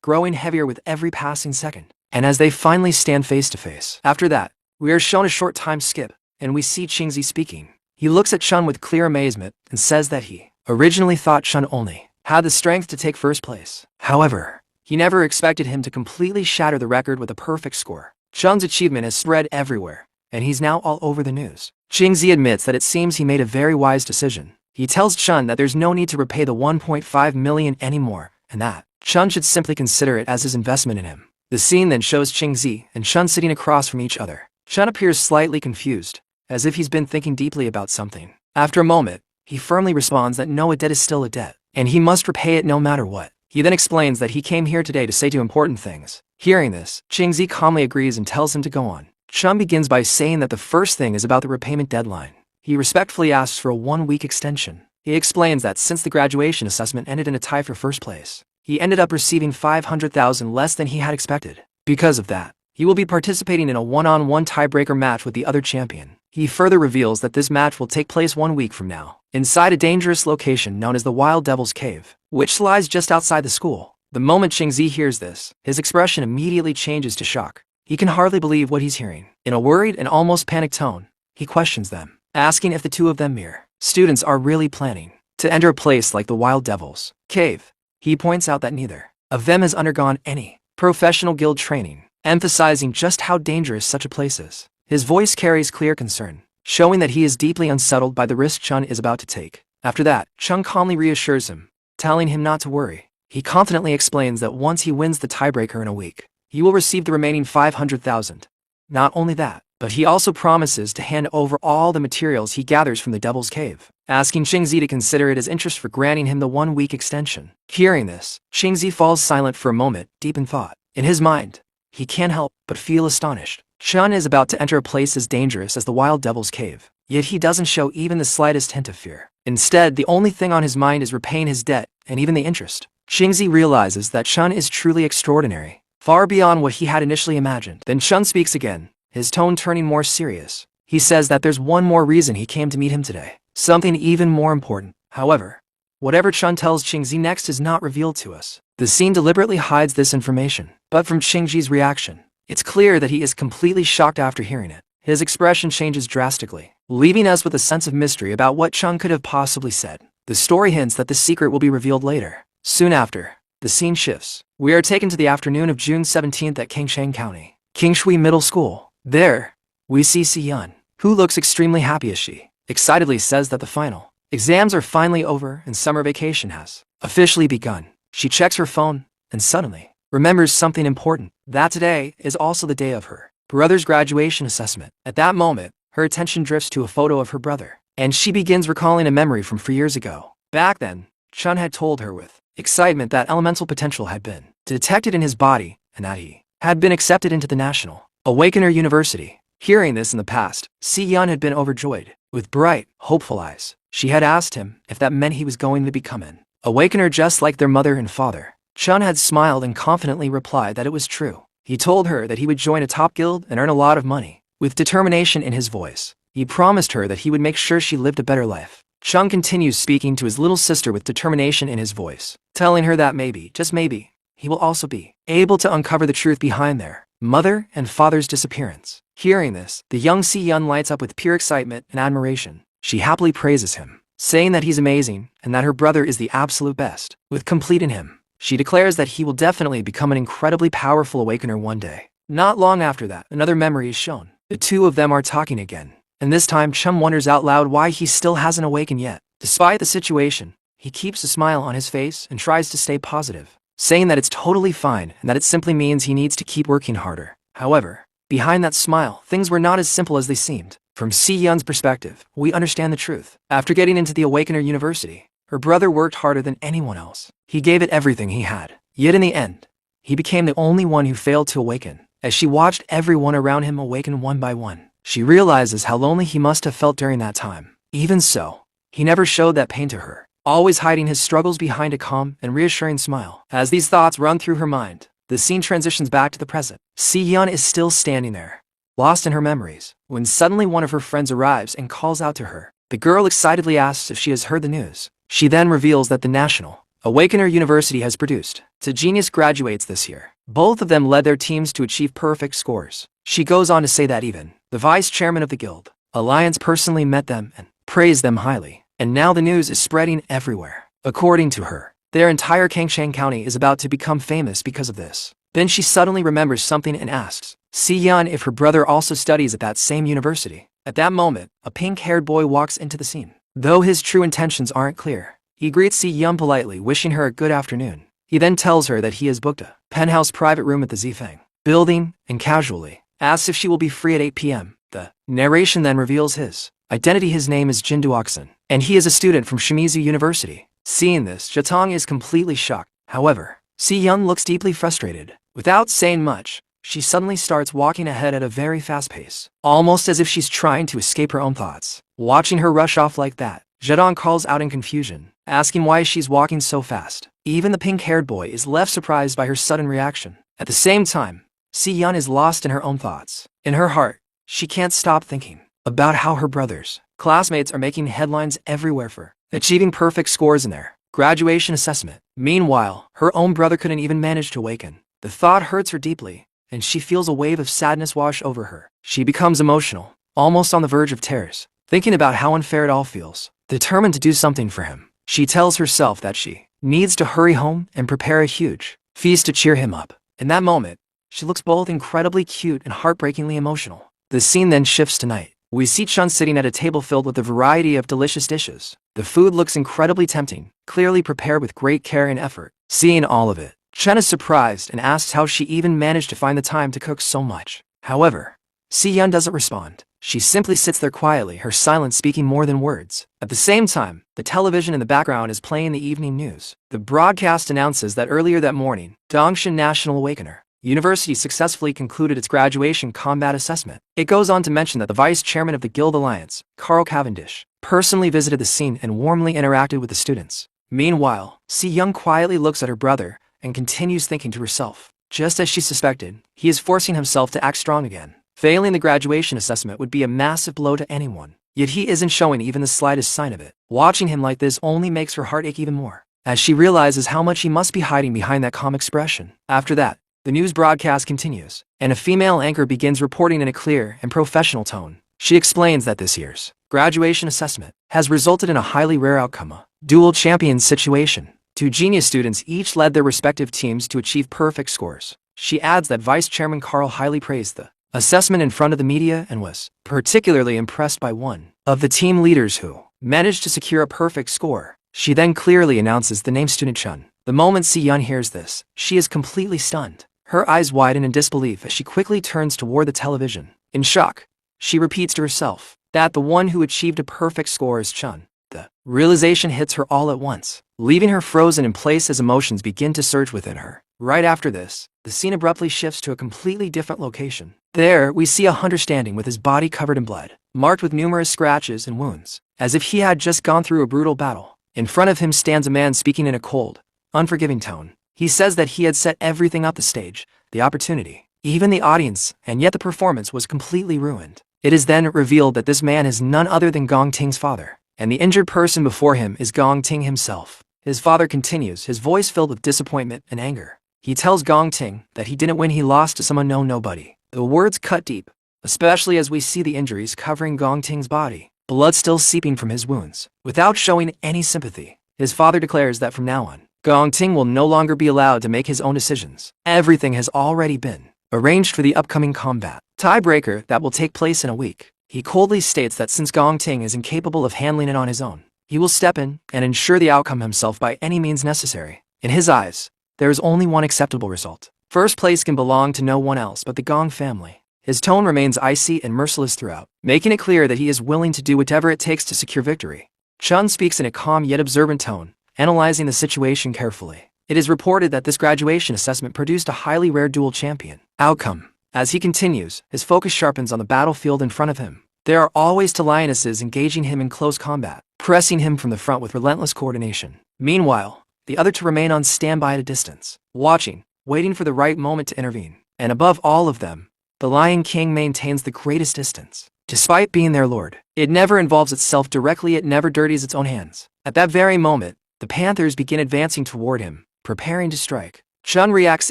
growing heavier with every passing second. And as they finally stand face to face, after that, we are shown a short time skip, and we see Qingzi speaking. He looks at Chun with clear amazement and says that he originally thought Chun only had the strength to take first place. However, he never expected him to completely shatter the record with a perfect score. Chun's achievement has spread everywhere, and he's now all over the news. Qingzi admits that it seems he made a very wise decision. He tells Chun that there's no need to repay the 1.5 million anymore, and that Chun should simply consider it as his investment in him. The scene then shows Qingzi and Chun sitting across from each other. Chun appears slightly confused, as if he's been thinking deeply about something. After a moment, he firmly responds that no, a debt is still a debt, and he must repay it no matter what. He then explains that he came here today to say two important things. Hearing this, Qingzi calmly agrees and tells him to go on. Chun begins by saying that the first thing is about the repayment deadline. He respectfully asks for a 1-week extension. He explains that since the graduation assessment ended in a tie for first place, he ended up receiving 500,000 less than he had expected. Because of that, he will be participating in a one-on-one tiebreaker match with the other champion. He further reveals that this match will take place 1 week from now, inside a dangerous location known as the Wild Devil's Cave, which lies just outside the school. The moment Qingzi hears this, his expression immediately changes to shock. He can hardly believe what he's hearing. In a worried and almost panicked tone, he questions them, asking if the two of them mere students are really planning to enter a place like the Wild Devil's Cave. He points out that neither of them has undergone any professional guild training, emphasizing just how dangerous such a place is. His voice carries clear concern, showing that he is deeply unsettled by the risk Chun is about to take. After that, Chun calmly reassures him, telling him not to worry. He confidently explains that once he wins the tiebreaker in a week, he will receive the remaining 500,000. Not only that, but he also promises to hand over all the materials he gathers from the Devil's Cave, asking Qingzi to consider it as interest for granting him the 1-week extension. Hearing this, Qingzi falls silent for a moment, deep in thought. In his mind, he can't help but feel astonished. Chun is about to enter a place as dangerous as the Wild Devil's Cave, yet he doesn't show even the slightest hint of fear. Instead, the only thing on his mind is repaying his debt, and even the interest. Qingzi realizes that Chun is truly extraordinary, far beyond what he had initially imagined. Then Chun speaks again, his tone turning more serious. He says that there's one more reason he came to meet him today, something even more important. However, whatever Chun tells Qingzi next is not revealed to us. The scene deliberately hides this information, but from Qingzi's reaction, it's clear that he is completely shocked after hearing it. His expression changes drastically, leaving us with a sense of mystery about what Chun could have possibly said. The story hints that the secret will be revealed later. Soon after, the scene shifts. We are taken to the afternoon of June 17th at Qingshan County, Kingshui Middle School. There, we see Si-Yun, who looks extremely happy as she excitedly says that the final exams are finally over and summer vacation has officially begun. She checks her phone and suddenly remembers something important, that today is also the day of her brother's graduation assessment. At that moment, her attention drifts to a photo of her brother, and she begins recalling a memory from 4 years ago. Back then, Chun had told her with excitement that elemental potential had been detected in his body and that he had been accepted into the National Awakener University. Hearing this in the past, Si-Yun had been overjoyed. With bright, hopeful eyes, she had asked him if that meant he was going to become an Awakener just like their mother and father. Chun had smiled and confidently replied that it was true. He told her that he would join a top guild and earn a lot of money. With determination in his voice, he promised her that he would make sure she lived a better life. Chun continues speaking to his little sister with determination in his voice, telling her that maybe, just maybe, he will also be able to uncover the truth behind their mother and father's disappearance. Hearing this, the young Si-Yun lights up with pure excitement and admiration. She happily praises him, saying that he's amazing and that her brother is the absolute best. With complete in him, she declares that he will definitely become an incredibly powerful Awakener one day. Not long after that, another memory is shown. The two of them are talking again, and this time Chun wonders out loud why he still hasn't awakened yet. Despite the situation, he keeps a smile on his face and tries to stay positive, saying that it's totally fine and that it simply means he needs to keep working harder. However, behind that smile, things were not as simple as they seemed. From Si-yeon's perspective, we understand the truth. After getting into the Awakener University, her brother worked harder than anyone else. He gave it everything he had. Yet in the end, he became the only one who failed to awaken. As she watched everyone around him awaken one by one, she realizes how lonely he must have felt during that time. Even so, he never showed that pain to her, always hiding his struggles behind a calm and reassuring smile. As these thoughts run through her mind, the scene transitions back to the present. Si-yeon is still standing there, lost in her memories, when suddenly one of her friends arrives and calls out to her. The girl excitedly asks if she has heard the news. She then reveals that the National Awakener University has produced 2 genius graduates this year. Both of them led their teams to achieve perfect scores. She goes on to say that even the vice chairman of the guild alliance personally met them and praised them highly. And now the news is spreading everywhere. According to her, their entire Kangshang County is about to become famous because of this. Then she suddenly remembers something and asks Si-yeon if her brother also studies at that same university. At that moment, a pink-haired boy walks into the scene. Though his true intentions aren't clear, he greets Si-yeon politely, wishing her a good afternoon. He then tells her that he has booked a penthouse private room at the Zifeng building and casually asks if she will be free at 8 p.m. The narration then reveals his identity. His name is Jin Duokson, and he is a student from Shimizu University. Seeing this, Jatong is completely shocked. However, Si-yeon looks deeply frustrated. Without saying much, she suddenly starts walking ahead at a very fast pace, almost as if she's trying to escape her own thoughts. Watching her rush off like that, Jadong calls out in confusion, asking why she's walking so fast. Even the pink-haired boy is left surprised by her sudden reaction. At the same time, Si-yeon is lost in her own thoughts. In her heart, she can't stop thinking about how her brothers, classmates are making headlines everywhere for achieving perfect scores in their graduation assessment. Meanwhile, her own brother couldn't even manage to awaken. The thought hurts her deeply, and she feels a wave of sadness wash over her. She becomes emotional, almost on the verge of tears, thinking about how unfair it all feels. Determined to do something for him, she tells herself that she needs to hurry home and prepare a huge feast to cheer him up. In that moment, she looks both incredibly cute and heartbreakingly emotional. The scene then shifts to night. We see Chun sitting at a table filled with a variety of delicious dishes. The food looks incredibly tempting, clearly prepared with great care and effort. Seeing all of it, Chun is surprised and asks how she even managed to find the time to cook so much. However, Si-yeon doesn't respond. She simply sits there quietly, her silence speaking more than words. At the same time, the television in the background is playing the evening news. The broadcast announces that earlier that morning, Dongshin National Awakener University successfully concluded its graduation combat assessment. It goes on to mention that the vice chairman of the Guild Alliance, Carl Cavendish, personally visited the scene and warmly interacted with the students. Meanwhile, Si-yeon quietly looks at her brother and continues thinking to herself. Just as she suspected, he is forcing himself to act strong again. Failing the graduation assessment would be a massive blow to anyone, yet he isn't showing even the slightest sign of it. Watching him like this only makes her heart ache even more, as she realizes how much he must be hiding behind that calm expression. After that, the news broadcast continues, and a female anchor begins reporting in a clear and professional tone. She explains that this year's graduation assessment has resulted in a highly rare outcome, a dual champion situation. 2 genius students each led their respective teams to achieve perfect scores. She adds that Vice Chairman Carl highly praised the assessment in front of the media and was particularly impressed by one of the team leaders who managed to secure a perfect score. She then clearly announces the name student Chun. The moment Si-yeon hears this, she is completely stunned. Her eyes widen in disbelief as she quickly turns toward the television. In shock, she repeats to herself that the one who achieved a perfect score is Chun. The realization hits her all at once, leaving her frozen in place as emotions begin to surge within her. Right after this, the scene abruptly shifts to a completely different location. There, we see a hunter standing with his body covered in blood, marked with numerous scratches and wounds, as if he had just gone through a brutal battle. In front of him stands a man speaking in a cold, unforgiving tone. He says that he had set everything up: the stage, the opportunity, even the audience, and yet the performance was completely ruined. It is then revealed that this man is none other than Gong Ting's father, and the injured person before him is Gong Ting himself. His father continues, his voice filled with disappointment and anger. He tells Gong Ting that he didn't win, he lost to some unknown nobody. The words cut deep, especially as we see the injuries covering Gong Ting's body, blood still seeping from his wounds. Without showing any sympathy, his father declares that from now on, Gong Ting will no longer be allowed to make his own decisions. Everything has already been arranged for the upcoming combat tiebreaker that will take place in a week. He coldly states that since Gong Ting is incapable of handling it on his own, he will step in and ensure the outcome himself by any means necessary. In his eyes, there is only one acceptable result. First place can belong to no one else but the Gong family. His tone remains icy and merciless throughout, making it clear that he is willing to do whatever it takes to secure victory. Chun speaks in a calm yet observant tone, analyzing the situation carefully. It is reported that this graduation assessment produced a highly rare dual champion outcome. As he continues, his focus sharpens on the battlefield in front of him. There are always two lionesses engaging him in close combat, pressing him from the front with relentless coordination. Meanwhile, the other two remain on standby at a distance, watching, waiting for the right moment to intervene. And above all of them, the Lion King maintains the greatest distance. Despite being their lord, it never involves itself directly, it never dirties its own hands. At that very moment, the panthers begin advancing toward him, preparing to strike. Chun reacts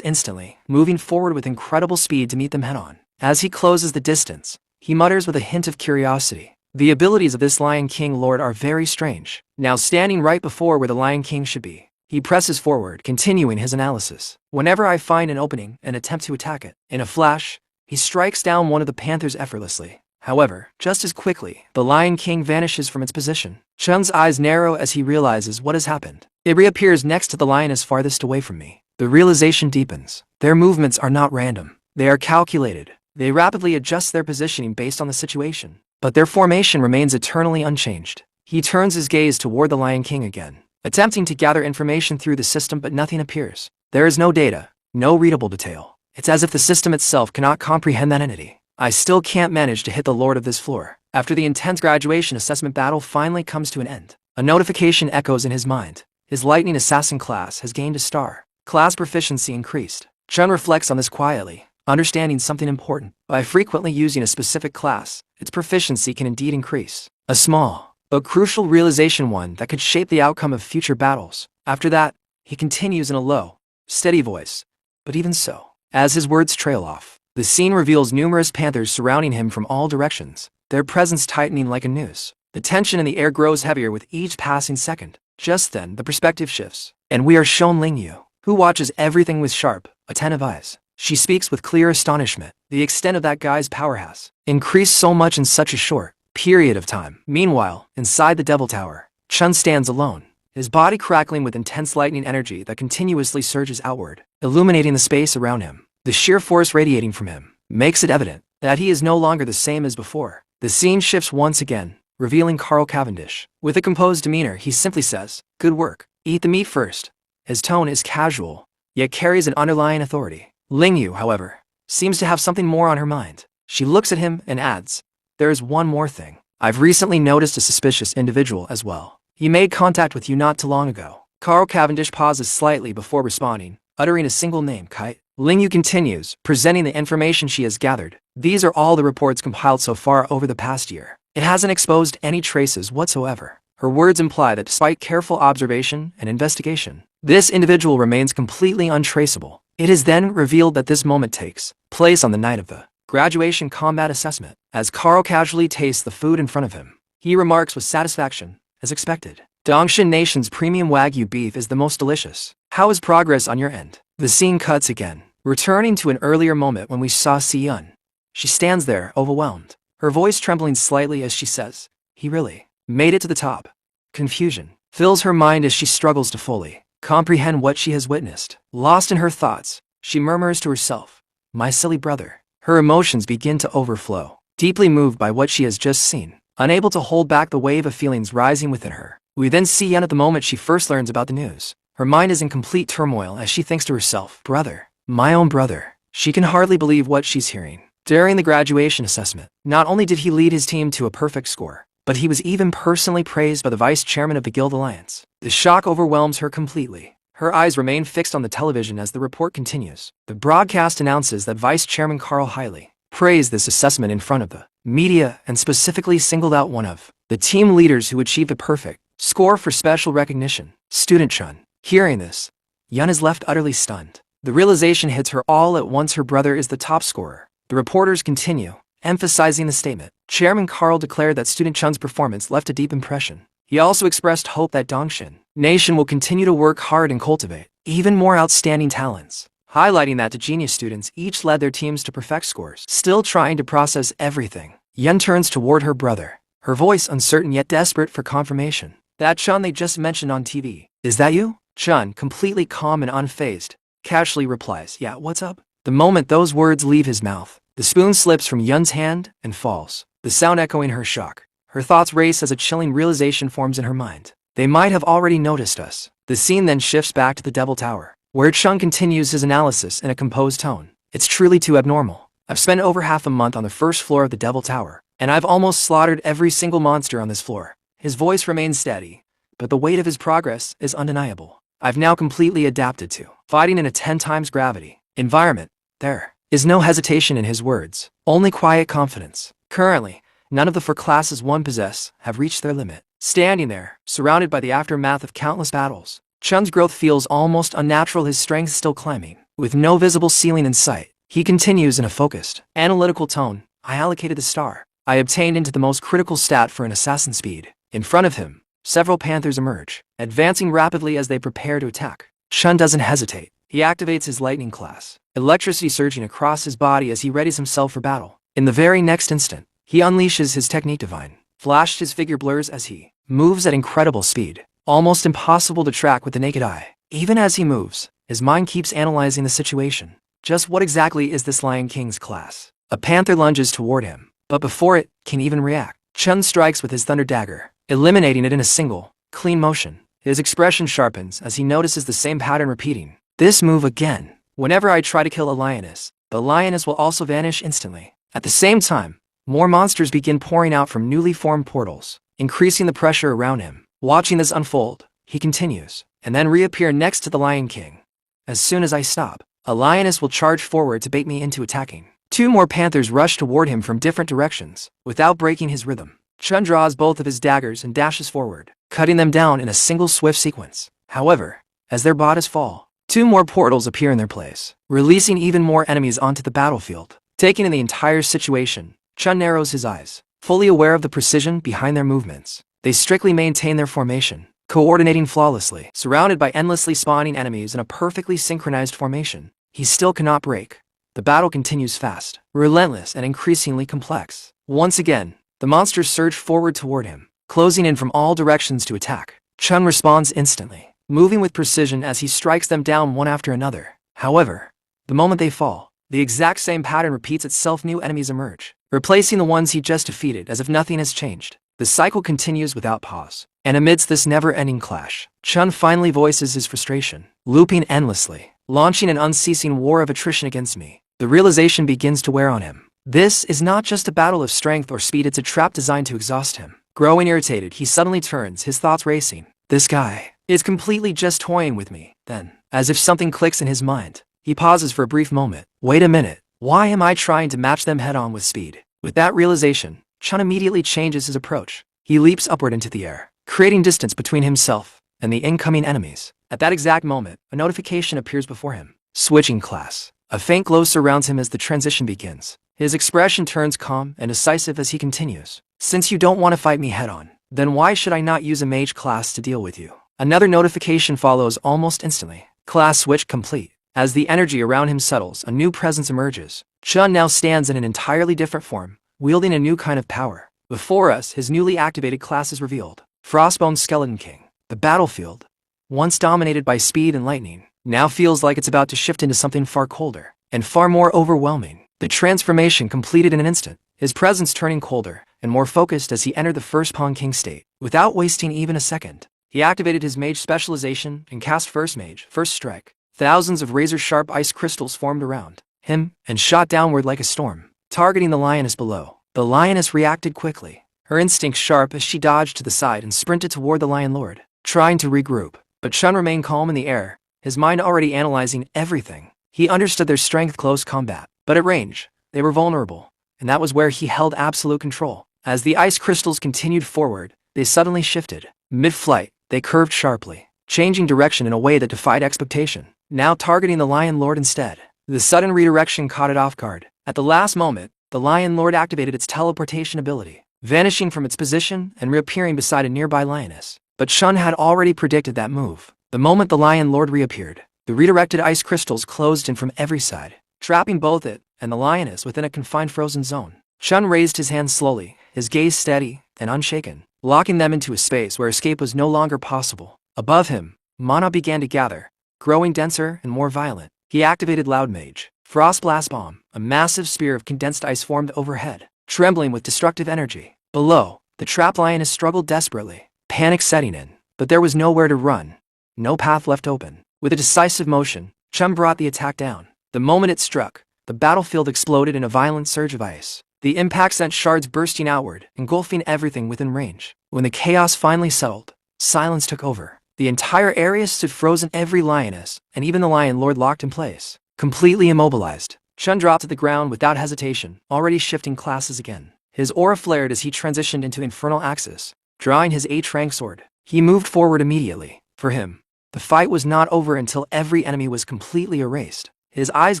instantly, moving forward with incredible speed to meet them head-on. As he closes the distance, he mutters with a hint of curiosity. The abilities of this Lion King lord are very strange. Now standing right before where the Lion King should be, he presses forward, continuing his analysis. Whenever I find an opening and attempt to attack it, in a flash, he strikes down one of the panthers effortlessly. However, just as quickly, the Lion King vanishes from its position. Chun's eyes narrow as he realizes what has happened. It reappears next to the lioness farthest away from me. The realization deepens. Their movements are not random. They are calculated. They rapidly adjust their positioning based on the situation. But their formation remains eternally unchanged. He turns his gaze toward the Lion King again, attempting to gather information through the system, but nothing appears. There is no data, no readable detail. It's as if the system itself cannot comprehend that entity. I still can't manage to hit the lord of this floor. After the intense graduation assessment battle finally comes to an end, a notification echoes in his mind. His lightning assassin class has gained a star. Class proficiency increased. Chun reflects on this quietly, understanding something important. By frequently using a specific class, its proficiency can indeed increase. A small, but crucial realization, one that could shape the outcome of future battles. After that, he continues in a low, steady voice. But even so, as his words trail off, the scene reveals numerous panthers surrounding him from all directions, their presence tightening like a noose. The tension in the air grows heavier with each passing second. Just then, the perspective shifts, and we are shown Ling Yu, who watches everything with sharp, attentive eyes. She speaks with clear astonishment. The extent of that guy's power has increased so much in such a short period of time. Meanwhile, inside the Devil Tower, Chun stands alone, his body crackling with intense lightning energy that continuously surges outward, illuminating the space around him. The sheer force radiating from him makes it evident that he is no longer the same as before. The scene shifts once again, revealing Carl Cavendish. With a composed demeanor, he simply says, "Good work. Eat the meat first." His tone is casual, yet carries an underlying authority. Ling Yu, however, seems to have something more on her mind. She looks at him and adds, "There is one more thing. I've recently noticed a suspicious individual as well. He made contact with you not too long ago." Carl Cavendish pauses slightly before responding, uttering a single name, Kite. Ling Yu continues, presenting the information she has gathered. These are all the reports compiled so far over the past year. It hasn't exposed any traces whatsoever. Her words imply that despite careful observation and investigation, this individual remains completely untraceable. It is then revealed that this moment takes place on the night of the graduation combat assessment. As Carl casually tastes the food in front of him, he remarks with satisfaction, as expected, "Dongshin Nation's premium Wagyu beef is the most delicious. How is progress on your end?" The scene cuts again, returning to an earlier moment when we saw Si-Yun. She stands there, overwhelmed, her voice trembling slightly as she says, "He really made it to the top." Confusion fills her mind as she struggles to fully comprehend what she has witnessed. Lost in her thoughts, she murmurs to herself, "My silly brother." Her emotions begin to overflow, deeply moved by what she has just seen, unable to hold back the wave of feelings rising within her. We then see Yen at the moment she first learns about the news. Her mind is in complete turmoil as she thinks to herself, "Brother, my own brother." She can hardly believe what she's hearing. During the graduation assessment, not only did he lead his team to a perfect score, but he was even personally praised by the vice chairman of the Guild Alliance. The shock overwhelms her completely. Her eyes remain fixed on the television as the report continues. The broadcast announces that Vice Chairman Carl highly praised this assessment in front of the media and specifically singled out one of the team leaders who achieved a perfect score for special recognition, Student Chun. Hearing this, Yun is left utterly stunned. The realization hits her all at once: her brother is the top scorer. The reporters continue, emphasizing the statement. Chairman Carl declared that Student Chun's performance left a deep impression. He also expressed hope that Dongshin Nation will continue to work hard and cultivate even more outstanding talents, highlighting that the genius students each led their teams to perfect scores. Still trying to process everything, Yun turns toward her brother, her voice uncertain yet desperate for confirmation. "That Chun they just mentioned on TV, is that you?" Chun, completely calm and unfazed, casually replies, "Yeah, what's up?" The moment those words leave his mouth, The spoon slips from Yun's hand and falls, the sound echoing her shock. Her thoughts race as a chilling realization forms in her mind. They might have already noticed us. The scene then shifts back to the Devil Tower, where Chung continues his analysis in a composed tone. It's truly too abnormal. I've spent over half a month on the first floor of the Devil Tower, and I've almost slaughtered every single monster on this floor. His voice remains steady, but the weight of his progress is undeniable. I've now completely adapted to fighting in a 10 times gravity environment. There is no hesitation in his words, only quiet confidence. Currently, none of the 4 classes one possess have reached their limit. Standing there, surrounded by the aftermath of countless battles, Chun's growth feels almost unnatural, his strength still climbing. With no visible ceiling in sight, he continues in a focused, analytical tone. I allocated the star I obtained into the most critical stat for an assassin speed. In front of him, several panthers emerge, advancing rapidly as they prepare to attack. Chun doesn't hesitate. He activates his lightning class, electricity surging across his body as he readies himself for battle. In the very next instant, he unleashes his technique divine. Flashed, his figure blurs as he moves at incredible speed, almost impossible to track with the naked eye. Even as he moves, his mind keeps analyzing the situation. Just what exactly is this Lion King's class? A panther lunges toward him, but before it can even react, Chun strikes with his thunder dagger, eliminating it in a single, clean motion. His expression sharpens as he notices the same pattern repeating. This move again. Whenever I try to kill a lioness, the lioness will also vanish instantly. At the same time, more monsters begin pouring out from newly formed portals, increasing the pressure around him. Watching this unfold, he continues, and then reappear next to the Lion King. As soon as I stop, a lioness will charge forward to bait me into attacking. 2 more panthers rush toward him from different directions. Without breaking his rhythm, Chun draws both of his daggers and dashes forward, cutting them down in a single swift sequence. However, as their bodies fall, 2 more portals appear in their place, releasing even more enemies onto the battlefield. Taking in the entire situation, Chun narrows his eyes, fully aware of the precision behind their movements. They strictly maintain their formation, coordinating flawlessly. Surrounded by endlessly spawning enemies in a perfectly synchronized formation, he still cannot break. The battle continues fast, relentless, and increasingly complex. Once again, the monsters surge forward toward him, closing in from all directions to attack. Chun responds instantly, moving with precision as he strikes them down one after another. However, the moment they fall, the exact same pattern repeats itself. New enemies emerge, replacing the ones he just defeated as if nothing has changed. The cycle continues without pause, and amidst this never-ending clash, Chun finally voices his frustration, looping endlessly, launching an unceasing war of attrition against me. The realization begins to wear on him. This is not just a battle of strength or speed, it's a trap designed to exhaust him. Growing irritated, he suddenly turns, his thoughts racing. This guy is completely just toying with me. Then, as if something clicks in his mind, he pauses for a brief moment. Wait a minute, why am I trying to match them head-on with speed? With that realization, Chun immediately changes his approach. He leaps upward into the air, creating distance between himself and the incoming enemies. At that exact moment, a notification appears before him. Switching class. A faint glow surrounds him as the transition begins. His expression turns calm and decisive as he continues. Since you don't want to fight me head-on, then why should I not use a mage class to deal with you? Another notification follows almost instantly. Class switch complete. As the energy around him settles, a new presence emerges. Chun now stands in an entirely different form, wielding a new kind of power. Before us, his newly activated class is revealed. Frostbone Skeleton King. The battlefield, once dominated by speed and lightning, now feels like it's about to shift into something far colder and far more overwhelming. The transformation completed in an instant, his presence turning colder and more focused as he entered the first Pawn King state. Without wasting even a second, he activated his mage specialization and cast First Mage, First Strike. Thousands of razor-sharp ice crystals formed around him and shot downward like a storm, targeting the lioness below. The lioness reacted quickly, her instincts sharp as she dodged to the side and sprinted toward the Lion Lord, trying to regroup. But Chun remained calm in the air, his mind already analyzing everything. He understood their strength close combat, but at range, they were vulnerable, and that was where he held absolute control. As the ice crystals continued forward, they suddenly shifted. Mid-flight, they curved sharply, changing direction in a way that defied expectation, now targeting the Lion Lord instead. The sudden redirection caught it off guard. At the last moment, the Lion Lord activated its teleportation ability, vanishing from its position and reappearing beside a nearby lioness. But Chun had already predicted that move. The moment the Lion Lord reappeared, the redirected ice crystals closed in from every side, trapping both it and the lioness within a confined frozen zone. Chun raised his hands slowly, his gaze steady and unshaken, locking them into a space where escape was no longer possible. Above him, mana began to gather, growing denser and more violent. He activated Loud Mage, Frost Blast Bomb, a massive spear of condensed ice formed overhead, trembling with destructive energy. Below, the trapped lioness struggled desperately, panic setting in, but there was nowhere to run, no path left open. With a decisive motion, Chun brought the attack down. The moment it struck, the battlefield exploded in a violent surge of ice. The impact sent shards bursting outward, engulfing everything within range. When the chaos finally settled, silence took over. The entire area stood frozen, every lioness, and even the lion lord locked in place, completely immobilized. Chun dropped to the ground without hesitation, already shifting classes again. His aura flared as he transitioned into Infernal Axis. Drawing his H-rank sword, he moved forward immediately. For him, the fight was not over until every enemy was completely erased. His eyes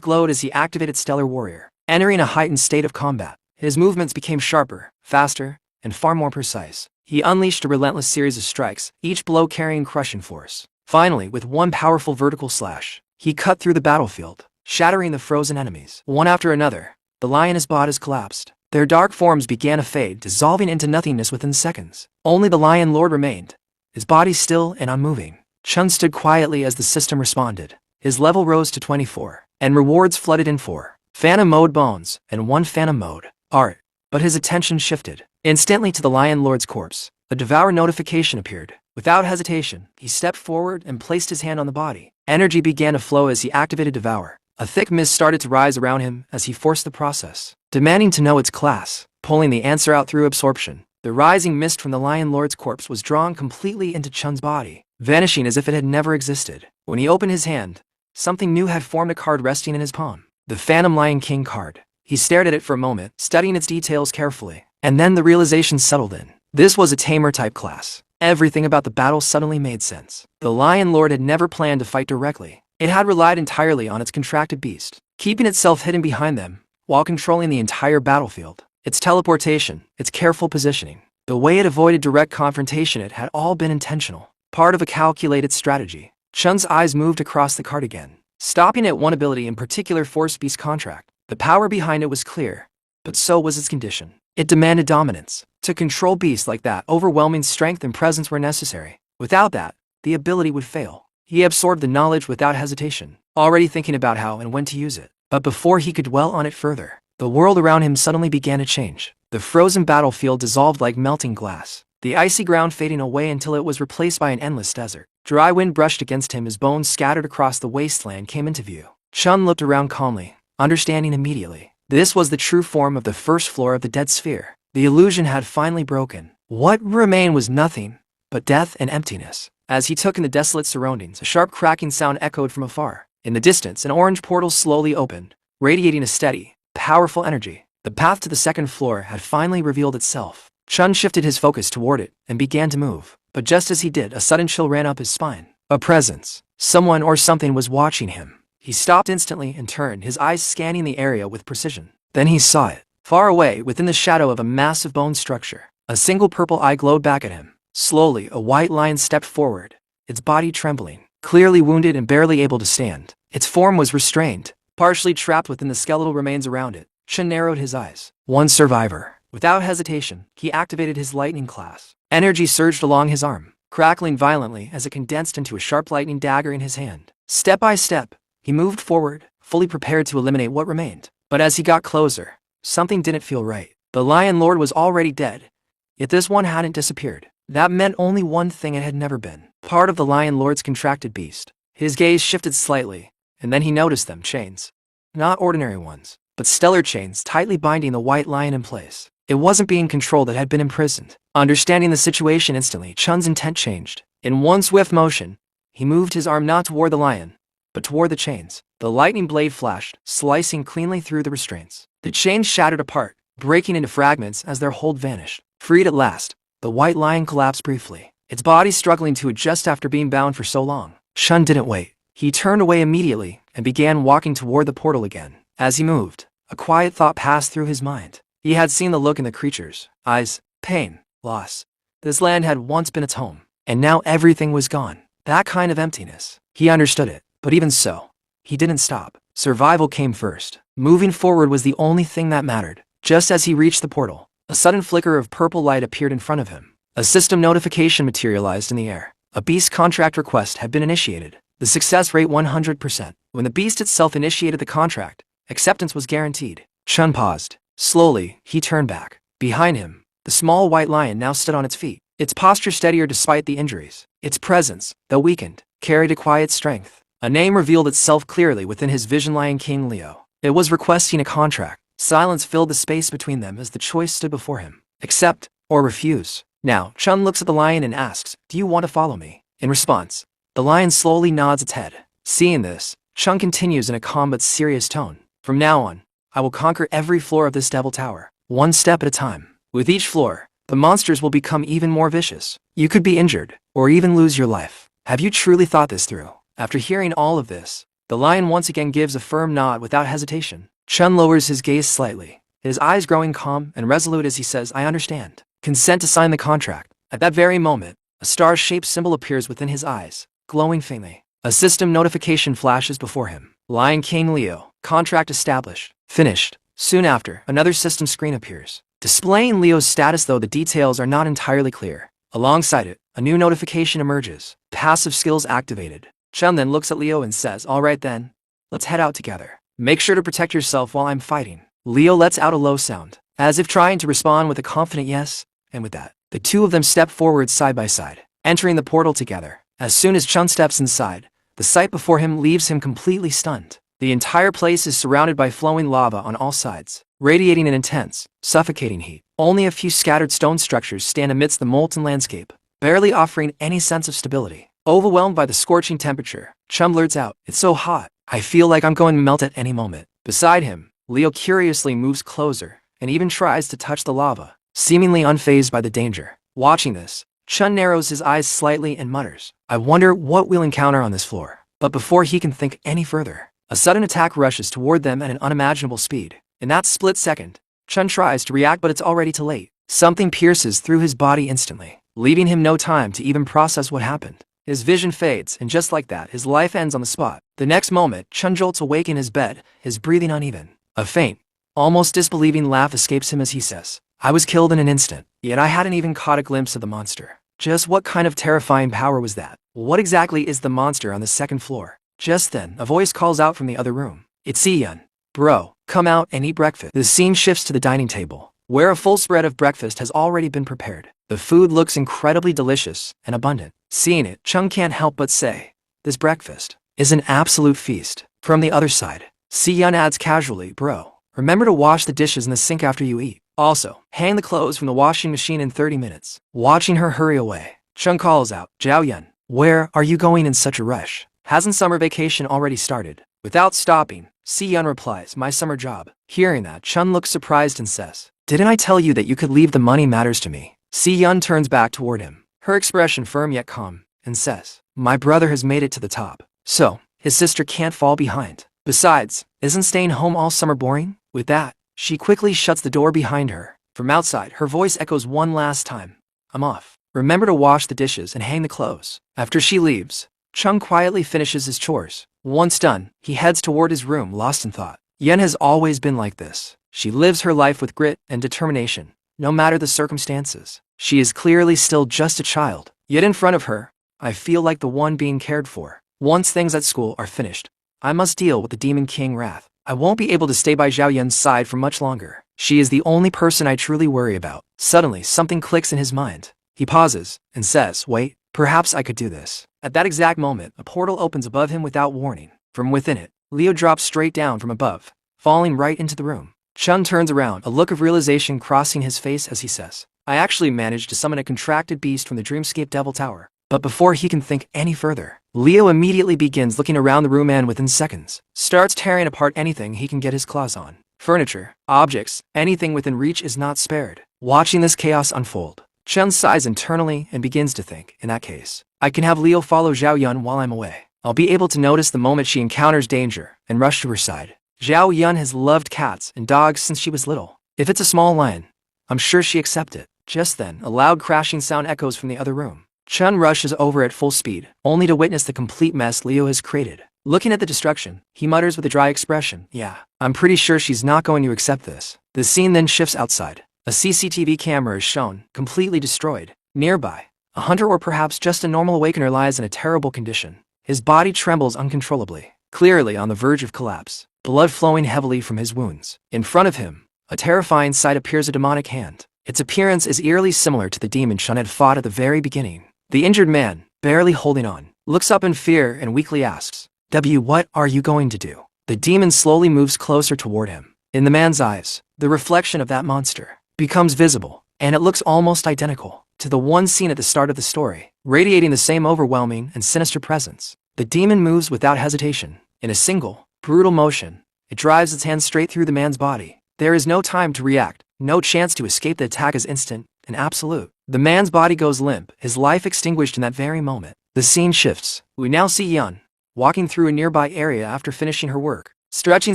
glowed as he activated Stellar Warrior. Entering a heightened state of combat, his movements became sharper, faster, and far more precise. He unleashed a relentless series of strikes, each blow carrying crushing force. Finally, with one powerful vertical slash, he cut through the battlefield, shattering the frozen enemies. One after another, the lioness bodies collapsed. Their dark forms began to fade, dissolving into nothingness within seconds. Only the Lion Lord remained, his body still and unmoving. Chun stood quietly as the system responded. His level rose to 24, and rewards flooded in 4 Phantom Mode bones and 1 Phantom Mode art. But his attention shifted instantly to the Lion Lord's corpse. A Devourer notification appeared. Without hesitation, he stepped forward and placed his hand on the body. Energy began to flow as he activated Devourer. A thick mist started to rise around him as he forced the process, demanding to know its class, pulling the answer out through absorption. The rising mist from the Lion Lord's corpse was drawn completely into Chun's body, vanishing as if it had never existed. When he opened his hand, something new had formed, a card resting in his palm. The Phantom Lion King card. He stared at it for a moment, studying its details carefully, and then the realization settled in. This was a Tamer-type class. Everything about the battle suddenly made sense. The Lion Lord had never planned to fight directly. It had relied entirely on its contracted beast, keeping itself hidden behind them, while controlling the entire battlefield. Its teleportation, its careful positioning, the way it avoided direct confrontation, it had all been intentional, part of a calculated strategy. Chun's eyes moved across the card again, stopping at one ability in particular, Force Beast Contract. The power behind it was clear, but so was its condition. It demanded dominance. To control beasts like that, overwhelming strength and presence were necessary. Without that, the ability would fail. He absorbed the knowledge without hesitation, already thinking about how and when to use it. But before he could dwell on it further, the world around him suddenly began to change. The frozen battlefield dissolved like melting glass, the icy ground fading away until it was replaced by an endless desert. Dry wind brushed against him as bones scattered across the wasteland came into view. Chun looked around calmly, understanding immediately. This was the true form of the first floor of the Dead Sphere. The illusion had finally broken. What remained was nothing but death and emptiness. As he took in the desolate surroundings, a sharp cracking sound echoed from afar. In the distance, an orange portal slowly opened, radiating a steady, powerful energy. The path to the second floor had finally revealed itself. Chun shifted his focus toward it and began to move. But just as he did, a sudden chill ran up his spine. A presence. Someone or something was watching him. He stopped instantly and turned, his eyes scanning the area with precision. Then he saw it. Far away, within the shadow of a massive bone structure, a single purple eye glowed back at him. Slowly, a white lion stepped forward, its body trembling, clearly wounded and barely able to stand. Its form was restrained, partially trapped within the skeletal remains around it. Chun narrowed his eyes. One survivor. Without hesitation, he activated his lightning class. Energy surged along his arm, crackling violently as it condensed into a sharp lightning dagger in his hand. Step by step, he moved forward, fully prepared to eliminate what remained. But as he got closer, something didn't feel right. The Lion Lord was already dead, yet this one hadn't disappeared. That meant only one thing: it had never been part of the Lion Lord's contracted beast. His gaze shifted slightly, and then he noticed them. Chains. Not ordinary ones, but stellar chains tightly binding the white lion in place. It wasn't being controlled, it had been imprisoned. Understanding the situation instantly, Chun's intent changed. In one swift motion, he moved his arm not toward the lion, but toward the chains. The lightning blade flashed, slicing cleanly through the restraints. The chains shattered apart, breaking into fragments as their hold vanished. Freed at last, the white lion collapsed briefly, its body struggling to adjust after being bound for so long. Chun didn't wait. He turned away immediately and began walking toward the portal again. As he moved, a quiet thought passed through his mind. He had seen the look in the creature's eyes: pain, loss. This land had once been its home, and now everything was gone. That kind of emptiness. He understood it, but even so, he didn't stop. Survival came first. Moving forward was the only thing that mattered. Just as he reached the portal, a sudden flicker of purple light appeared in front of him. A system notification materialized in the air. A beast contract request had been initiated. The success rate 100%. When the beast itself initiated the contract, acceptance was guaranteed. Chun paused. Slowly, he turned back. Behind him, the small white lion now stood on its feet, its posture steadier despite the injuries. Its presence, though weakened, carried a quiet strength. A name revealed itself clearly within his vision: Lion King Leo. It was requesting a contract. Silence filled the space between them as the choice stood before him. Accept or refuse. Now, Chun looks at the lion and asks, "Do you want to follow me?" In response, the lion slowly nods its head. Seeing this, Chun continues in a calm but serious tone. "From now on, I will conquer every floor of this devil tower, one step at a time. With each floor, the monsters will become even more vicious. You could be injured, or even lose your life. Have you truly thought this through?" After hearing all of this, the lion once again gives a firm nod without hesitation. Chun lowers his gaze slightly, his eyes growing calm and resolute as he says, "I understand. Consent to sign the contract." At that very moment, a star-shaped symbol appears within his eyes, glowing faintly. A system notification flashes before him. Lion King Leo, contract established. Finished. Soon after, another system screen appears, displaying Leo's status, though the details are not entirely clear. Alongside it, a new notification emerges. Passive skills activated. Chun then looks at Leo and says, "All right then, let's head out together. Make sure to protect yourself while I'm fighting." Leo lets out a low sound, as if trying to respond with a confident yes, and with that, the two of them step forward side by side, entering the portal together. As soon as Chun steps inside, the sight before him leaves him completely stunned. The entire place is surrounded by flowing lava on all sides, radiating an intense, suffocating heat. Only a few scattered stone structures stand amidst the molten landscape, barely offering any sense of stability. Overwhelmed by the scorching temperature, Chun blurts out, "It's so hot. I feel like I'm going to melt at any moment." Beside him, Leo curiously moves closer and even tries to touch the lava, seemingly unfazed by the danger. Watching this, Chun narrows his eyes slightly and mutters, "I wonder what we'll encounter on this floor." But before he can think any further, a sudden attack rushes toward them at an unimaginable speed. In that split second, Chun tries to react, but it's already too late. Something pierces through his body instantly, leaving him no time to even process what happened. His vision fades, and just like that, his life ends on the spot. The next moment, Chun jolts awake in his bed, his breathing uneven. A faint, almost disbelieving laugh escapes him as he says, "I was killed in an instant, yet I hadn't even caught a glimpse of the monster. Just what kind of terrifying power was that? What exactly is the monster on the second floor?" Just then, a voice calls out from the other room. "It's Ian. Bro, come out and eat breakfast." The scene shifts to the dining table, where a full spread of breakfast has already been prepared. The food looks incredibly delicious and abundant. Seeing it, Chun can't help but say, "This breakfast is an absolute feast." From the other side, Si-Yun adds casually, "Bro, remember to wash the dishes in the sink after you eat. Also, hang the clothes from the washing machine in 30 minutes. Watching her hurry away, Chun calls out, "Zhao Yun, where are you going in such a rush? Hasn't summer vacation already started?" Without stopping, Si-Yun replies, "My summer job." Hearing that, Chun looks surprised and says, "Didn't I tell you that you could leave? The money matters to me." Si-Yun turns back toward him, her expression firm yet calm, and says, "My brother has made it to the top, so his sister can't fall behind. Besides, isn't staying home all summer boring?" With that, she quickly shuts the door behind her. From outside, her voice echoes one last time, "I'm off. Remember to wash the dishes and hang the clothes." After she leaves, Chun quietly finishes his chores. Once done, he heads toward his room, lost in thought. Yen has always been like this. She lives her life with grit and determination, no matter the circumstances. She is clearly still just a child, yet in front of her, I feel like the one being cared for. Once things at school are finished, I must deal with the Demon King wrath. I won't be able to stay by Zhao Yun's side for much longer. She is the only person I truly worry about. Suddenly, something clicks in his mind. He pauses and says, "Wait, perhaps I could do this." At that exact moment, a portal opens above him without warning. From within it, Leo drops straight down from above, falling right into the room. Chun turns around, a look of realization crossing his face as he says, "I actually managed to summon a contracted beast from the Dreamscape Devil Tower." But before he can think any further, Leo immediately begins looking around the room and within seconds, starts tearing apart anything he can get his claws on. Furniture, objects, anything within reach is not spared. Watching this chaos unfold, Chun sighs internally and begins to think, in that case, I can have Leo follow Zhao Yun while I'm away. I'll be able to notice the moment she encounters danger and rush to her side. Zhao Yun has loved cats and dogs since she was little. If it's a small lion, I'm sure she accept it. Just then, a loud crashing sound echoes from the other room. Chun rushes over at full speed, only to witness the complete mess Leo has created. Looking at the destruction, he mutters with a dry expression, "Yeah, I'm pretty sure she's not going to accept this." The scene then shifts outside. A CCTV camera is shown, completely destroyed. Nearby, a hunter or perhaps just a normal awakener lies in a terrible condition. His body trembles uncontrollably, clearly on the verge of collapse. blood flowing heavily from his wounds. In front of him, a terrifying sight appears: a demonic hand. Its appearance is eerily similar to the demon Shun had fought at the very beginning. The injured man, barely holding on, looks up in fear and weakly asks, what are you going to do? The demon slowly moves closer toward him. In the man's eyes, the reflection of that monster becomes visible, and it looks almost identical to the one seen at the start of the story, radiating the same overwhelming and sinister presence. The demon moves without hesitation. In a single, brutal motion, it drives its hand straight through the man's body. There is no time to react, no chance to escape. The attack is instant and absolute. The man's body goes limp, his life extinguished in that very moment. The scene shifts. We now see Yun walking through a nearby area after finishing her work. Stretching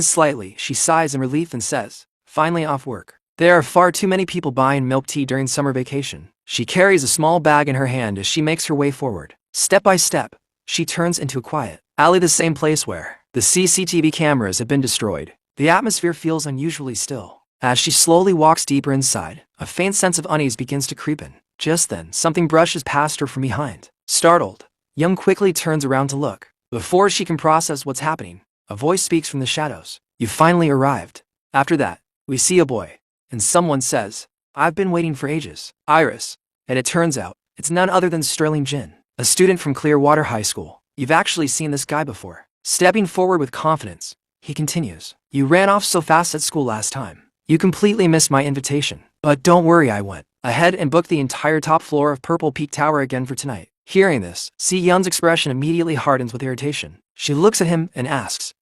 slightly, she sighs in relief and says, finally off work. There are far too many people buying milk tea during summer vacation. She carries a small bag in her hand as she makes her way forward. Step by step, she turns into a quiet alley, the same place where the CCTV cameras have been destroyed. The atmosphere feels unusually still. As she slowly walks deeper inside, a faint sense of unease begins to creep in. Just then, something brushes past her from behind. Startled, Young quickly turns around to look. Before she can process what's happening, a voice speaks from the shadows. You finally arrived. After that, we see a boy, and someone says, I've been waiting for ages. Iris. And it turns out, it's none other than Sterling Jin, a student from Clearwater High School. You've actually seen this guy before. Stepping forward with confidence, he continues. You ran off so fast at school last time. You completely missed my invitation. But don't worry, I went ahead and booked the entire top floor of Purple Peak Tower again for tonight. Hearing this, Si Yun's expression immediately hardens with irritation. She looks at him and asks,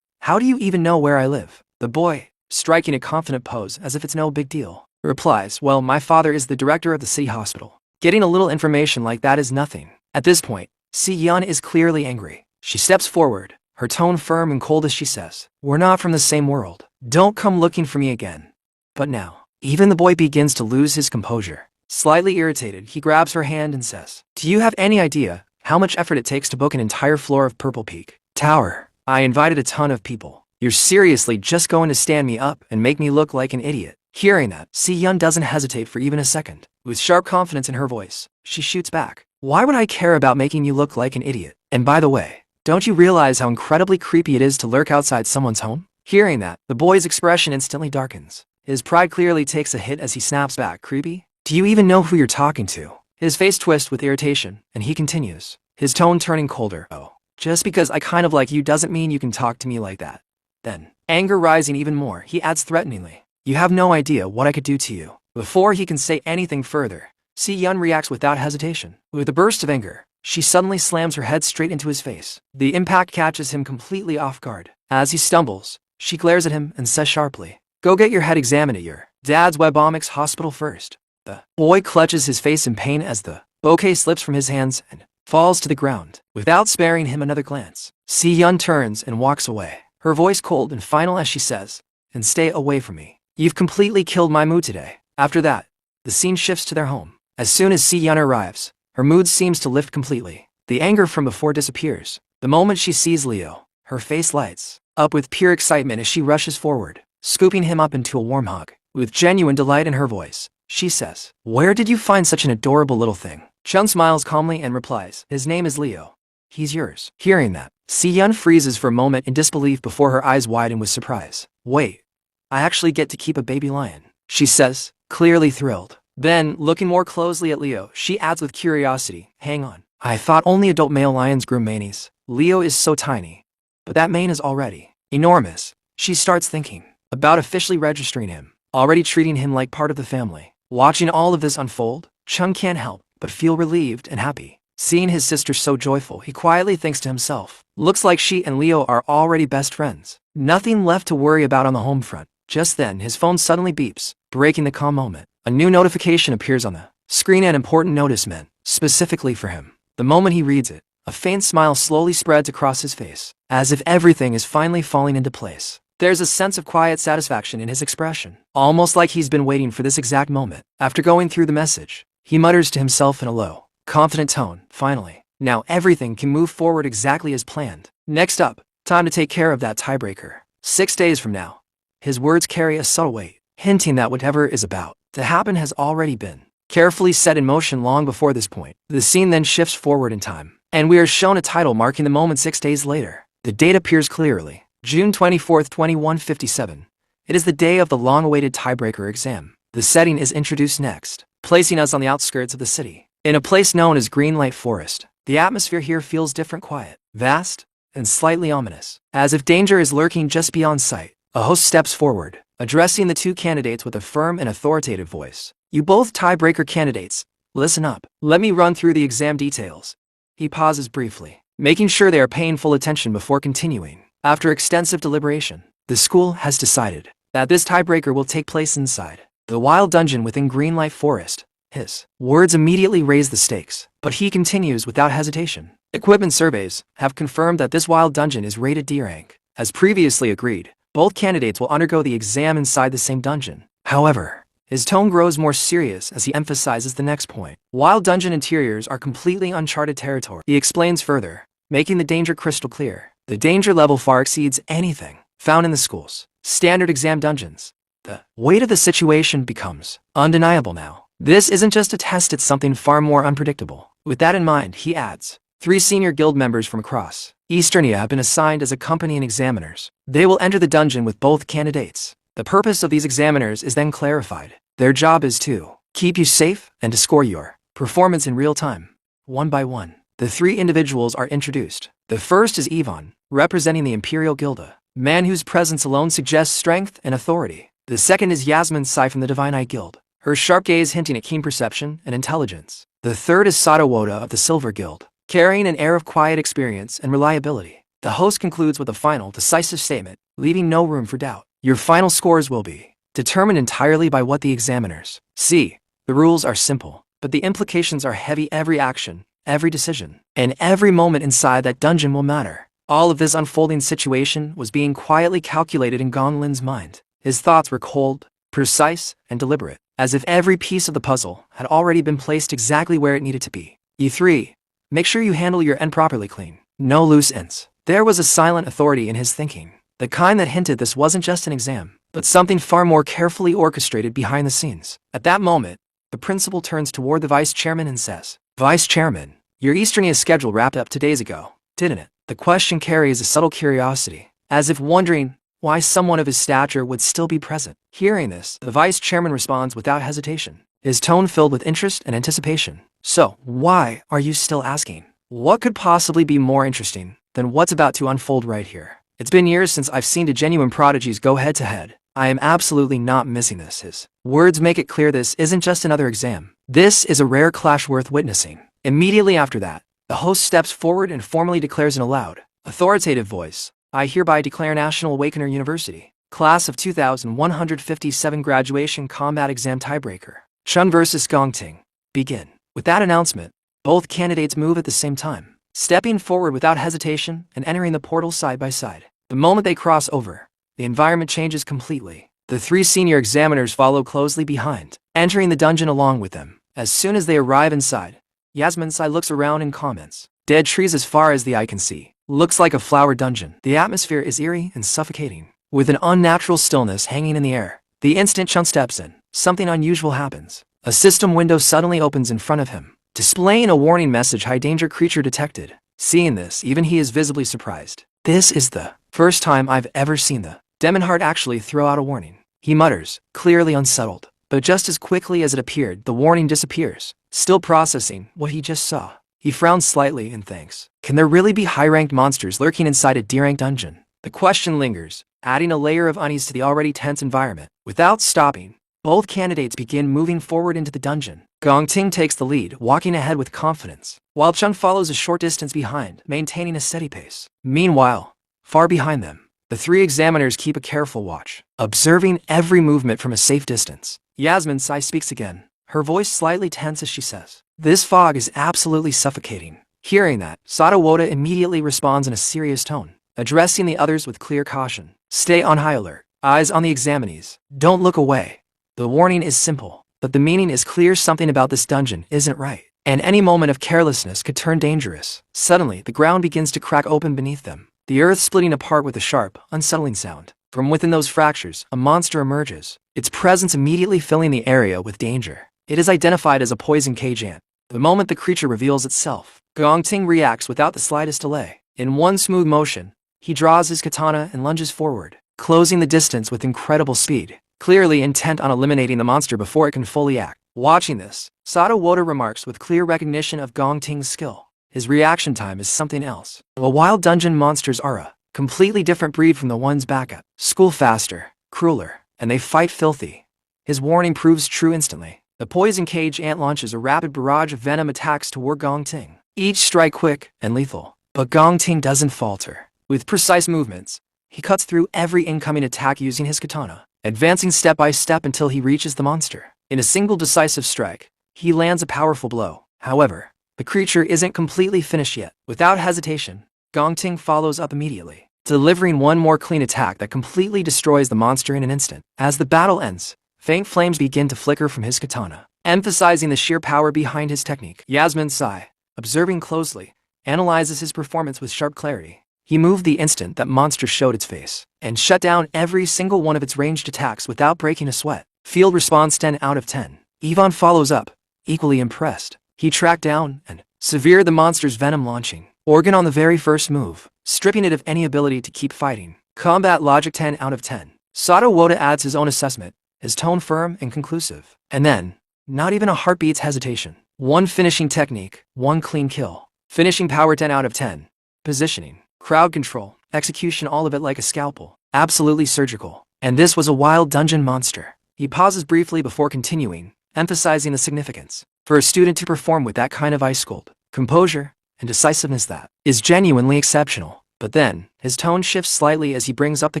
how do you even know where I live? The boy, striking a confident pose as if it's no big deal, replies, well, my father is the director of the city hospital. Getting a little information like that is nothing. At this point, Si Yun is clearly angry. She steps forward, her tone firm and cold as she says, we're not from the same world. Don't come looking for me again. But now, even the boy begins to lose his composure. Slightly irritated, he grabs her hand and says, do you have any idea how much effort it takes to book an entire floor of Purple Peak Tower? I invited a ton of people. You're seriously just going to stand me up and make me look like an idiot? Hearing that, Si Yun doesn't hesitate for even a second. With sharp confidence in her voice, she shoots back. Why would I care about making you look like an idiot? And by the way, don't you realize how incredibly creepy it is to lurk outside someone's home? Hearing that, the boy's expression instantly darkens. His pride clearly takes a hit as he snaps back. Creepy? Do you even know who you're talking to? His face twists with irritation, and he continues, his tone turning colder. Oh, just because I kind of like you doesn't mean you can talk to me like that. Then, anger rising even more, he adds threateningly, you have no idea what I could do to you. Before he can say anything further, Si Yun reacts without hesitation. With a burst of anger, she suddenly slams her head straight into his face. The impact catches him completely off guard. As he stumbles, she glares at him and says sharply, go get your head examined at your dad's Webomics hospital first. The boy clutches his face in pain as the bouquet slips from his hands and falls to the ground. Without sparing him another glance, Si Yun turns and walks away, her voice cold and final as she says, and stay away from me. You've completely killed my mood today. After that, the scene shifts to their home. As soon as Si Yun arrives, her mood seems to lift completely. The anger from before disappears. The moment she sees Leo, her face lights up with pure excitement as she rushes forward, scooping him up into a warm hug. With genuine delight in her voice, she says, where did you find such an adorable little thing? Chun smiles calmly and replies, his name is Leo. He's yours. Hearing that, Si Yun freezes for a moment in disbelief before her eyes widen with surprise. Wait, I actually get to keep a baby lion, she says, clearly thrilled. Then, looking more closely at Leo, she adds with curiosity, hang on. I thought only adult male lions grew manies. Leo is so tiny. But that mane is already enormous. She starts thinking about officially registering him, already treating him like part of the family. Watching all of this unfold, Chun can't help but feel relieved and happy. Seeing his sister so joyful, he quietly thinks to himself, looks like she and Leo are already best friends. Nothing left to worry about on the home front. Just then, his phone suddenly beeps, breaking the calm moment. A new notification appears on the screen, an important notice meant specifically for him. The moment he reads it, a faint smile slowly spreads across his face, as if everything is finally falling into place. There's a sense of quiet satisfaction in his expression, almost like he's been waiting for this exact moment. After going through the message, he mutters to himself in a low, confident tone, finally. Now everything can move forward exactly as planned. Next up, time to take care of that tiebreaker. 6 days from now. His words carry a subtle weight, hinting that whatever is about to happen has already been carefully set in motion long before this point. The scene then shifts forward in time, and we are shown a title marking the moment 6 days later. The date appears clearly, June 24, 2157. It is the day of the long-awaited tiebreaker exam. The setting is introduced next, placing us on the outskirts of the city. In a place known as Green Light Forest, the atmosphere here feels different, quiet, vast, and slightly ominous. As if danger is lurking just beyond sight, a host steps forward, addressing the two candidates with a firm and authoritative voice. You both tiebreaker candidates, listen up. Let me run through the exam details. He pauses briefly, making sure they are paying full attention before continuing. After extensive deliberation, the school has decided that this tiebreaker will take place inside the wild dungeon within Greenlight Forest. His words immediately raise the stakes, but he continues without hesitation. Equipment surveys have confirmed that this wild dungeon is rated D rank. As previously agreed, both candidates will undergo the exam inside the same dungeon. However, his tone grows more serious as he emphasizes the next point. Wild dungeon interiors are completely uncharted territory. He explains further, making the danger crystal clear. The danger level far exceeds anything found in the school's standard exam dungeons. The weight of the situation becomes undeniable now. This isn't just a test, it's something far more unpredictable. With that in mind, he adds, 3 senior guild members from across Easternia have been assigned as accompanying examiners. They will enter the dungeon with both candidates. The purpose of these examiners is then clarified. Their job is to keep you safe and to score your performance in real time. One by one, the 3 individuals are introduced. The first is Ivan, representing the Imperial Gilda, man whose presence alone suggests strength and authority. The second is Yasmin Sai from the Divine Eye Guild, her sharp gaze hinting at keen perception and intelligence. The third is Sato Woda of the Silver Guild, carrying an air of quiet experience and reliability. The host concludes with a final, decisive statement, leaving no room for doubt. Your final scores will be determined entirely by what the examiners see. The rules are simple, but the implications are heavy. Every action, every decision, and every moment inside that dungeon will matter. All of this unfolding situation was being quietly calculated in Gong Lin's mind. His thoughts were cold, precise, and deliberate, as if every piece of the puzzle had already been placed exactly where it needed to be. E3. Make sure you handle your end properly, clean. No loose ends. There was a silent authority in his thinking, the kind that hinted this wasn't just an exam, but something far more carefully orchestrated behind the scenes. At that moment, the principal turns toward the vice chairman and says, Vice Chairman, your Easternia schedule wrapped up 2 days ago, didn't it? The question carries a subtle curiosity, as if wondering why someone of his stature would still be present. Hearing this, the vice chairman responds without hesitation, his tone filled with interest and anticipation. So, why are you still asking? What could possibly be more interesting than what's about to unfold right here? It's been years since I've seen 2 genuine prodigies go head-to-head. I am absolutely not missing this. His words make it clear this isn't just another exam. This is a rare clash worth witnessing. Immediately after that, the host steps forward and formally declares in a loud, authoritative voice, I hereby declare National Awakener University, Class of 2157 Graduation Combat Exam Tiebreaker, Chun vs. Gongting, begin. With that announcement, both candidates move at the same time, stepping forward without hesitation and entering the portal side by side. The moment they cross over, the environment changes completely. The 3 senior examiners follow closely behind, entering the dungeon along with them. As soon as they arrive inside, Yasmin Sai looks around and comments, dead trees as far as the eye can see. Looks like a flower dungeon. The atmosphere is eerie and suffocating, with an unnatural stillness hanging in the air. The instant Chun steps in, something unusual happens. A system window suddenly opens in front of him, displaying a warning message, high danger creature detected. Seeing this, even he is visibly surprised. This is the first time I've ever seen the demon heart actually throw out a warning. He mutters, clearly unsettled, but just as quickly as it appeared, the warning disappears. Still processing what he just saw, he frowns slightly and thinks, can there really be high-ranked monsters lurking inside a D-ranked dungeon? The question lingers, adding a layer of unease to the already tense environment. Without stopping, both candidates begin moving forward into the dungeon. Gongting takes the lead, walking ahead with confidence, while Chun follows a short distance behind, maintaining a steady pace. Meanwhile, far behind them, the 3 examiners keep a careful watch, observing every movement from a safe distance. Yasmin Sai speaks again, her voice slightly tense as she says, this fog is absolutely suffocating. Hearing that, Sato Woda immediately responds in a serious tone, addressing the others with clear caution. Stay on high alert, eyes on the examinees, don't look away. The warning is simple, but the meaning is clear. Something about this dungeon isn't right, and any moment of carelessness could turn dangerous. Suddenly, the ground begins to crack open beneath them, the earth splitting apart with a sharp, unsettling sound. From within those fractures, a monster emerges, its presence immediately filling the area with danger. It is identified as a poison cage ant. The moment the creature reveals itself, Gongting reacts without the slightest delay. In one smooth motion, He draws his katana and lunges forward, closing the distance with incredible speed, clearly intent on eliminating the monster before it can fully act. Watching this, Sadawoda remarks with clear recognition of Gong Ting's skill. His reaction time is something else. A wild dungeon monster's aura, completely different breed from the ones back at school, faster, crueler, and they fight filthy. His warning proves true instantly. The poison cage ant launches a rapid barrage of venom attacks toward Gong Ting, each strike quick and lethal. But Gong Ting doesn't falter. With precise movements, he cuts through every incoming attack using his katana, advancing step by step until he reaches the monster. In a single decisive strike, he lands a powerful blow. However, the creature isn't completely finished yet. Without hesitation, Gong Ting follows up immediately, delivering one more clean attack that completely destroys the monster in an instant. As the battle ends, faint flames begin to flicker from his katana, emphasizing the sheer power behind his technique. Yasmin Sai, observing closely, analyzes his performance with sharp clarity. He moved the instant that monster showed its face, and shut down every single one of its ranged attacks without breaking a sweat. Field response 10 out of 10. Yvonne follows up, equally impressed. He tracked down and severed the monster's venom launching organ on the very first move, stripping it of any ability to keep fighting. Combat logic 10 out of 10. Sadawoda adds his own assessment, his tone firm and conclusive. And then, not even a heartbeat's hesitation. One finishing technique, one clean kill. Finishing power 10 out of 10. Positioning, crowd control, execution, all of it like a scalpel. Absolutely surgical. And this was a wild dungeon monster. He pauses briefly before continuing, emphasizing the significance. For a student to perform with that kind of ice-cold composure and decisiveness, that is genuinely exceptional. But then, his tone shifts slightly as he brings up the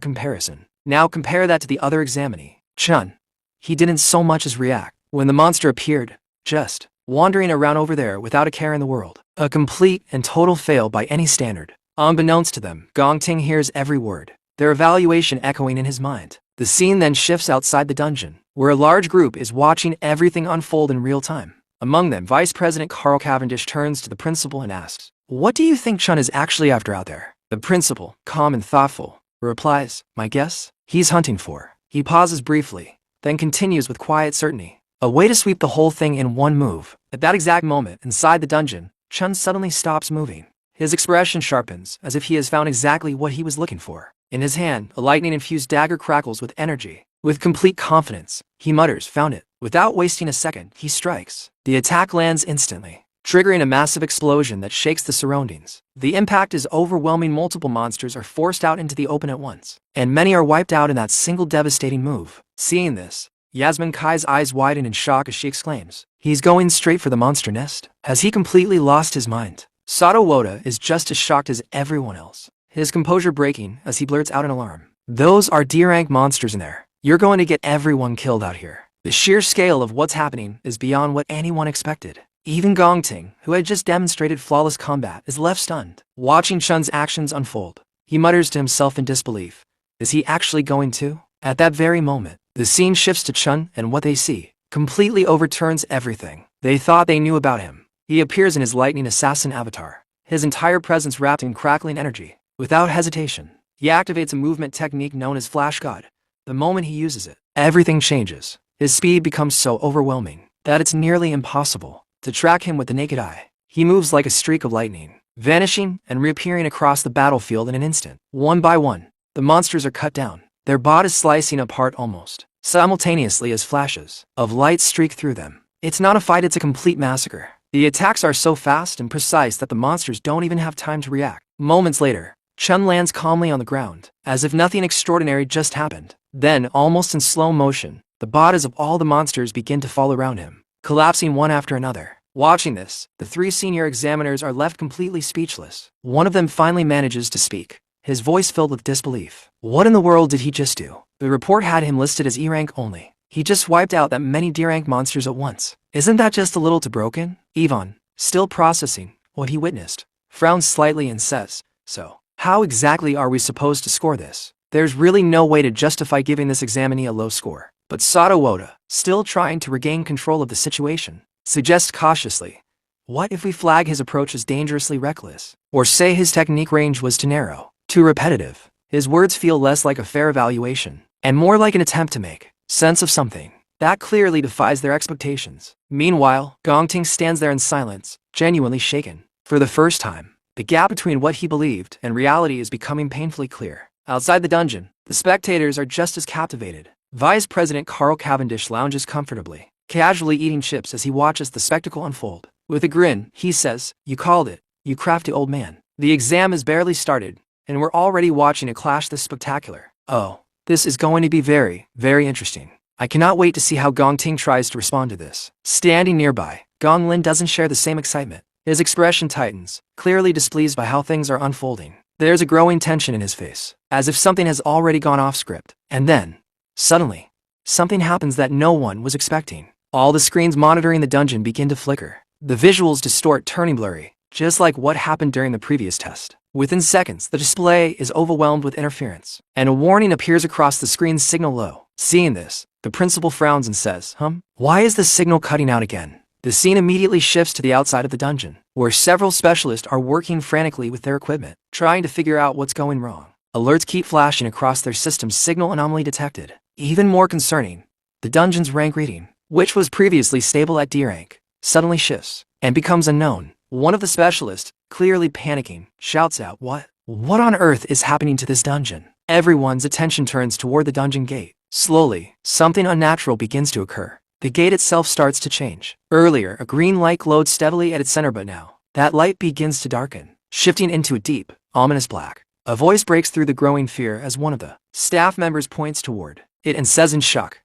comparison. Now compare that to the other examinee, Chun. He didn't so much as react when the monster appeared, just wandering around over there without a care in the world. A complete and total fail by any standard. Unbeknownst to them, Gong Ting hears every word, their evaluation echoing in his mind. The scene then shifts outside the dungeon, where a large group is watching everything unfold in real time. Among them, Vice President Carl Cavendish turns to the principal and asks, "What do you think Chun is actually after out there?" The principal, calm and thoughtful, replies, "My guess? He's hunting for." He pauses briefly, then continues with quiet certainty, "A way to sweep the whole thing in one move." At that exact moment, inside the dungeon, Chun suddenly stops moving. His expression sharpens, as if he has found exactly what he was looking for. In his hand, a lightning-infused dagger crackles with energy. With complete confidence, he mutters, "Found it." Without wasting a second, he strikes. The attack lands instantly, triggering a massive explosion that shakes the surroundings. The impact is overwhelming. Multiple monsters are forced out into the open at once, and many are wiped out in that single devastating move. Seeing this, Yasmin Kai's eyes widen in shock as she exclaims, "He's going straight for the monster nest? Has he completely lost his mind?" Sadawoda is just as shocked as everyone else, his composure breaking as he blurts out in alarm, "Those are D-rank monsters in there. You're going to get everyone killed out here." The sheer scale of what's happening is beyond what anyone expected. Even Gong Ting, who had just demonstrated flawless combat, is left stunned. Watching Chun's actions unfold, he mutters to himself in disbelief. Is he actually going to? At that very moment, the scene shifts to Chun, and what they see completely overturns everything they thought they knew about him. He appears in his lightning assassin avatar, his entire presence wrapped in crackling energy. Without hesitation, he activates a movement technique known as Flash God. The moment he uses it, everything changes. His speed becomes so overwhelming that it's nearly impossible to track him with the naked eye. He moves like a streak of lightning, vanishing and reappearing across the battlefield in an instant. One by one, the monsters are cut down, their bodies slicing apart almost simultaneously as flashes of light streak through them. It's not a fight, it's a complete massacre. The attacks are so fast and precise that the monsters don't even have time to react. Moments later, Chun lands calmly on the ground, as if nothing extraordinary just happened. Then, almost in slow motion, the bodies of all the monsters begin to fall around him, collapsing one after another. Watching this, the three senior examiners are left completely speechless. One of them finally manages to speak, his voice filled with disbelief. What in the world did he just do? The report had him listed as E-rank only. He just wiped out that many D-rank monsters at once. Isn't that just a little too broken? Yvonne, still processing what he witnessed, frowns slightly and says, "So, how exactly are we supposed to score this? There's really no way to justify giving this examinee a low score." But Sadawoda, still trying to regain control of the situation, suggests cautiously, "What if we flag his approach as dangerously reckless? Or say his technique range was too narrow, too repetitive?" His words feel less like a fair evaluation, and more like an attempt to make sense of something that clearly defies their expectations. Meanwhile, Gong Ting stands there in silence, genuinely shaken. For the first time, The gap between what he believed and reality is becoming painfully clear. Outside the dungeon, the spectators are just as captivated. Vice President Carl Cavendish lounges comfortably, casually eating chips as he watches the spectacle unfold. With a grin, he says, "You called it, you crafty old man. The exam has barely started, and we're already watching a clash this spectacular. Oh, this is going to be very, very interesting. I cannot wait to see how Gong Ting tries to respond to this." Standing nearby, Gong Lin doesn't share the same excitement. His expression tightens, clearly displeased by how things are unfolding. There's a growing tension in his face, as if something has already gone off script. And then, suddenly, something happens that no one was expecting. All the screens monitoring the dungeon begin to flicker. The visuals distort, turning blurry, just like what happened during the previous test. Within seconds, the display is overwhelmed with interference, and a warning appears across the screen's signal low. Seeing this, the principal frowns and says, Why is the signal cutting out again?" The scene immediately shifts to the outside of the dungeon, where several specialists are working frantically with their equipment, trying to figure out what's going wrong. Alerts keep flashing across their system's signal anomaly detected. Even more concerning, the dungeon's rank reading, which was previously stable at D rank, suddenly shifts and becomes unknown. One of the specialists, clearly panicking, shouts out, What on earth is happening to this dungeon?" Everyone's attention turns toward the dungeon gate. Slowly, something unnatural begins to occur. The gate itself starts to change. Earlier, a green light glowed steadily at its center, but now, that light begins to darken, shifting into a deep, ominous black. A voice breaks through the growing fear as one of the staff members points toward it and says in shock,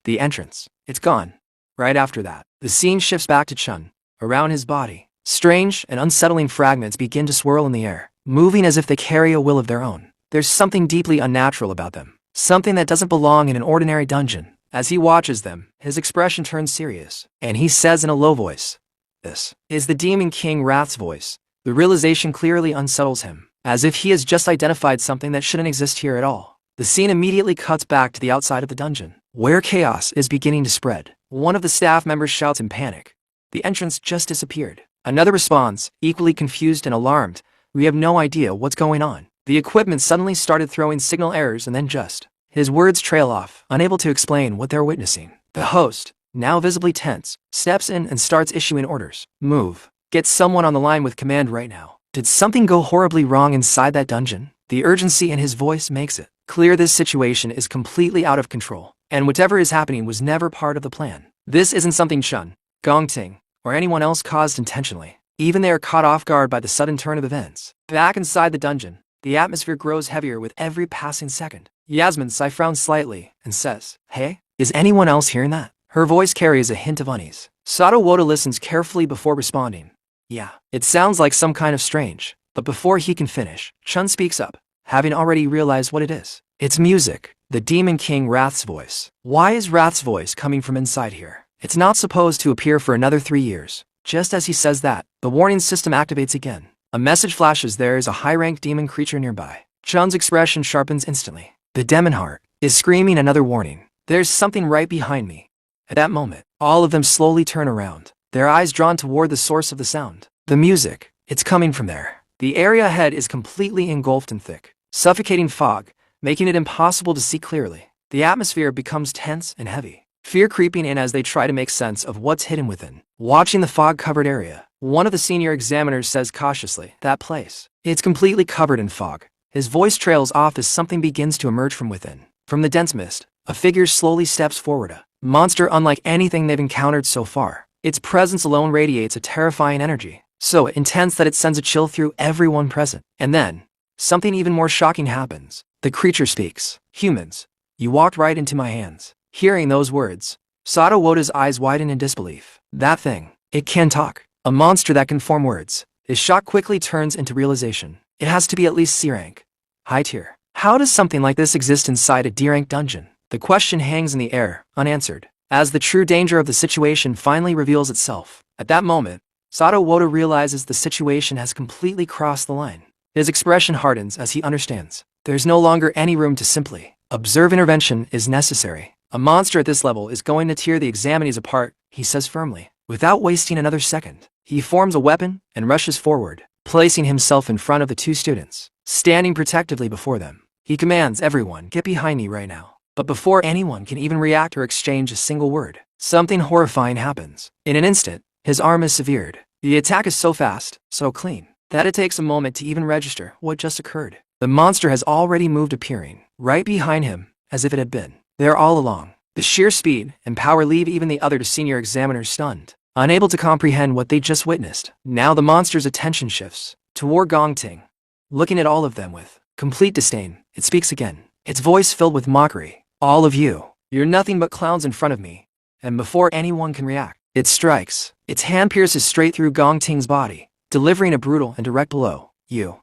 "The entrance, it's gone." Right after that, the scene shifts back to Chun. Around his body, strange and unsettling fragments begin to swirl in the air, moving as if they carry a will of their own. There's something deeply unnatural about them, something that doesn't belong in an ordinary dungeon. As he watches them, his expression turns serious, and he says in a low voice, "This is the Demon King Wrath's voice." The realization clearly unsettles him, as if he has just identified something that shouldn't exist here at all. The scene immediately cuts back to the outside of the dungeon, where chaos is beginning to spread. One of the staff members shouts in panic, "The entrance just disappeared." Another responds, equally confused and alarmed, "We have no idea what's going on." The equipment suddenly started throwing signal errors, and then just his words trail off, unable to explain what they're witnessing. The host, now visibly tense, steps in and starts issuing orders. "Move. Get someone on the line with command right now." Did something go horribly wrong inside that dungeon? The urgency in his voice makes it clear this situation is completely out of control, and whatever is happening was never part of the plan. This isn't something Chun, Gong Ting, or anyone else caused intentionally. Even they are caught off guard by the sudden turn of events. Back inside the dungeon, the atmosphere grows heavier with every passing second. Yasmin frowns slightly and says, "Hey, is anyone else hearing that?" Her voice carries a hint of unease. Sato Woda listens carefully before responding. "Yeah, it sounds like some kind of strange." But before he can finish, Chun speaks up, having already realized what it is. It's music, the Demon King Wrath's voice. Why is Wrath's voice coming from inside here? It's not supposed to appear for another 3 years. Just as he says that, the warning system activates again. A message flashes there is a high-ranked demon creature nearby. Chun's expression sharpens instantly. The demon heart is screaming another warning. "There's something right behind me." At that moment, all of them slowly turn around, their eyes drawn toward the source of the sound. The music, it's coming from there. The area ahead is completely engulfed in thick, suffocating fog, making it impossible to see clearly. The atmosphere becomes tense and heavy, fear creeping in as they try to make sense of what's hidden within. Watching the fog-covered area, one of the senior examiners says cautiously, "That place, it's completely covered in fog." His voice trails off as something begins to emerge from within. From the dense mist, a figure slowly steps forward, a monster unlike anything they've encountered so far. Its presence alone radiates a terrifying energy, so intense that it sends a chill through everyone present. And then, something even more shocking happens. The creature speaks. "Humans, you walked right into my hands." Hearing those words, Sato Woda's eyes widen in disbelief. That thing, it can talk. A monster that can form words. His shock quickly turns into realization. It has to be at least C rank. High tier. How does something like this exist inside a D rank dungeon? The question hangs in the air, unanswered, as the true danger of the situation finally reveals itself. At that moment, Sato Woda realizes the situation has completely crossed the line. His expression hardens as he understands. There's no longer any room to simply observe. Intervention is necessary. A monster at this level is going to tear the examinees apart, he says firmly. Without wasting another second, he forms a weapon and rushes forward, placing himself in front of the 2 students, standing protectively before them. He commands everyone, "Get behind me right now." But before anyone can even react or exchange a single word, something horrifying happens. In an instant, his arm is severed. The attack is so fast, so clean, that it takes a moment to even register what just occurred. The monster has already moved, appearing right behind him, as if it had been there all along. The sheer speed and power leave even the other senior examiners stunned, unable to comprehend what they just witnessed. Now the monster's attention shifts toward Gong Ting, looking at all of them with complete disdain. It speaks again, its voice filled with mockery. All of you, you're nothing but clowns in front of me. And before anyone can react, it strikes. Its hand pierces straight through Gong Ting's body, delivering a brutal and direct blow. You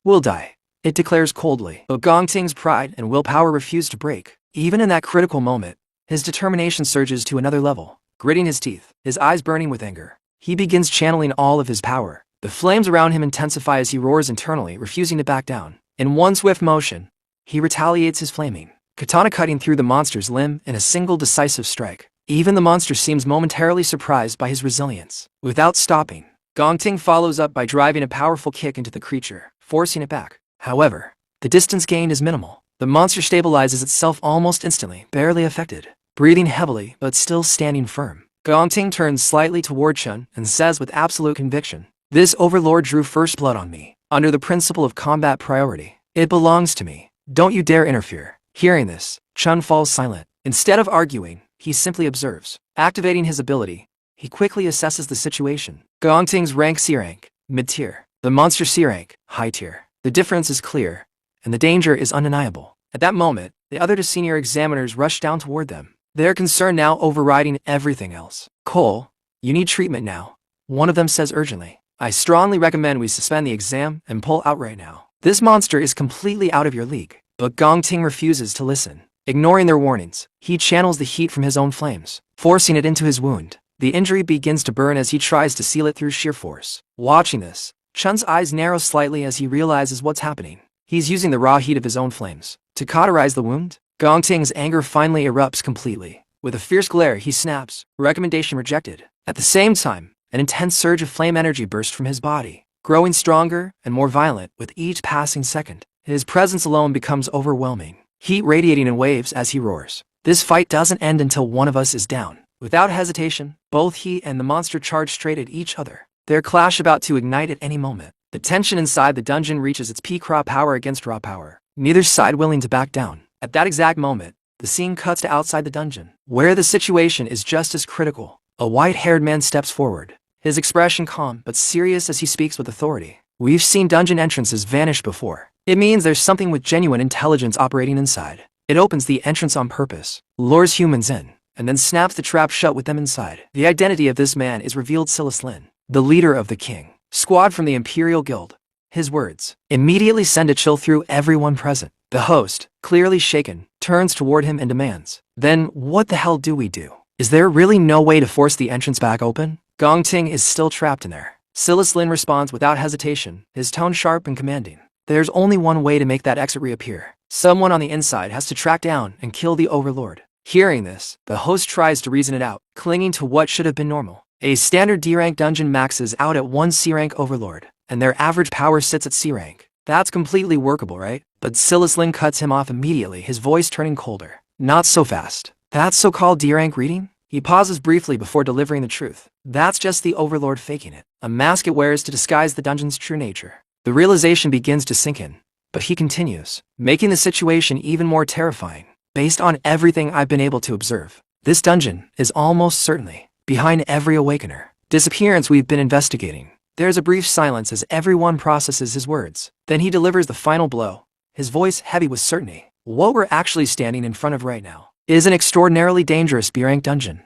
will die, it declares coldly. But Gong Ting's pride and willpower refuse to break. Even in that critical moment, his determination surges to another level. Gritting his teeth, his eyes burning with anger, he begins channeling all of his power. The flames around him intensify as he roars internally, refusing to back down. In one swift motion, he retaliates, his flaming katana cutting through the monster's limb in a single decisive strike. Even the monster seems momentarily surprised by his resilience. Without stopping, Gong Ting follows up by driving a powerful kick into the creature, forcing it back. However, the distance gained is minimal. The monster stabilizes itself almost instantly, barely affected, breathing heavily but still standing firm. Gong Ting turns slightly toward Chun and says with absolute conviction, "This overlord drew first blood on me, under the principle of combat priority. It belongs to me. Don't you dare interfere." Hearing this, Chun falls silent. Instead of arguing, he simply observes. Activating his ability, he quickly assesses the situation. Gong Ting's rank C rank, mid-tier. The monster C rank, high tier. The difference is clear, and the danger is undeniable. At that moment, the other two senior examiners rush down toward them, their concern now overriding everything else. "Cole, you need treatment now," one of them says urgently. "I strongly recommend we suspend the exam and pull out right now. This monster is completely out of your league." But Gong Ting refuses to listen. Ignoring their warnings, he channels the heat from his own flames, forcing it into his wound. The injury begins to burn as he tries to seal it through sheer force. Watching this, Chun's eyes narrow slightly as he realizes what's happening. He's using the raw heat of his own flames to cauterize the wound. Gong Ting's anger finally erupts completely. With a fierce glare, he snaps, "Recommendation rejected." At the same time, an intense surge of flame energy bursts from his body, growing stronger and more violent with each passing second. His presence alone becomes overwhelming, heat radiating in waves as he roars. "This fight doesn't end until one of us is down." Without hesitation, both he and the monster charge straight at each other, their clash about to ignite at any moment. The tension inside the dungeon reaches its peak, raw power against raw power, neither side willing to back down. At that exact moment, the scene cuts to outside the dungeon, where the situation is just as critical. A white-haired man steps forward, his expression calm but serious as he speaks with authority. "We've seen dungeon entrances vanish before. It means there's something with genuine intelligence operating inside. It opens the entrance on purpose, lures humans in, and then snaps the trap shut with them inside." The identity of this man is revealed: Silas Lin, the leader of the King Squad from the Imperial Guild. His words immediately send a chill through everyone present. The host, clearly shaken, turns toward him and demands, "Then what the hell do we do? Is there really no way to force the entrance back open?" Gong Ting is still trapped in there. Silas Lin responds without hesitation, his tone sharp and commanding. "There's only one way to make that exit reappear. Someone on the inside has to track down and kill the overlord." Hearing this, the host tries to reason it out, clinging to what should have been normal. A standard D-rank dungeon maxes out at one C-rank overlord, and their average power sits at C-rank. That's completely workable, right? But Silas Lin cuts him off immediately, his voice turning colder. "Not so fast. That so-called D-rank reading?" He pauses briefly before delivering the truth. "That's just the overlord faking it. A mask it wears to disguise the dungeon's true nature." The realization begins to sink in, but he continues, making the situation even more terrifying. "Based on everything I've been able to observe, this dungeon is almost certainly behind every awakener disappearance we've been investigating." There's a brief silence as everyone processes his words. Then he delivers the final blow, his voice heavy with certainty. "What we're actually standing in front of right now is an extraordinarily dangerous B-rank dungeon.